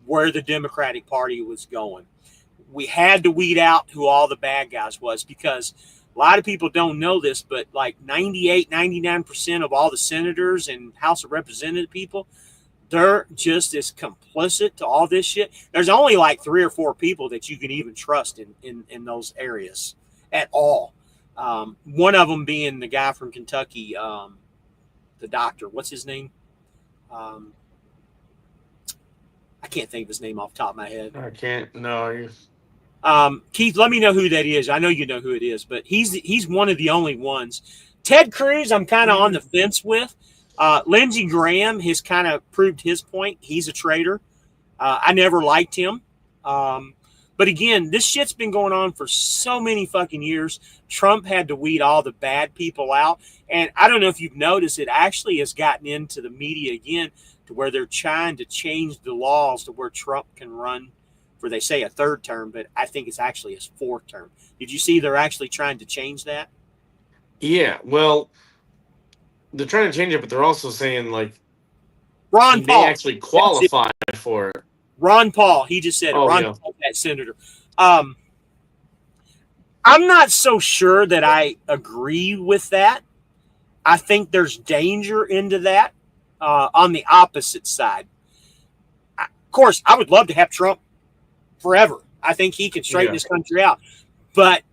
where the Democratic Party was going. We had to weed out who all the bad guys was, because a lot of people don't know this, but like 98, 99% of all the senators and House of Representative people, they're just as complicit to all this shit. There's only like 3 or 4 people that you can even trust in those areas at all. One of them being the guy from Kentucky, the doctor. What's his name? I can't think of his name off the top of my head. I can't. No. Keith, let me know who that is. I know you know who it is, but he's one of the only ones. Ted Cruz, I'm kind of on the fence with. Lindsey Graham has kind of proved his point. He's a traitor. I never liked him. But again, this shit's been going on for so many fucking years. Trump had to weed all the bad people out. And I don't know if you've noticed, it actually has gotten into the media again to where they're trying to change the laws to where Trump can run for, they say, a 3rd term, but I think it's actually his 4th term. Did you see they're actually trying to change that? Yeah, well, they're trying to change it, but they're also saying, like, Ron Paul may actually qualify for it. Ron Paul, he just said it. Ron Paul, that senator. I'm not so sure that I agree with that. I think there's danger into that on the opposite side. Of course, I would love to have Trump forever. I think he can straighten this country out. But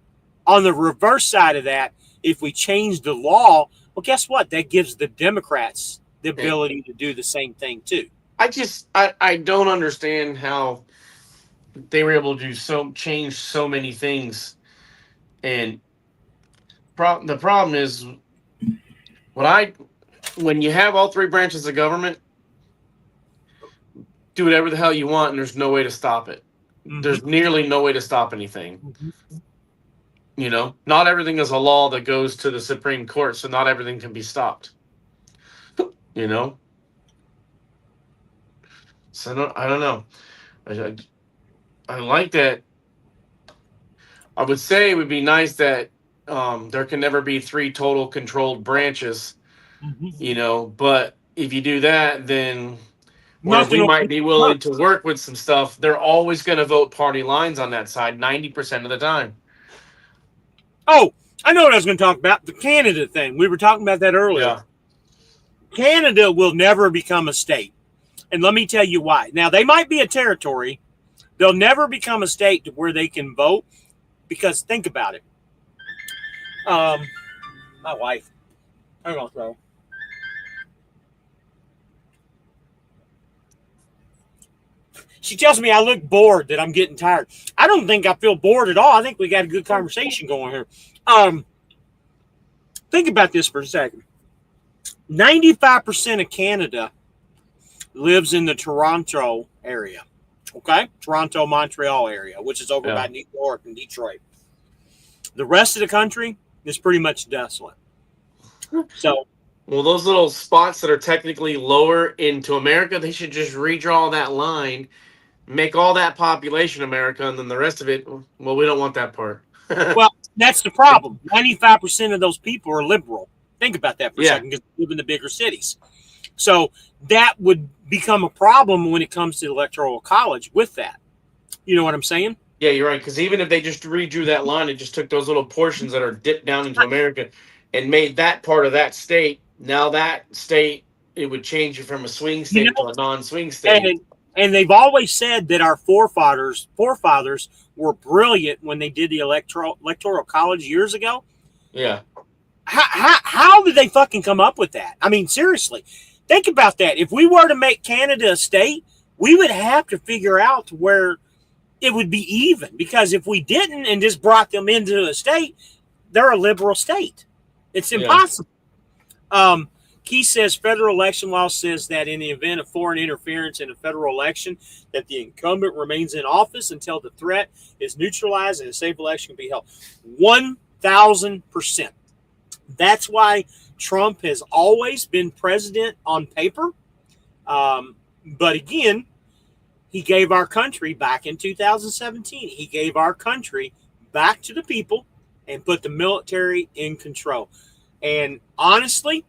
on the reverse side of that, if we change the law, well, guess what? That gives the Democrats the ability to do the same thing too. I don't understand how they were able to change so many things. And the problem is when you have all three branches of government, do whatever the hell you want, and there's no way to stop it. Mm-hmm. There's nearly no way to stop anything. Mm-hmm. You know, not everything is a law that goes to the Supreme Court, so not everything can be stopped. You know, so I don't know. I like that. I would say it would be nice that there can never be three total controlled branches. Mm-hmm. You know, but if you do that, then where Nothing we will might be willing to work with some stuff, they're always going to vote party lines on that side 90% of the time. Oh, I know what I was going to talk about. The Canada thing. We were talking about that earlier. Yeah. Canada will never become a state. And let me tell you why. Now, they might be a territory. They'll never become a state to where they can vote. Because think about it. My wife. Hang on, bro. She tells me I look bored, that I'm getting tired. I don't think I feel bored at all. I think we got a good conversation going here. Think about this for a second. 95% of Canada lives in the Toronto area. Okay? Toronto, Montreal area, which is over by New York and Detroit. The rest of the country is pretty much desolate. So, well, those little spots that are technically lower into America, they should just redraw that line, make all that population America, and then the rest of it, well, we don't want that part. well, that's the problem. 95% of those people are liberal. Think about that for a second, because they live in the bigger cities. So that would become a problem when it comes to the Electoral College with that. You know what I'm saying? Yeah, you're right. Because even if they just redrew that line and just took those little portions that are dipped down into America and made that part of that state, now that state, it would change it from a swing state to a non-swing state. And they've always said that our forefathers were brilliant when they did the Electoral College years ago. Yeah. How did they fucking come up with that? I mean, seriously, think about that. If we were to make Canada a state, we would have to figure out where it would be even. Because if we didn't and just brought them into a state, they're a liberal state. It's impossible. Key says federal election law says that in the event of foreign interference in a federal election, that the incumbent remains in office until the threat is neutralized and a safe election can be held. 1,000%. That's why Trump has always been president on paper. But again, he gave our country back in 2017. He gave our country back to the people and put the military in control. And honestly,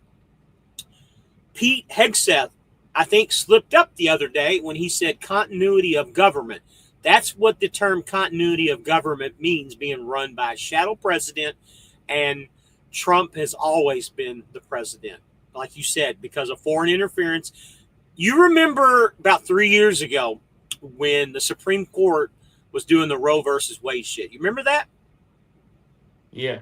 Pete Hegseth, I think, slipped up the other day when he said continuity of government. That's what the term continuity of government means, being run by a shadow president, and Trump has always been the president, like you said, because of foreign interference. You remember about 3 years ago when the Supreme Court was doing the Roe versus Wade shit. You remember that? Yeah.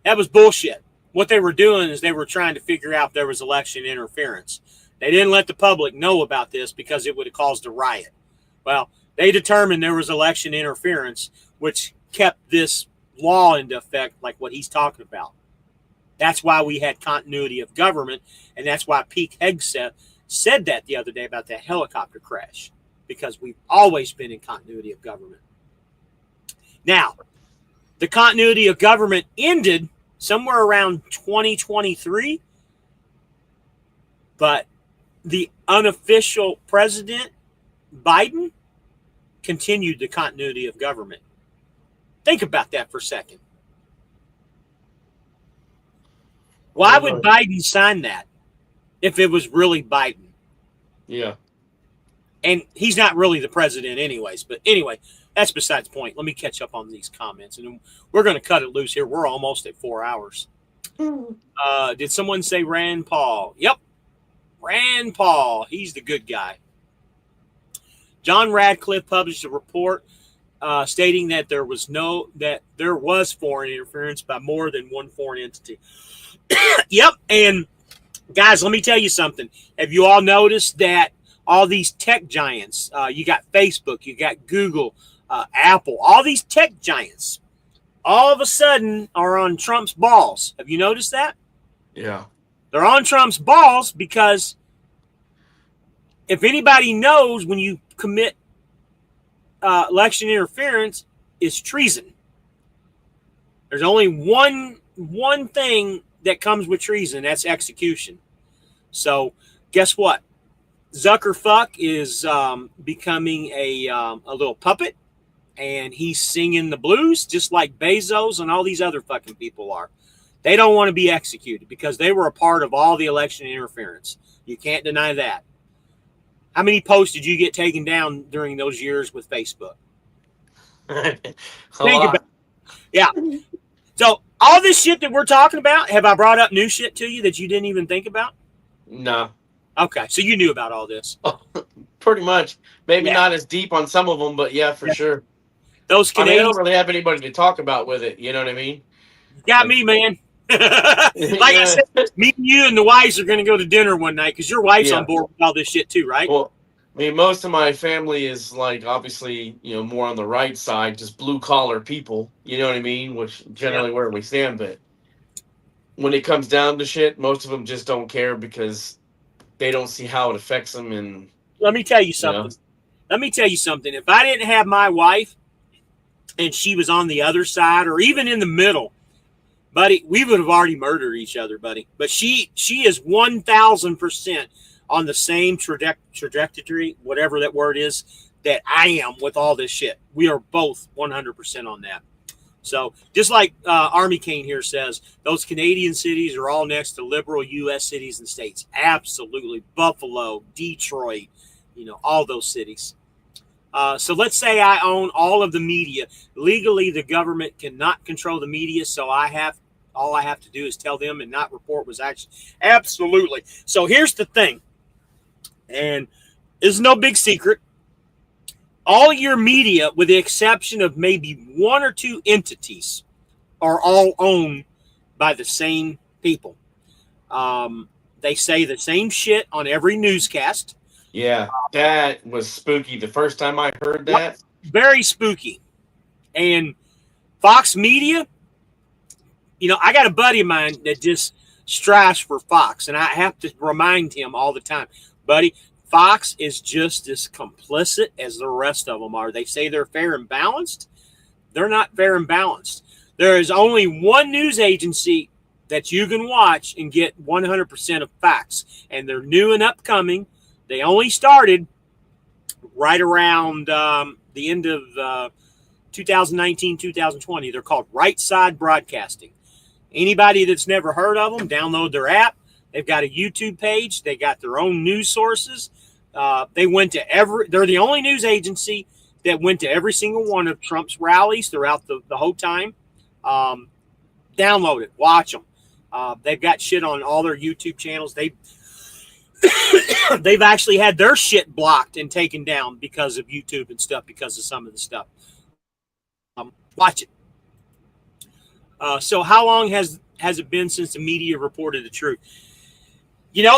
That was bullshit. What they were doing is they were trying to figure out if there was election interference. They didn't let the public know about this because it would have caused a riot. Well, they determined there was election interference, which kept this law into effect, like what he's talking about. That's why we had continuity of government, and that's why Pete Hegseth said that the other day about that helicopter crash, because we've always been in continuity of government. Now, the continuity of government ended somewhere around 2023, but the unofficial president, Biden, continued the continuity of government. Think about that for a second. Why would Biden sign that if it was really Biden? Yeah. And he's not really the president anyways. But anyway, that's besides the point. Let me catch up on these comments. And we're going to cut it loose here. We're almost at 4 hours. Did someone say Rand Paul? Yep. Rand Paul. He's the good guy. John Radcliffe published a report stating that there was foreign interference by more than one foreign entity. Yep. And guys, let me tell you something. Have you all noticed that all these tech giants. You got Facebook, you got Google, Apple, all these tech giants all of a sudden are on Trump's balls. Have you noticed that? Yeah. They're on Trump's balls because if anybody knows when you commit election interference, it's treason. There's only one thing that comes with treason. That's execution. So guess what? Zuckerfuck is becoming a little puppet, and he's singing the blues just like Bezos and all these other fucking people are. They don't want to be executed because they were a part of all the election interference. You can't deny that. How many posts did you get taken down during those years with Facebook? Think about it. Yeah. So all this shit that we're talking about, have I brought up new shit to you that you didn't even think about? No. Okay, so you knew about all this. Pretty much. Maybe not as deep on some of them, but yeah, for sure. Those I Canadians don't really have anybody to talk about with it. You know what I mean? got me, man. Like I said, me and you and the wives are going to go to dinner one night because your wife's on board with all this shit too, right? Well, I mean, most of my family is like obviously, more on the right side, just blue collar people. You know what I mean? Which generally where we stand. But when it comes down to shit, most of them just don't care because they don't see how it affects them. And let me tell you something. Let me tell you something. If I didn't have my wife and she was on the other side or even in the middle, buddy, we would have already murdered each other, buddy. But she is 1,000% on the same trajectory, whatever that word is, that I am with all this shit. We are both 100% on that. So just like Army Kane here says, those Canadian cities are all next to liberal U.S. cities and states. Absolutely. Buffalo, Detroit, all those cities. So let's say I own all of the media. Legally, the government cannot control the media, so all I have to do is tell them and not report was actually absolutely. So here's the thing, and it's no big secret. All your media, with the exception of maybe one or two entities, are all owned by the same people. They say the same shit on every newscast. Yeah, that was spooky the first time I heard that. Very spooky. And Fox Media, I got a buddy of mine that just strives for Fox, and I have to remind him all the time, buddy, Fox is just as complicit as the rest of them are. They say they're fair and balanced. They're not fair and balanced. There is only one news agency that you can watch and get 100% of facts, and they're new and upcoming. They only started right around the end of 2019, 2020. They're called Right Side Broadcasting. Anybody that's never heard of them, download their app. They've got a YouTube page. They got their own news sources. They're the only news agency that went to every single one of Trump's rallies throughout the whole time. Download it. Watch them. They've got shit on all their YouTube channels. They've actually had their shit blocked and taken down because of YouTube and stuff, because of some of the stuff. Watch it. So how long has it been since the media reported the truth?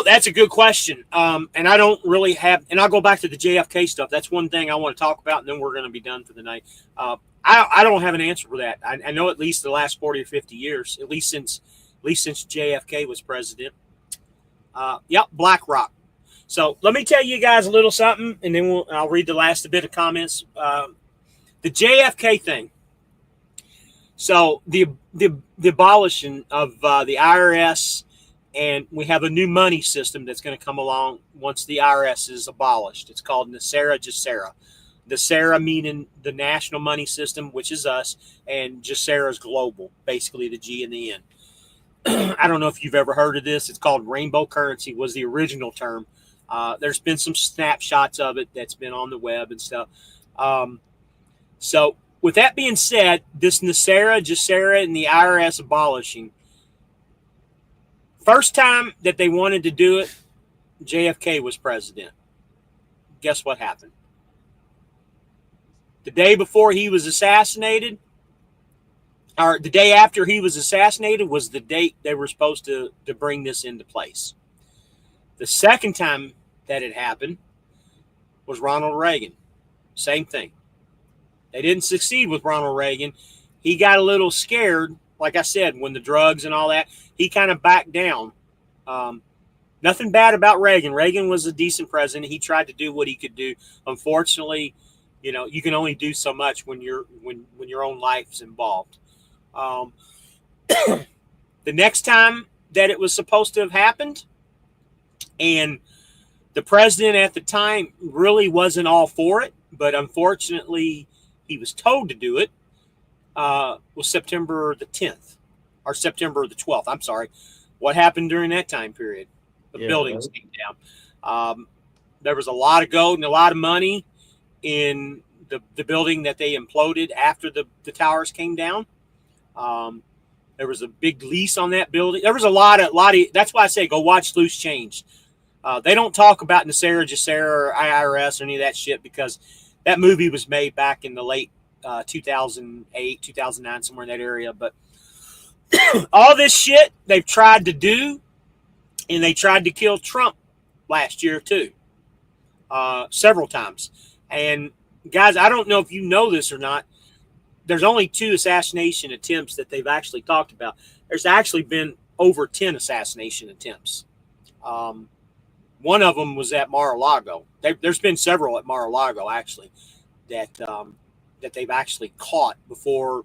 That's a good question. And I don't really have, and I'll go back to the JFK stuff. That's one thing I want to talk about, and then we're going to be done for the night. I don't have an answer for that. I know at least the last 40 or 50 years, at least since JFK was president. BlackRock. So let me tell you guys a little something, and then I'll read the last bit of comments. The JFK thing. So the abolition of the IRS, and we have a new money system that's going to come along once the IRS is abolished. It's called NESARA GESARA. NESARA meaning the national money system, which is us, and GESARA is global, basically the G and the N. I don't know if you've ever heard of this. It's called rainbow currency, was the original term. There's been some snapshots of it that's been on the web and stuff. So with that being said, this NESARA, GESARA, and the IRS abolishing, first time that they wanted to do it, JFK was president. Guess what happened? The day before he was assassinated, or the day after he was assassinated, was the date they were supposed to bring this into place. The second time that it happened was Ronald Reagan. Same thing. They didn't succeed with Ronald Reagan. He got a little scared, like I said, when the drugs and all that. He kind of backed down. Nothing bad about Reagan. Reagan was a decent president. He tried to do what he could do. Unfortunately, you can only do so much when your own life's involved. The next time that it was supposed to have happened, and the president at the time really wasn't all for it, but unfortunately he was told to do it, was September the 10th, or September the 12th. I'm sorry. What happened during that time period? The buildings came down. There was a lot of gold and a lot of money in the building that they imploded after the towers came down. There was a big lease on that building. There was a lot of. That's why I say go watch Loose Change. They don't talk about NESARA, GESARA, or IRS or any of that shit because that movie was made back in the late 2008, 2009, somewhere in that area. But all this shit they've tried to do, and they tried to kill Trump last year too, several times. And guys, I don't know if you know this or not. There's only 2 assassination attempts that they've actually talked about. There's actually been over 10 assassination attempts. One of them was at Mar-a-Lago. There's been several at Mar-a-Lago actually that they've actually caught before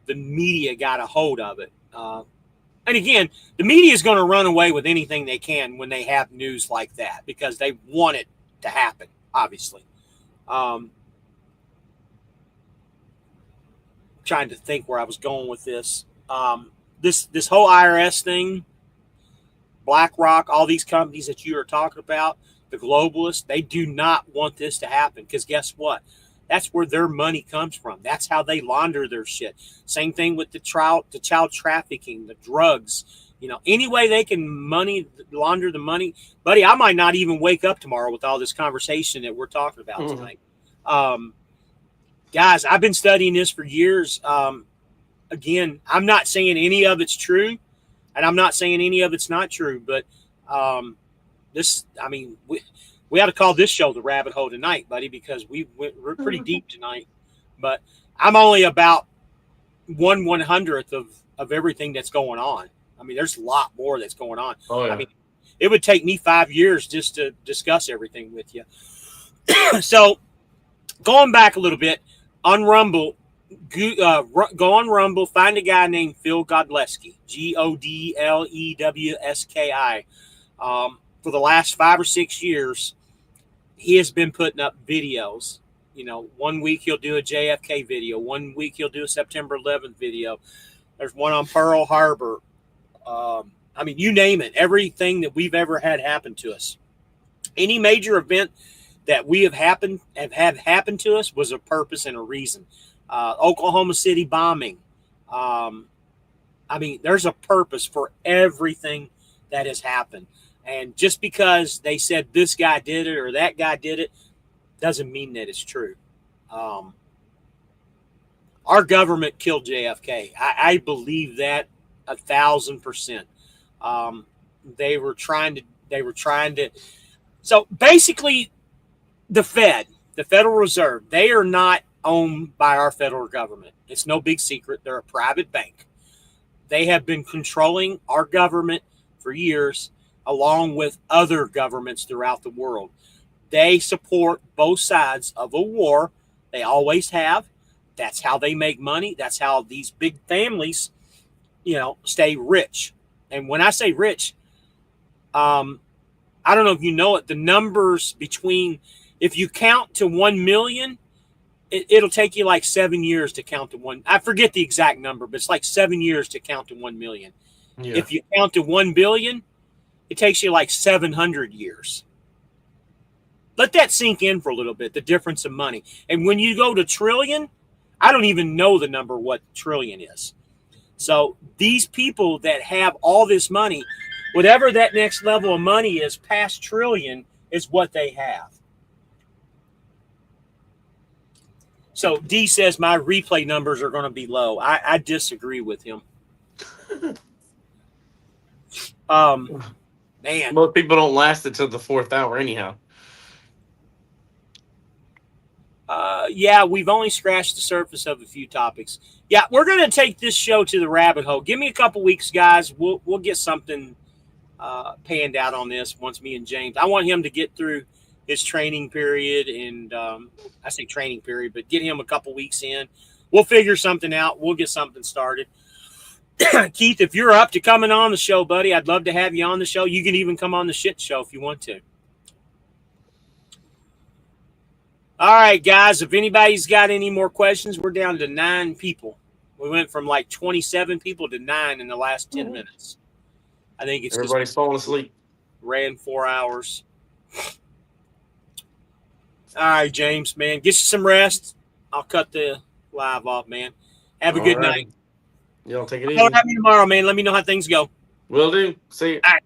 the media got a hold of it. And again, the media is going to run away with anything they can when they have news like that because they want it to happen, obviously. Trying to think where I was going with this. This whole IRS thing, BlackRock, all these companies that you are talking about, the globalists, they do not want this to happen because guess what? That's where their money comes from. That's how they launder their shit. Same thing with the child trafficking, the drugs. Any way they can launder the money. Buddy, I might not even wake up tomorrow with all this conversation that we're talking about tonight. Guys, I've been studying this for years. Again, I'm not saying any of it's true, and I'm not saying any of it's not true, but we ought to call this show the Rabbit Hole tonight, buddy, because we're pretty deep tonight. But I'm only about 1/100th of everything that's going on. I mean, there's a lot more that's going on. Oh, yeah. I mean, it would take me 5 years just to discuss everything with you. So, going back a little bit, on Rumble, go on Rumble, find a guy named Phil Godlewski, Godlewski. For the last 5 or 6 years, he has been putting up videos. 1 week he'll do a JFK video. 1 week he'll do a September 11th video. There's one on Pearl Harbor. You name it. Everything that we've ever had happen to us. Any major event that we have happened to us was a purpose and a reason. Oklahoma City bombing. There's a purpose for everything that has happened. And just because they said this guy did it or that guy did it doesn't mean that it's true. Our government killed JFK. I believe that 1,000%. They were trying to. So basically, the Federal Reserve, they are not owned by our federal government. It's no big secret. They're a private bank. They have been controlling our government for years, along with other governments throughout the world. They support both sides of a war. They always have. That's how they make money. That's how these big families, stay rich. And when I say rich, I don't know if you know it, the numbers between, if you count to 1 million, it'll take you like 7 years to count to one. I forget the exact number, but it's like 7 years to count to 1 million. Yeah. If you count to 1 billion, it takes you like 700 years. Let that sink in for a little bit, the difference of money. And when you go to trillion, I don't even know the number what trillion is. So these people that have all this money, whatever that next level of money is past trillion is what they have. So D says my replay numbers are going to be low. I disagree with him. Man, most people don't last until the 4th hour anyhow. Yeah, we've only scratched the surface of a few topics. Yeah, we're going to take this show to the rabbit hole. Give me a couple weeks, guys. We'll get something panned out on this once me and James. I want him to get through his training period, and I say training period, but get him a couple weeks in. We'll figure something out. We'll get something started. Keith, if you're up to coming on the show, buddy, I'd love to have you on the show. You can even come on the shit show if you want to. All right, guys, if anybody's got any more questions, we're down to 9 people. We went from like 27 people to 9 in the last 10 minutes. I think it's everybody's falling asleep. Ran 4 hours. All right, James, man, get you some rest. I'll cut the live off, man. Have a good night. Y'all take it easy. Have me tomorrow, man. Let me know how things go. Will do. See you. All right.